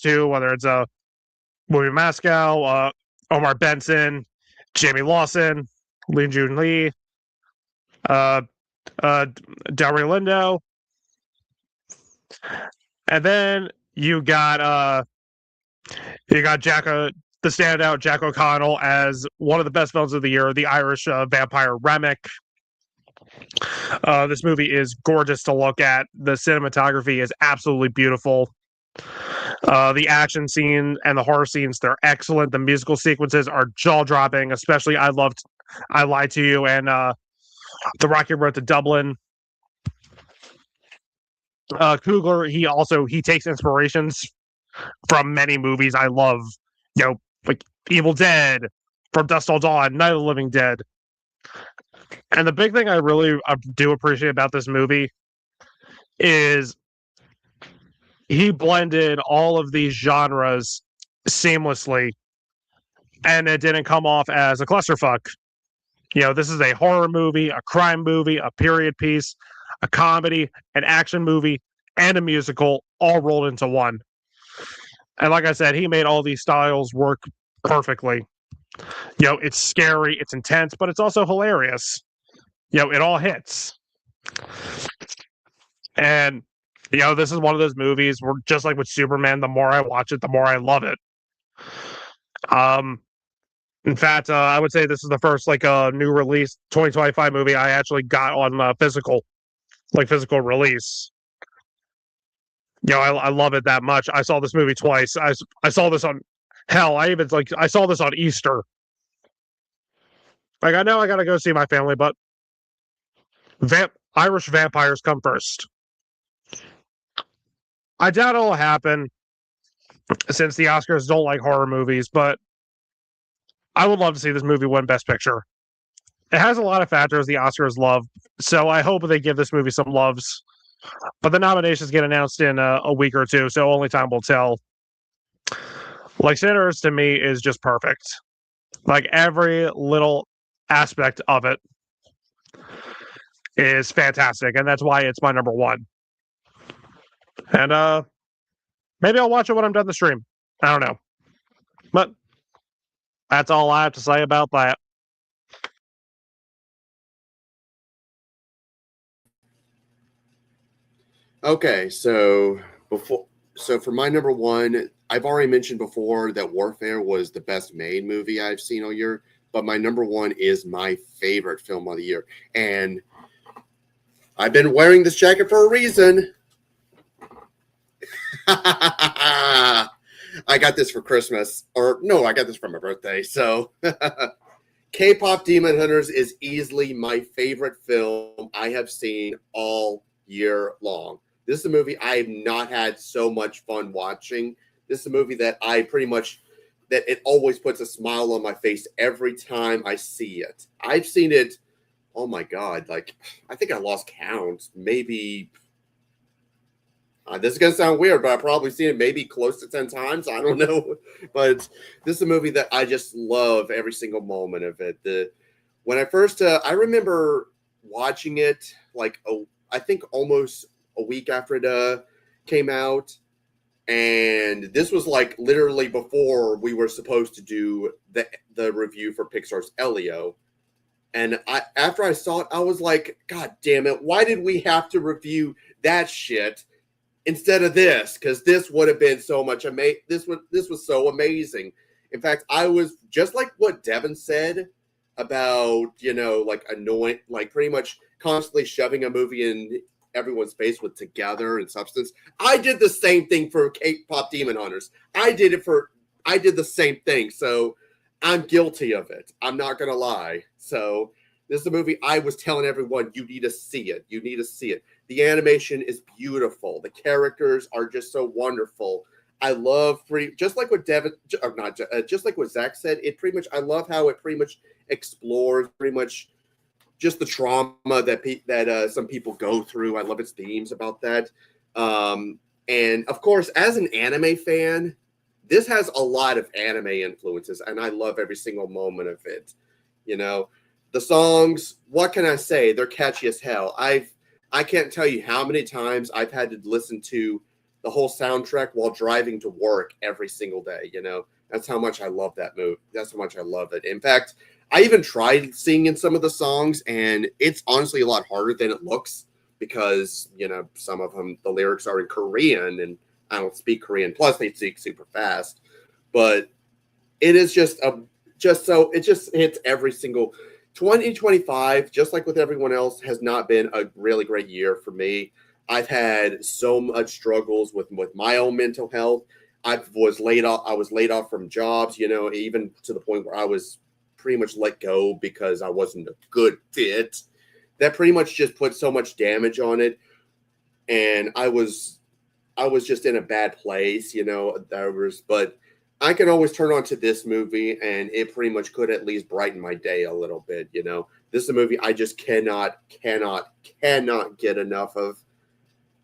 too, whether it's Louis Mascow, Omar Benson, Jamie Lawson, Lee Jun Lee, Delroy Lindo, and then you got Jack, the standout Jack O'Connell as one of the best villains of the year, the Irish vampire Remick. This movie is gorgeous to look at. The cinematography is absolutely beautiful. The action scene and the horror scenes, they're excellent. The musical sequences are jaw-dropping, especially I loved I Lied to You and The Rocky Road to Dublin. Coogler, he takes inspirations from many movies I love, like Evil Dead, From Dusk Till Dawn, Night of the Living Dead. And the big thing I really do appreciate about this movie is he blended all of these genres seamlessly, and it didn't come off as a clusterfuck. This is a horror movie, a crime movie, a period piece, a comedy, an action movie, and a musical all rolled into one. And like I said, he made all these styles work perfectly. It's scary, it's intense, but it's also hilarious. It all hits. And, this is one of those movies where, just like with Superman, the more I watch it, the more I love it. In fact, I would say this is the first, new release 2025 movie I actually got on physical release. I love it that much. I saw this movie twice. I saw this on, hell, I saw this on Easter. I know I gotta go see my family, but Irish vampires come first. I doubt it'll happen since the Oscars don't like horror movies, but I would love to see this movie win Best Picture. It has a lot of factors the Oscars love, so I hope they give this movie some loves. But the nominations get announced in a week or two, so only time will tell. Sinners, to me, is just perfect. Every little aspect of it is fantastic, and that's why it's my number one. And maybe I'll watch it when I'm done the stream. I don't know. But that's all I have to say about that. Okay, so for my number one, I've already mentioned before that Warfare was the best made movie I've seen all year, but my number one is my favorite film of the year. And I've been wearing this jacket for a reason. I got this for Christmas. Or no, I got this for my birthday. So K-pop Demon Hunters is easily my favorite film I have seen all year long. This is a movie I have not had so much fun watching. This is a movie that that it always puts a smile on my face every time I see it. I've seen it, oh my God, I think I lost count. Maybe, this is going to sound weird, but I've probably seen it maybe close to 10 times. I don't know. But this is a movie that I just love every single moment of it. When I first, I remember watching it I think almost a week after it came out, and this was literally before we were supposed to do the review for Pixar's Elio. And after I saw it, I was like, God damn it, why did we have to review that shit instead of this? Because this would have been so much this was so amazing. In fact, I was just like what Devin said. about, like annoying, like pretty much constantly shoving a movie in everyone's face with together and substance. I did the same thing for K-pop Demon Hunters. I did the same thing. So I'm guilty of it. I'm not going to lie. So this is a movie I was telling everyone, you need to see it. You need to see it. The animation is beautiful. The characters are just so wonderful. I love just like what Devin, or not, just like what Zach said. It pretty much, I love how it pretty much explores pretty much just the trauma that some people go through. I love its themes about that. And of course, as an anime fan, this has a lot of anime influences, and I love every single moment of it. The songs, what can I say? They're catchy as hell. I can't tell you how many times I've had to listen to the whole soundtrack while driving to work every single day. That's how much I love that movie. That's how much I love it. In fact, I even tried singing some of the songs, and it's honestly a lot harder than it looks because, some of them, the lyrics are in Korean, and I don't speak Korean. Plus, they speak super fast. But it is it just hits every single 2025, just like with everyone else, has not been a really great year for me. I've had so much struggles with my own mental health. I was laid off from jobs, even to the point where I was pretty much let go because I wasn't a good fit. That pretty much just put so much damage on it. And I was just in a bad place, but I can always turn on to this movie, and it pretty much could at least brighten my day a little bit. This is a movie I just cannot get enough of,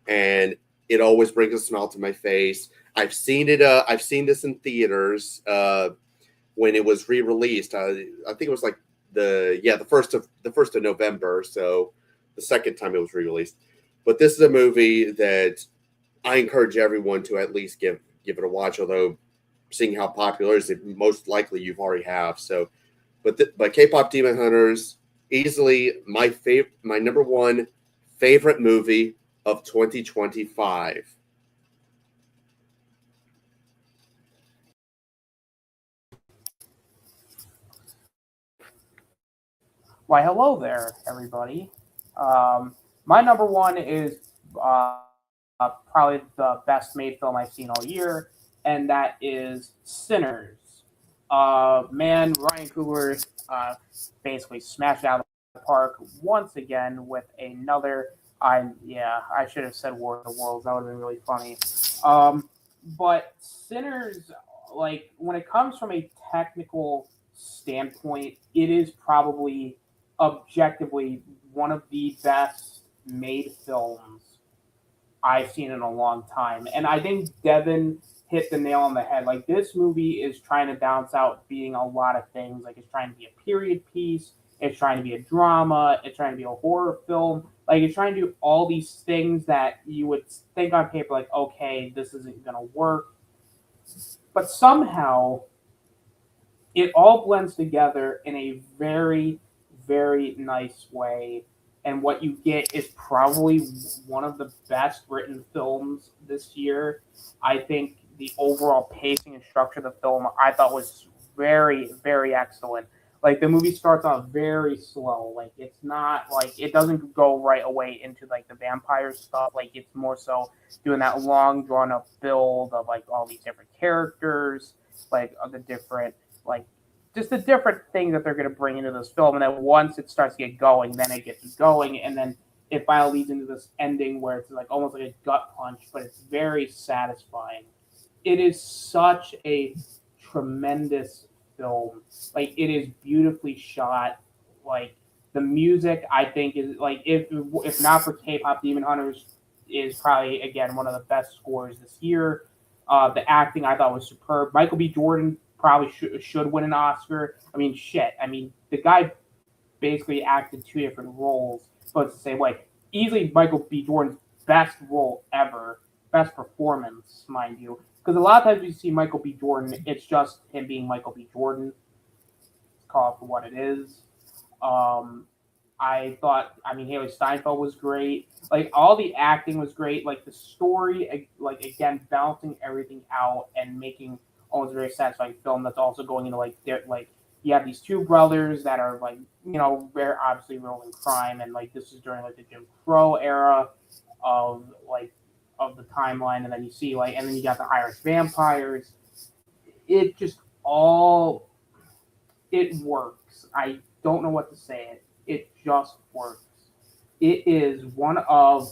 and it always brings a smile to my face. I've seen it. I've seen this in theaters when it was re-released. I think it was like the first of November. So the second time it was re-released. But this is a movie that I encourage everyone to at least give it a watch. Although, seeing how popular it is, most likely you've already have. So, but K-pop Demon Hunters, easily my number one favorite movie of 2025. Why, hello there, everybody. My number one is probably the best made film I've seen all year, and that is Sinners. Man, Ryan Coogler basically smashed it out of the park once again with another. I should have said War of the Worlds. That would have been really funny. But Sinners, like when it comes from a technical standpoint, it is probably objectively one of the best made films I've seen in a long time. And I think Devin hit the nail on the head. Like this movie is trying to balance out being a lot of things. Like it's trying to be a period piece, it's trying to be a drama, it's trying to be a horror film. Like it's trying to do all these things that you would think on paper, like, okay, this isn't gonna work. But somehow it all blends together in a very, very nice way. And what you get is probably one of the best written films this year. I think the overall pacing and structure of the film I thought was very, very excellent. Like the movie starts off very slow. Like it's not like it doesn't go right away into like the vampire stuff. Like it's more so doing that long drawn up build of like all these different characters, like the different like just the different things that they're going to bring into this film. And then once it starts to get going, then it gets going. And then it finally leads into this ending where it's like almost like a gut punch, but it's very satisfying. It is such a tremendous film. Like it is beautifully shot. Like the music, I think is like if not for K-pop Demon Hunters, is probably again one of the best scores this year. The acting I thought was superb. Michael B. Jordan probably should win an Oscar. I mean, shit. I mean, the guy basically acted two different roles, but it's the same way. Easily Michael B. Jordan's best role ever, best performance, mind you. Because a lot of times you see Michael B. Jordan, it's just him being Michael B. Jordan. Call it for what it is. Um, I mean, Haley Steinfeld was great. Like all the acting was great. Like the story, like again, balancing everything out and making almost a very satisfying film that's also going into like you have these two brothers that are like, you know, very obviously rolling crime, and like this is during like the Jim Crow era of like of the timeline, and then you see like, and then you got the Irish vampires. It just all it works. I don't know what to say. It just works. It is one of,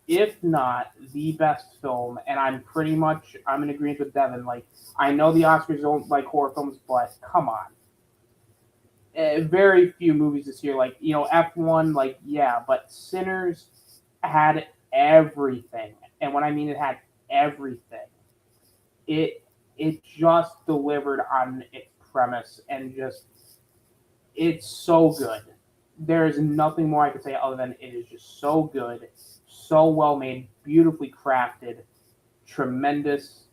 if not the best film, and I'm in agreement with Devin. Like, I know the Oscars don't like horror films, but come on. Very few movies this year, like, you know, F1, like, yeah, but Sinners had everything. And when I mean it had everything, it just delivered on its premise, and just it's so good. There is nothing more I could say other than it is just so good, so well made, beautifully crafted, tremendous,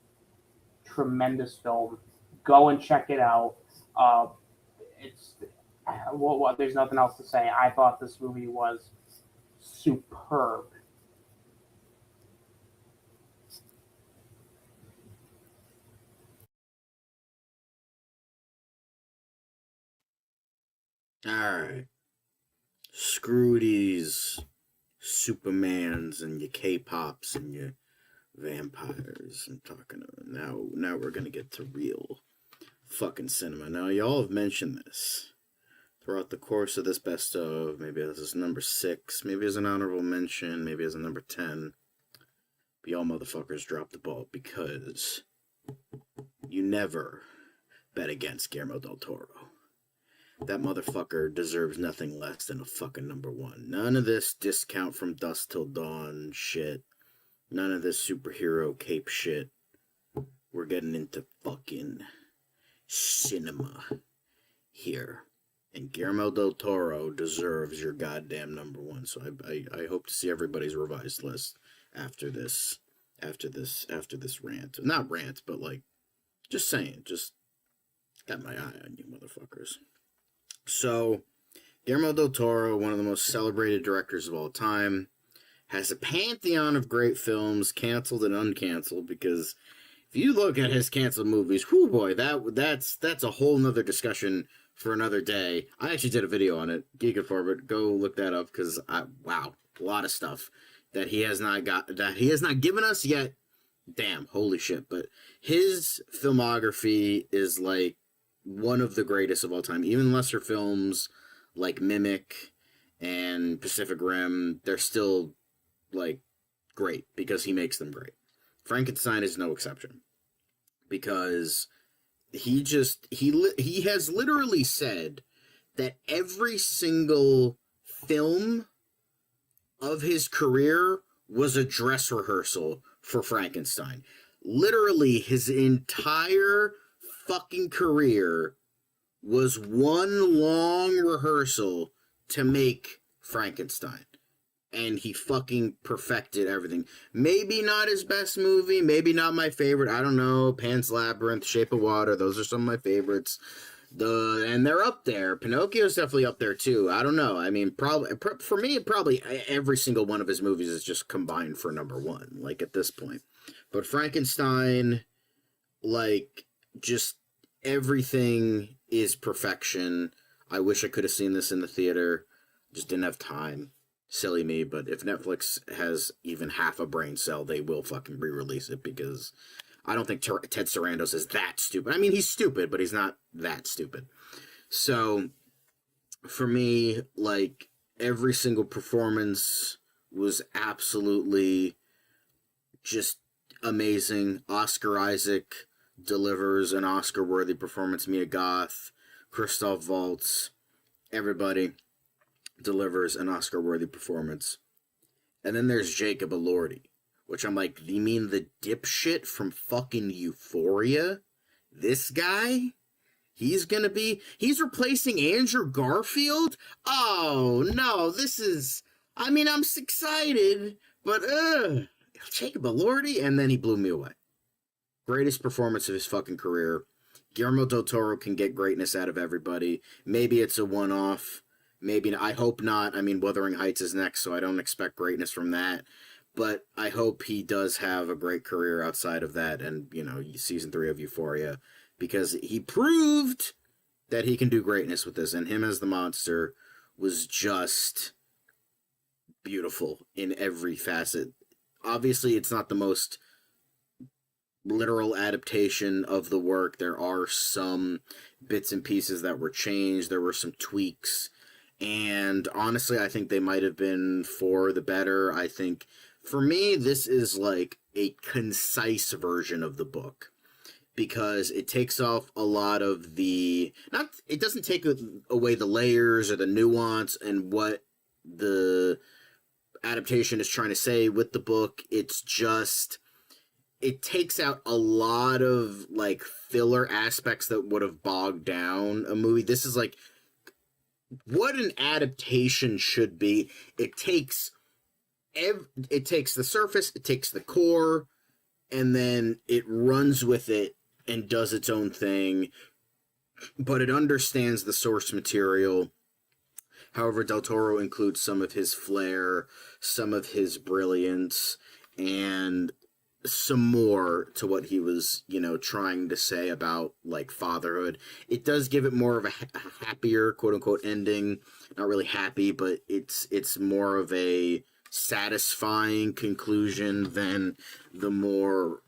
tremendous film. Go and check it out. It's well, there's nothing else to say. I thought this movie was superb. Alright. Screw these Supermans and your K-pops and your vampires. I'm talking now we're gonna get to real fucking cinema. Now y'all have mentioned this throughout the course of this best of. Maybe this is number 6, maybe as an honorable mention, maybe as a number 10. But y'all motherfuckers dropped the ball because you never bet against Guillermo del Toro. That motherfucker deserves nothing less than a fucking number 1. None of this discount from dusk till dawn shit. None of this superhero cape shit. We're getting into fucking cinema here. And Guillermo del Toro deserves your goddamn number 1. So I hope to see everybody's revised list after this rant. Not rant, but like, just saying, just got my eye on you motherfuckers. So, Guillermo del Toro, one of the most celebrated directors of all time, has a pantheon of great films, canceled and uncanceled, because if you look at his canceled movies, whoo boy, that's a whole nother discussion for another day. I actually did a video on it, Geek for it. Go look that up, because wow, a lot of stuff that he has not given us yet. Damn, holy shit. But his filmography is like one of the greatest of all time. Even lesser films like Mimic and Pacific Rim, they're still like great because he makes them great. Frankenstein is no exception, because he has literally said that every single film of his career was a dress rehearsal for Frankenstein. Literally, his entire fucking career was one long rehearsal to make Frankenstein. And he fucking perfected everything. Maybe not his best movie, maybe not my favorite, I don't know, Pan's Labyrinth, Shape of Water, those are some of my favorites. And they're up there. Pinocchio's definitely up there too. I don't know. I mean, probably for me, probably every single one of his movies is just combined for number 1, like at this point. But Frankenstein, like, just everything is perfection. I wish I could have seen this in the theater. Just didn't have time. Silly me, but if Netflix has even half a brain cell, they will fucking re-release it, because I don't think Ted Sarandos is that stupid. I mean, he's stupid, but he's not that stupid. So, for me, like, every single performance was absolutely just amazing. Oscar Isaac delivers an Oscar-worthy performance. Mia Goth, Christoph Waltz, everybody delivers an Oscar-worthy performance. And then there's Jacob Elordi, which I'm like, you mean the dipshit from fucking Euphoria? This guy? He's replacing Andrew Garfield? Oh, no, I'm excited, but, Jacob Elordi? And then he blew me away. Greatest performance of his fucking career. Guillermo del Toro can get greatness out of everybody. Maybe it's a one-off. Maybe, I hope not. I mean, Wuthering Heights is next, so I don't expect greatness from that. But I hope he does have a great career outside of that and, season 3 of Euphoria. Because he proved that he can do greatness with this, and him as the monster was just beautiful in every facet. Obviously, it's not the most literal adaptation of the work. There are some bits and pieces that were changed. There were some tweaks. And honestly, I think they might have been for the better. I think, for me, this is like a concise version of the book. Because it takes off a lot of the... It doesn't take away the layers or the nuance and what the adaptation is trying to say with the book. It's just... It takes out a lot of, like, filler aspects that would have bogged down a movie. This is, like, what an adaptation should be. It takes the surface, it takes the core, and then it runs with it and does its own thing, but it understands the source material. However, Del Toro includes some of his flair, some of his brilliance, and some more to what he was, trying to say about, like, fatherhood. It does give it more of a happier, quote-unquote, ending. Not really happy, but it's more of a satisfying conclusion than the more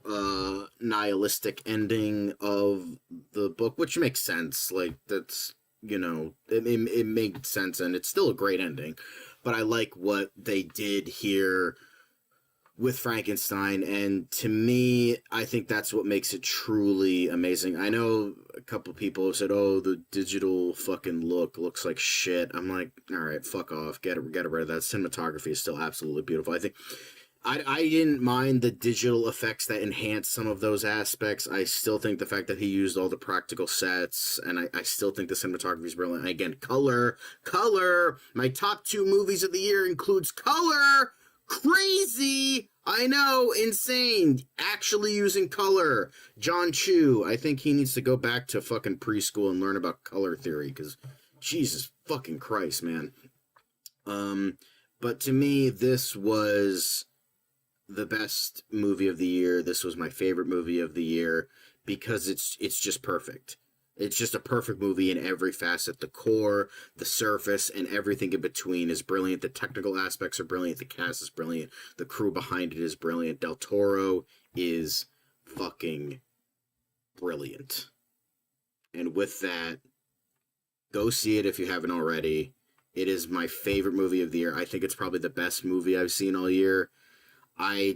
nihilistic ending of the book, which makes sense. Like, that's, it made sense, and it's still a great ending. But I like what they did here with Frankenstein, and to me, I think that's what makes it truly amazing. I know a couple people have said, "Oh, the digital fucking looks like shit." I'm like, all right, fuck off, get rid of that. Cinematography is still absolutely beautiful. I think I didn't mind the digital effects that enhance some of those aspects. I still think the fact that he used all the practical sets, and I still think the cinematography is brilliant. And again, color. My top 2 movies of the year includes color. Crazy! I know, insane. Actually using color. John Chu, I think he needs to go back to fucking preschool and learn about color theory, because Jesus fucking Christ, man. But to me, this was the best movie of the year. This was my favorite movie of the year, because it's just perfect. It's just a perfect movie in every facet. The core, the surface, and everything in between is brilliant. The technical aspects are brilliant. The cast is brilliant. The crew behind it is brilliant. Del Toro is fucking brilliant. And with that, go see it if you haven't already. It is my favorite movie of the year. I think it's probably the best movie I've seen all year. I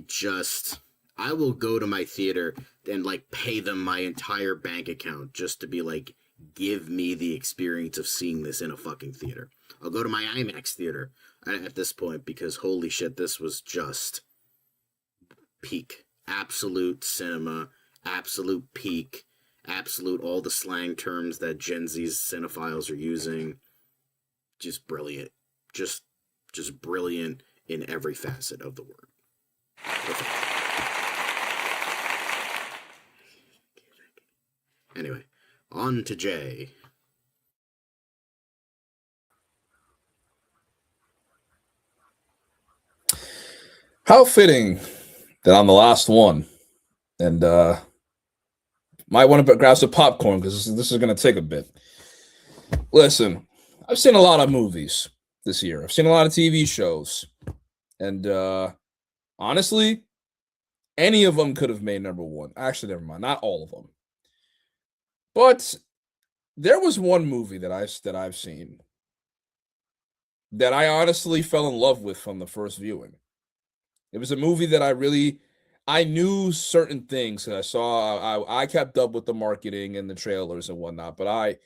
will go to my theater and, like, pay them my entire bank account just to be like, give me the experience of seeing this in a fucking theater. I'll go to my IMAX theater at this point, because holy shit, this was just peak. Absolute cinema, absolute peak, absolute all the slang terms that Gen Z's cinephiles are using. Just brilliant. Just brilliant in every facet of the word. Perfect. Anyway, on to Jay. How fitting that I'm the last one, and might want to grab some popcorn because this is going to take a bit. Listen, I've seen a lot of movies this year. I've seen a lot of TV shows, and honestly, any of them could have made number one. Actually, never mind, not all of them. But there was one movie that I've seen that I honestly fell in love with from the first viewing. It was a movie that I knew certain things that I saw. I kept up with the marketing and the trailers and whatnot. But honestly,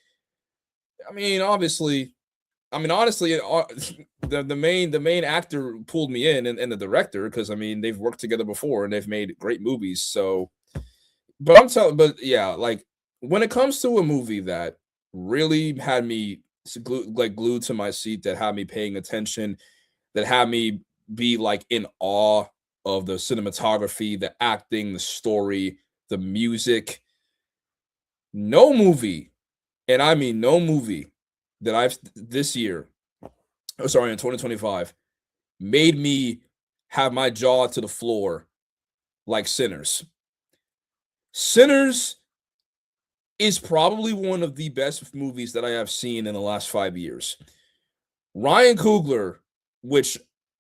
the main actor pulled me in, and the director, because they've worked together before and they've made great movies. So, but yeah, like, when it comes to a movie that really had me glued to my seat, that had me paying attention, that had me be like in awe of the cinematography, the acting, the story, the music, no movie, and I mean no movie that I've this year, in 2025, made me have my jaw to the floor like Sinners. Sinners is probably one of the best movies that I have seen in the last 5 years. Ryan Coogler, which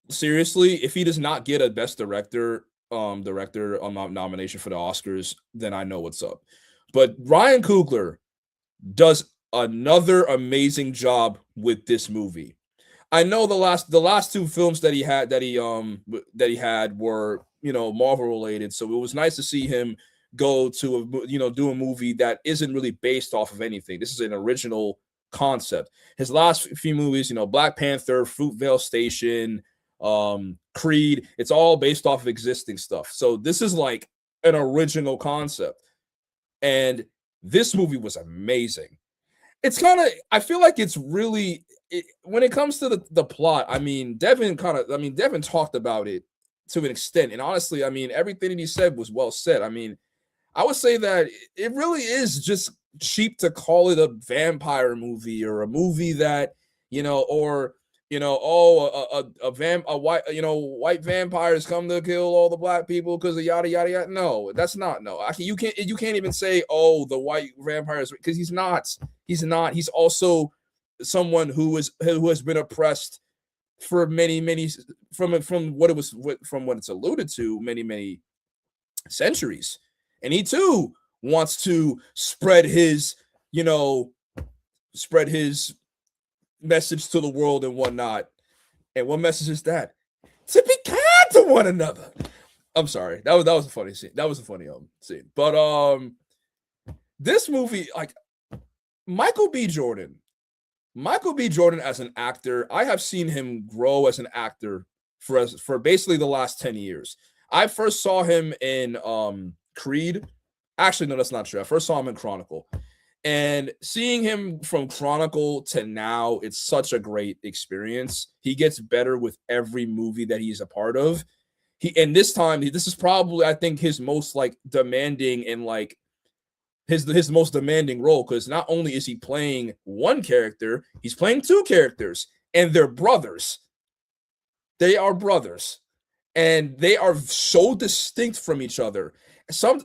seriously, if he does not get a best director nomination for the Oscars, then I know what's up. But Ryan Coogler does another amazing job with this movie. I know the last two films that he had were, Marvel related, so it was nice to see him go to do a movie that isn't really based off of anything. This is an original concept. His last few movies, Black Panther, Fruitvale Station, Creed, it's all based off of existing stuff. So this is like an original concept. And this movie was amazing. It's kind of, I feel like it's really, when it comes to the plot, Devin talked about it to an extent. And honestly, everything that he said was well said. I would say that it really is just cheap to call it a vampire movie or a movie that, white vampires come to kill all the black people because of yada yada yada. No, that's not. No, you can't even say, oh, the white vampires, because he's not. He's also someone who has been oppressed for many from what it's alluded to many centuries, and he too wants to spread his message to the world and whatnot. And what message is that? To be kind to one another. I'm sorry. That was a funny scene. That was a funny scene. But this movie, like Michael B. Jordan as an actor, I have seen him grow as an actor for basically the last 10 years. I first saw him in Creed. Actually, no, that's not true. I first saw him in Chronicle. And seeing him from Chronicle to now, it's such a great experience. He gets better with every movie that he's a part of. This is probably, I think, his most like demanding and like his most demanding role, because not only is he playing one character, he's playing two characters, and they're brothers. They are brothers, and they are so distinct from each other.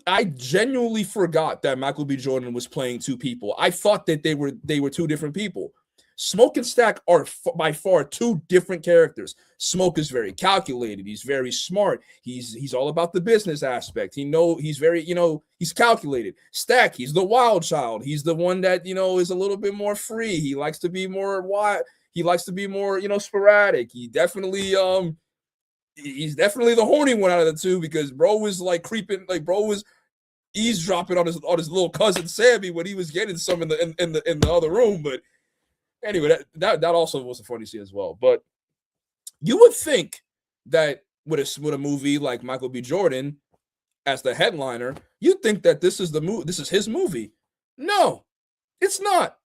I genuinely forgot that Michael B. Jordan was playing two people. I thought that they were two different people. Smoke and Stack are by far two different characters. Smoke is very calculated. He's very smart. He's all about the business aspect. He's very, he's calculated. Stack, he's the wild child. He's the one that, is a little bit more free. He likes to be more wild. He likes to be more, sporadic. He's definitely the horny one out of the two, because bro was like creeping, like bro was eavesdropping on his little cousin Sammy when he was getting some in the other room. But anyway, that also was a funny scene as well. But you would think that with a movie like Michael B. Jordan as the headliner, you'd think that this is his movie. No, it's not.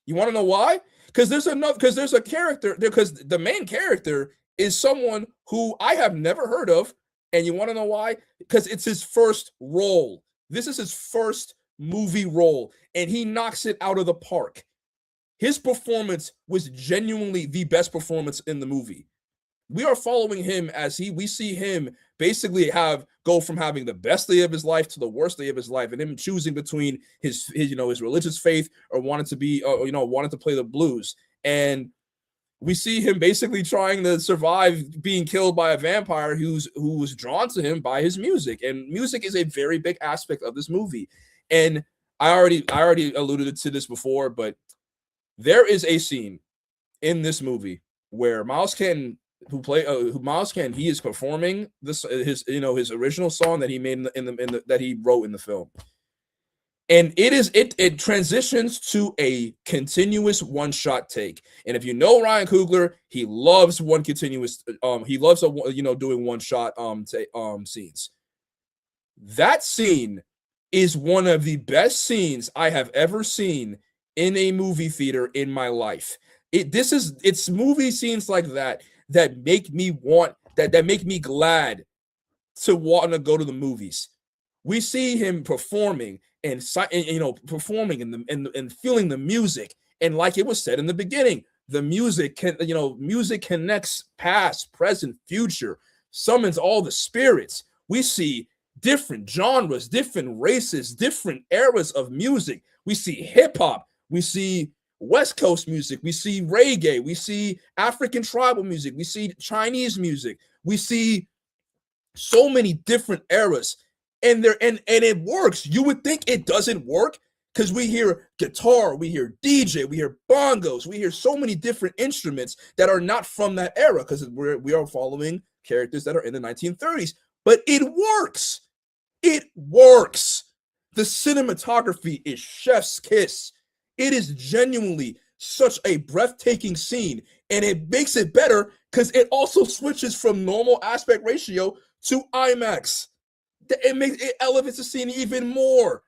You want to know why? Because there's a character, because the main character is someone who I have never heard of. And you want to know why? Because it's his first role. This is his first movie role, and he knocks it out of the park. His performance was genuinely the best performance in the movie. We are following him as we see him basically go from having the best day of his life to the worst day of his life, and him choosing between his religious faith or wanting to play the blues. And we see him basically trying to survive being killed by a vampire who was drawn to him by his music. And music is a very big aspect of this movie. And I already alluded to this before, but there is a scene in this movie where Miles Canton, he is performing his original song that he made that he wrote in the film. And it transitions to a continuous one-shot take. And if you know Ryan Coogler, he loves doing one-shot scenes. That scene is one of the best scenes I have ever seen in a movie theater in my life. It's movie scenes like that make me make me glad to want to go to the movies. We see him performing and performing and feeling the music. And like it was said in the beginning, the music connects past, present, future, summons all the spirits. We see different genres, different races, different eras of music. We see hip hop. We see West Coast music. We see reggae. We see African tribal music. We see Chinese music. We see so many different eras, and it works. You would think it doesn't work because we hear guitar, we hear DJ, we hear bongos, we hear so many different instruments that are not from that era because we are following characters that are in the 1930s. But it works. It works. The cinematography is chef's kiss. It is genuinely such a breathtaking scene, and it makes it better because it also switches from normal aspect ratio to IMAX. It elevates the scene even more.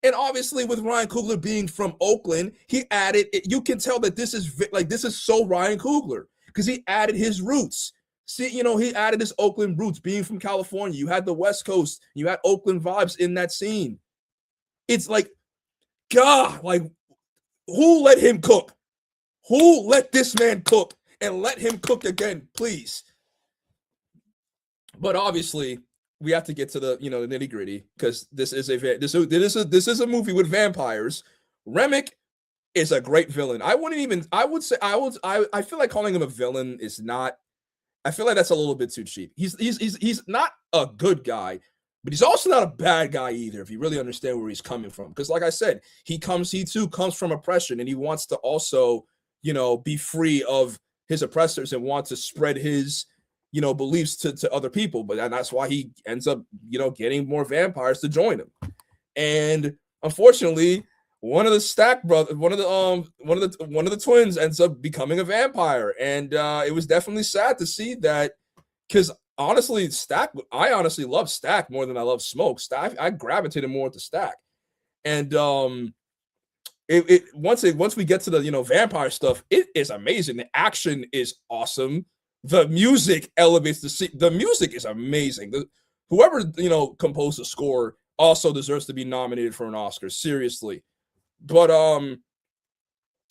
And obviously, with Ryan Coogler being from Oakland, he added. You can tell that this is so Ryan Coogler because he added his roots. See, he added his Oakland roots, being from California. You had the West Coast, you had Oakland vibes in that scene. It's like, God, like, who let him cook? Who let this man cook and let him cook again, please? But obviously, we have to get to the the nitty gritty because this is a movie with vampires. Remick is a great villain. I feel like calling him a villain is not. I feel like that's a little bit too cheap. He's not a good guy, but he's also not a bad guy either. If you really understand where he's coming from, because like I said, he too comes from oppression, and he wants to also be free of his oppressors and want to spread his beliefs to other people, but that's why he ends up getting more vampires to join him. And unfortunately, one of the Stack brothers, one of the twins ends up becoming a vampire, and it was definitely sad to see that, because honestly, I honestly love Stack more than I love Smoke. Stack, I gravitated more to Stack, and once we get to the vampire stuff, it is amazing. The action is awesome. The music elevates the scene. The music is amazing. Whoever composed the score also deserves to be nominated for an Oscar. Seriously, but all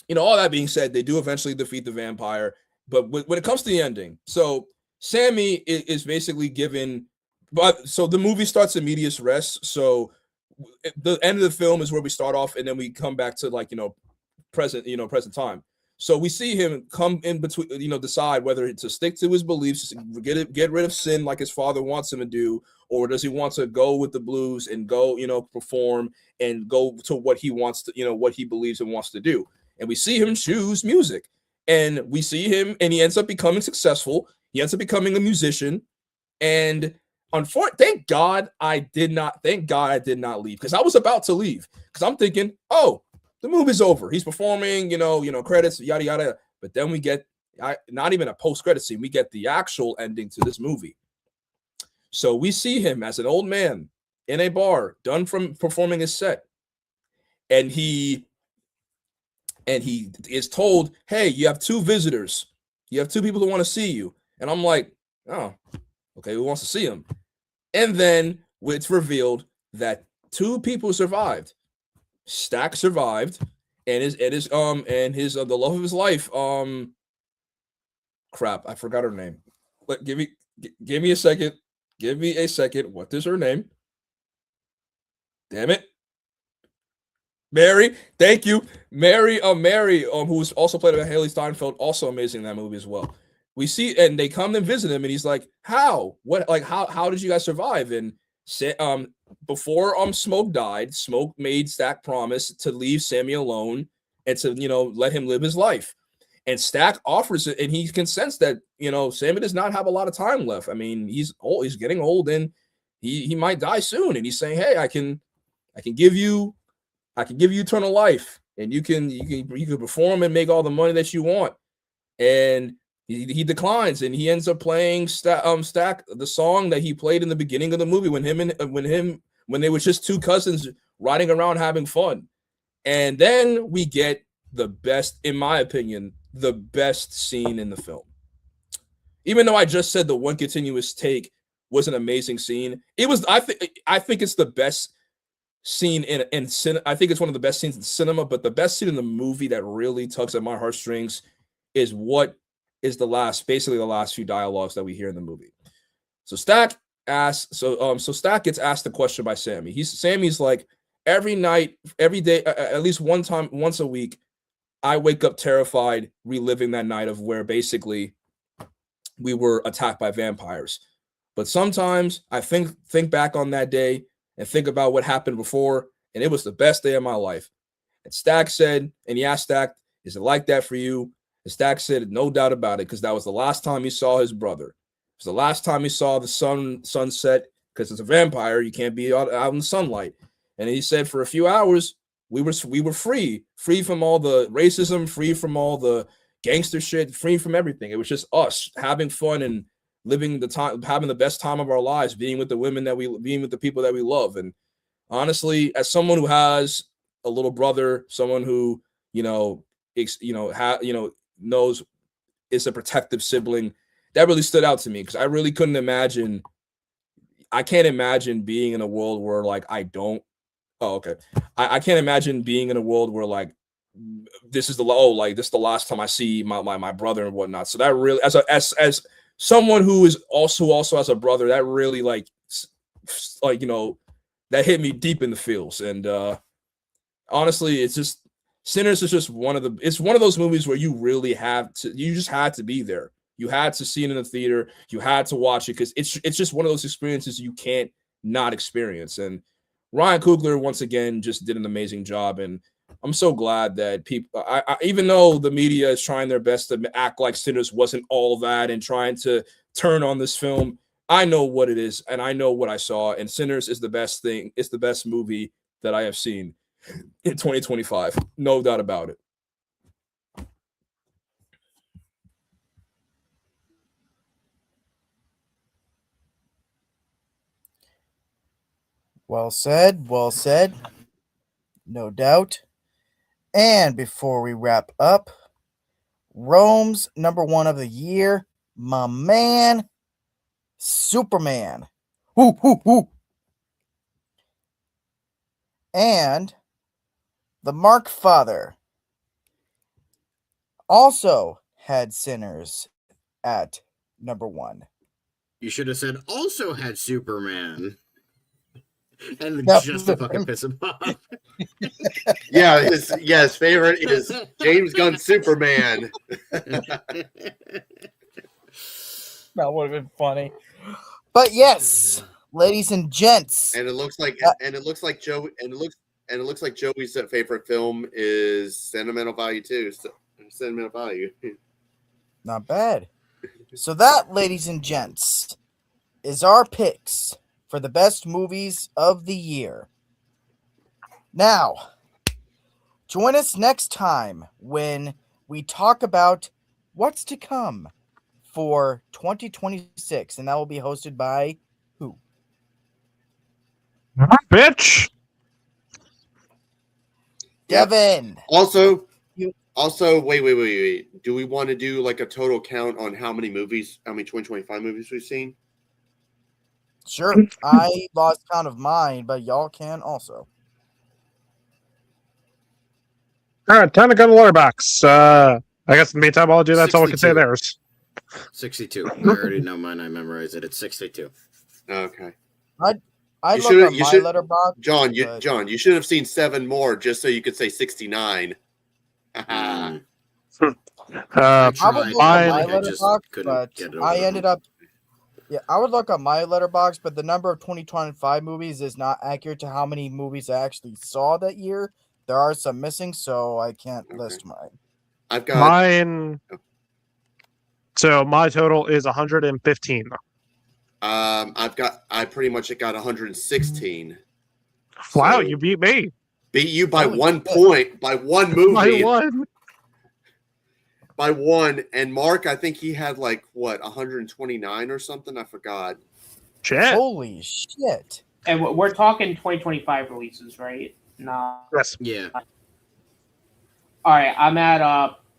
that being said, they do eventually defeat the vampire. But when it comes to the ending, so Sammy is basically given. But so the movie starts in medias res. So the end of the film is where we start off, and then we come back to present time. So we see him come in between, decide whether to stick to his beliefs, get rid of sin like his father wants him to do, or does he want to go with the blues and go, perform and go to what he wants to, what he believes and wants to do. And we see him choose music, and we see him, and he ends up becoming successful. He ends up becoming a musician, and thank God I did not leave, because I was about to leave because I'm thinking, oh, the movie's over. He's performing, credits, yada, yada. But then we get not even a post-credit scene. We get the actual ending to this movie. So we see him as an old man in a bar, done from performing his set. And he is told, hey, you have 2 visitors. You have 2 people who want to see you. And I'm like, oh, okay, who wants to see him? And then it's revealed that 2 people survived. Stack survived, and the love of his life. Crap, I forgot her name. But give me a second. Give me a second. What is her name? Damn it. Mary. Thank you, Mary. Mary, who was also played by Haley Steinfeld, also amazing in that movie as well. We see, and they come and visit him, and he's like, "How? What? Like, how did you guys survive?" And before Smoke died, Smoke made Stack promise to leave Sammy alone and to let him live his life. And Stack offers it, and he consents that Sammy does not have a lot of time left. I mean, he's old, he's getting old, and he might die soon. And he's saying, hey, I can give you eternal life, and you can perform and make all the money that you want. And he declines, and he ends up playing Stack the song that he played in the beginning of the movie when they were just 2 cousins riding around having fun. And then we get the best, in my opinion, the best scene in the film. Even though I just said the one continuous take was an amazing scene, it was. I think it's the best scene in cinema. I think it's one of the best scenes in cinema. But the best scene in the movie that really tugs at my heartstrings is basically the last few dialogues that we hear in the movie. So Stack gets asked the question by Sammy. Sammy's like, every night, every day, at least once a week, I wake up terrified, reliving that night of where basically we were attacked by vampires. But sometimes I think back on that day and think about what happened before, and it was the best day of my life. And Stack said, and he asked Stack, is it like that for you? And Stack said, no doubt about it, because that was the last time he saw his brother. It was the last time he saw the sunset, because it's a vampire, you can't be out in the sunlight. And he said for a few hours, we were free from all the racism, free from all the gangster shit, free from everything. It was just us having fun and living the time, having the best time of our lives, being with the people that we love. And honestly, as someone who has a little brother, someone who knows is a protective sibling, that really stood out to me because I really couldn't imagine. I can't imagine being in a world where like I don't. Oh, okay. I can't imagine being in a world where like this is the last time I see my brother and whatnot. So that really, as someone who is also has a brother, that really that hit me deep in the feels. And honestly, it's just Sinners is just one of those movies where you really you just had to be there. You had to see it in the theater. You had to watch it because it's just one of those experiences you can't not experience. And Ryan Coogler once again just did an amazing job, and I'm so glad that people, even though the media is trying their best to act like Sinners wasn't all that and trying to turn on this film, I know what it is and I know what I saw, and Sinners is the best thing. It's the best movie that I have seen in 2025, no doubt about it. Well said, no doubt. And before we wrap up, Rome's number one of the year, my man, Superman. Woo, woo, woo. And the Mark Father also had Sinners at number one. You should have said also had Superman. And Yep. just to fucking piss him off. Yeah, his favorite is James Gunn's Superman. That would have been funny. But yes, ladies and gents. And it looks like Joey's favorite film is Sentimental Value too. Sentimental Value. Not bad. So that, ladies and gents, is our picks for the best movies of the year. Now, join us next time when we talk about what's to come for 2026, and that will be hosted by who? Bitch. Devin. Also, wait. Do we want to do like a total count on how many 2025 movies we've seen? Sure. I lost count of mine, but y'all can also. All right, time to go to Letterboxd. I guess in the meantime, I'll do that. Someone can say 62. theirs. 62. I already know mine. I memorized it. It's 62. Okay. I You look should- at you my should- letterbox. John, but- you should have seen 7 more just so you could say 69. Mm. Uh, I would tried, look at mine- my I just letterbox, couldn't but get it over I the ended hump. up. Yeah, I would look at my letterbox, but the number of 2025 movies is not accurate to how many movies I actually saw that year. There are some missing, so I can't Okay. list mine. I've got mine. So my total is 115. I pretty much got 116. Wow, So- you beat me Beat you by Holy 1 shit. point, by one movie. by one. By one. And Mark, I think he had 129 or something. I forgot. Shit. Holy shit! And we're talking 2025 releases, right? No. Yes. Yeah. All right, I'm at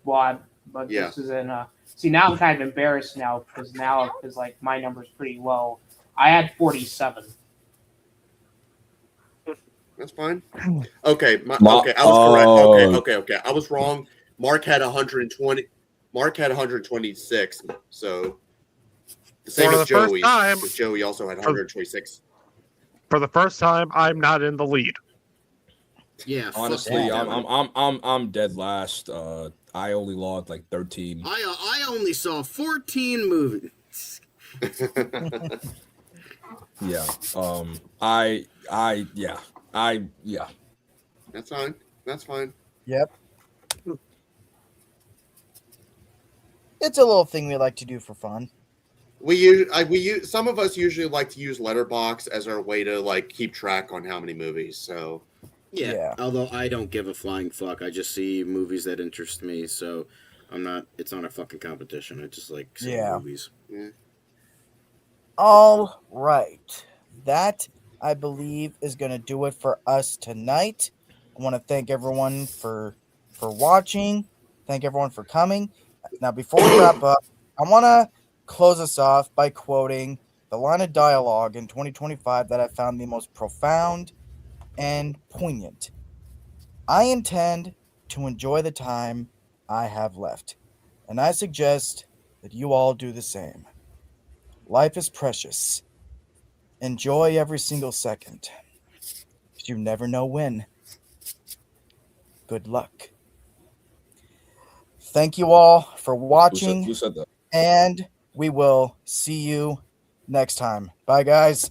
but Yeah. this is in see now I'm kind of embarrassed now because my number's pretty low. I had 47. That's fine. Okay, I was Oh. correct. Okay. I was wrong. Mark had 120. Mark had 126. So the same For as the first Joey. time- Because Joey also had 126. For the first time, I'm not in the lead. Yeah, fuck Honestly, that. I'm dead last. I only logged like 13. I only saw 14 movies. Yeah. Yeah. That's fine. That's fine. Yep. It's a little thing we like to do for fun. We use some of us usually like to use Letterbox as our way to like keep track on how many movies. So Yeah, Yeah. although I don't give a flying fuck. I just see movies that interest me, so it's not a fucking competition. I just like seeing Yeah. movies. yeah. All right. That, I believe, is going to do it for us tonight. I want to thank everyone for watching. Thank everyone for coming. Now, before we wrap up, I want to close us off by quoting the line of dialogue in 2025 that I found the most profound and poignant. I intend to enjoy the time I have left, and I suggest that you all do the same. Life is precious. Enjoy every single second. You never know when. Good luck. Thank you all for watching, Who said that? and we will see you next time. Bye, guys.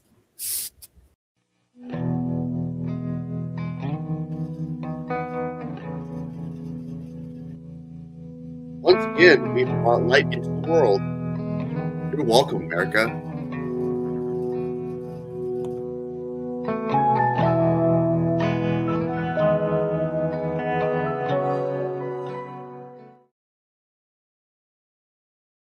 Once again, we brought light into the world. You're welcome, America.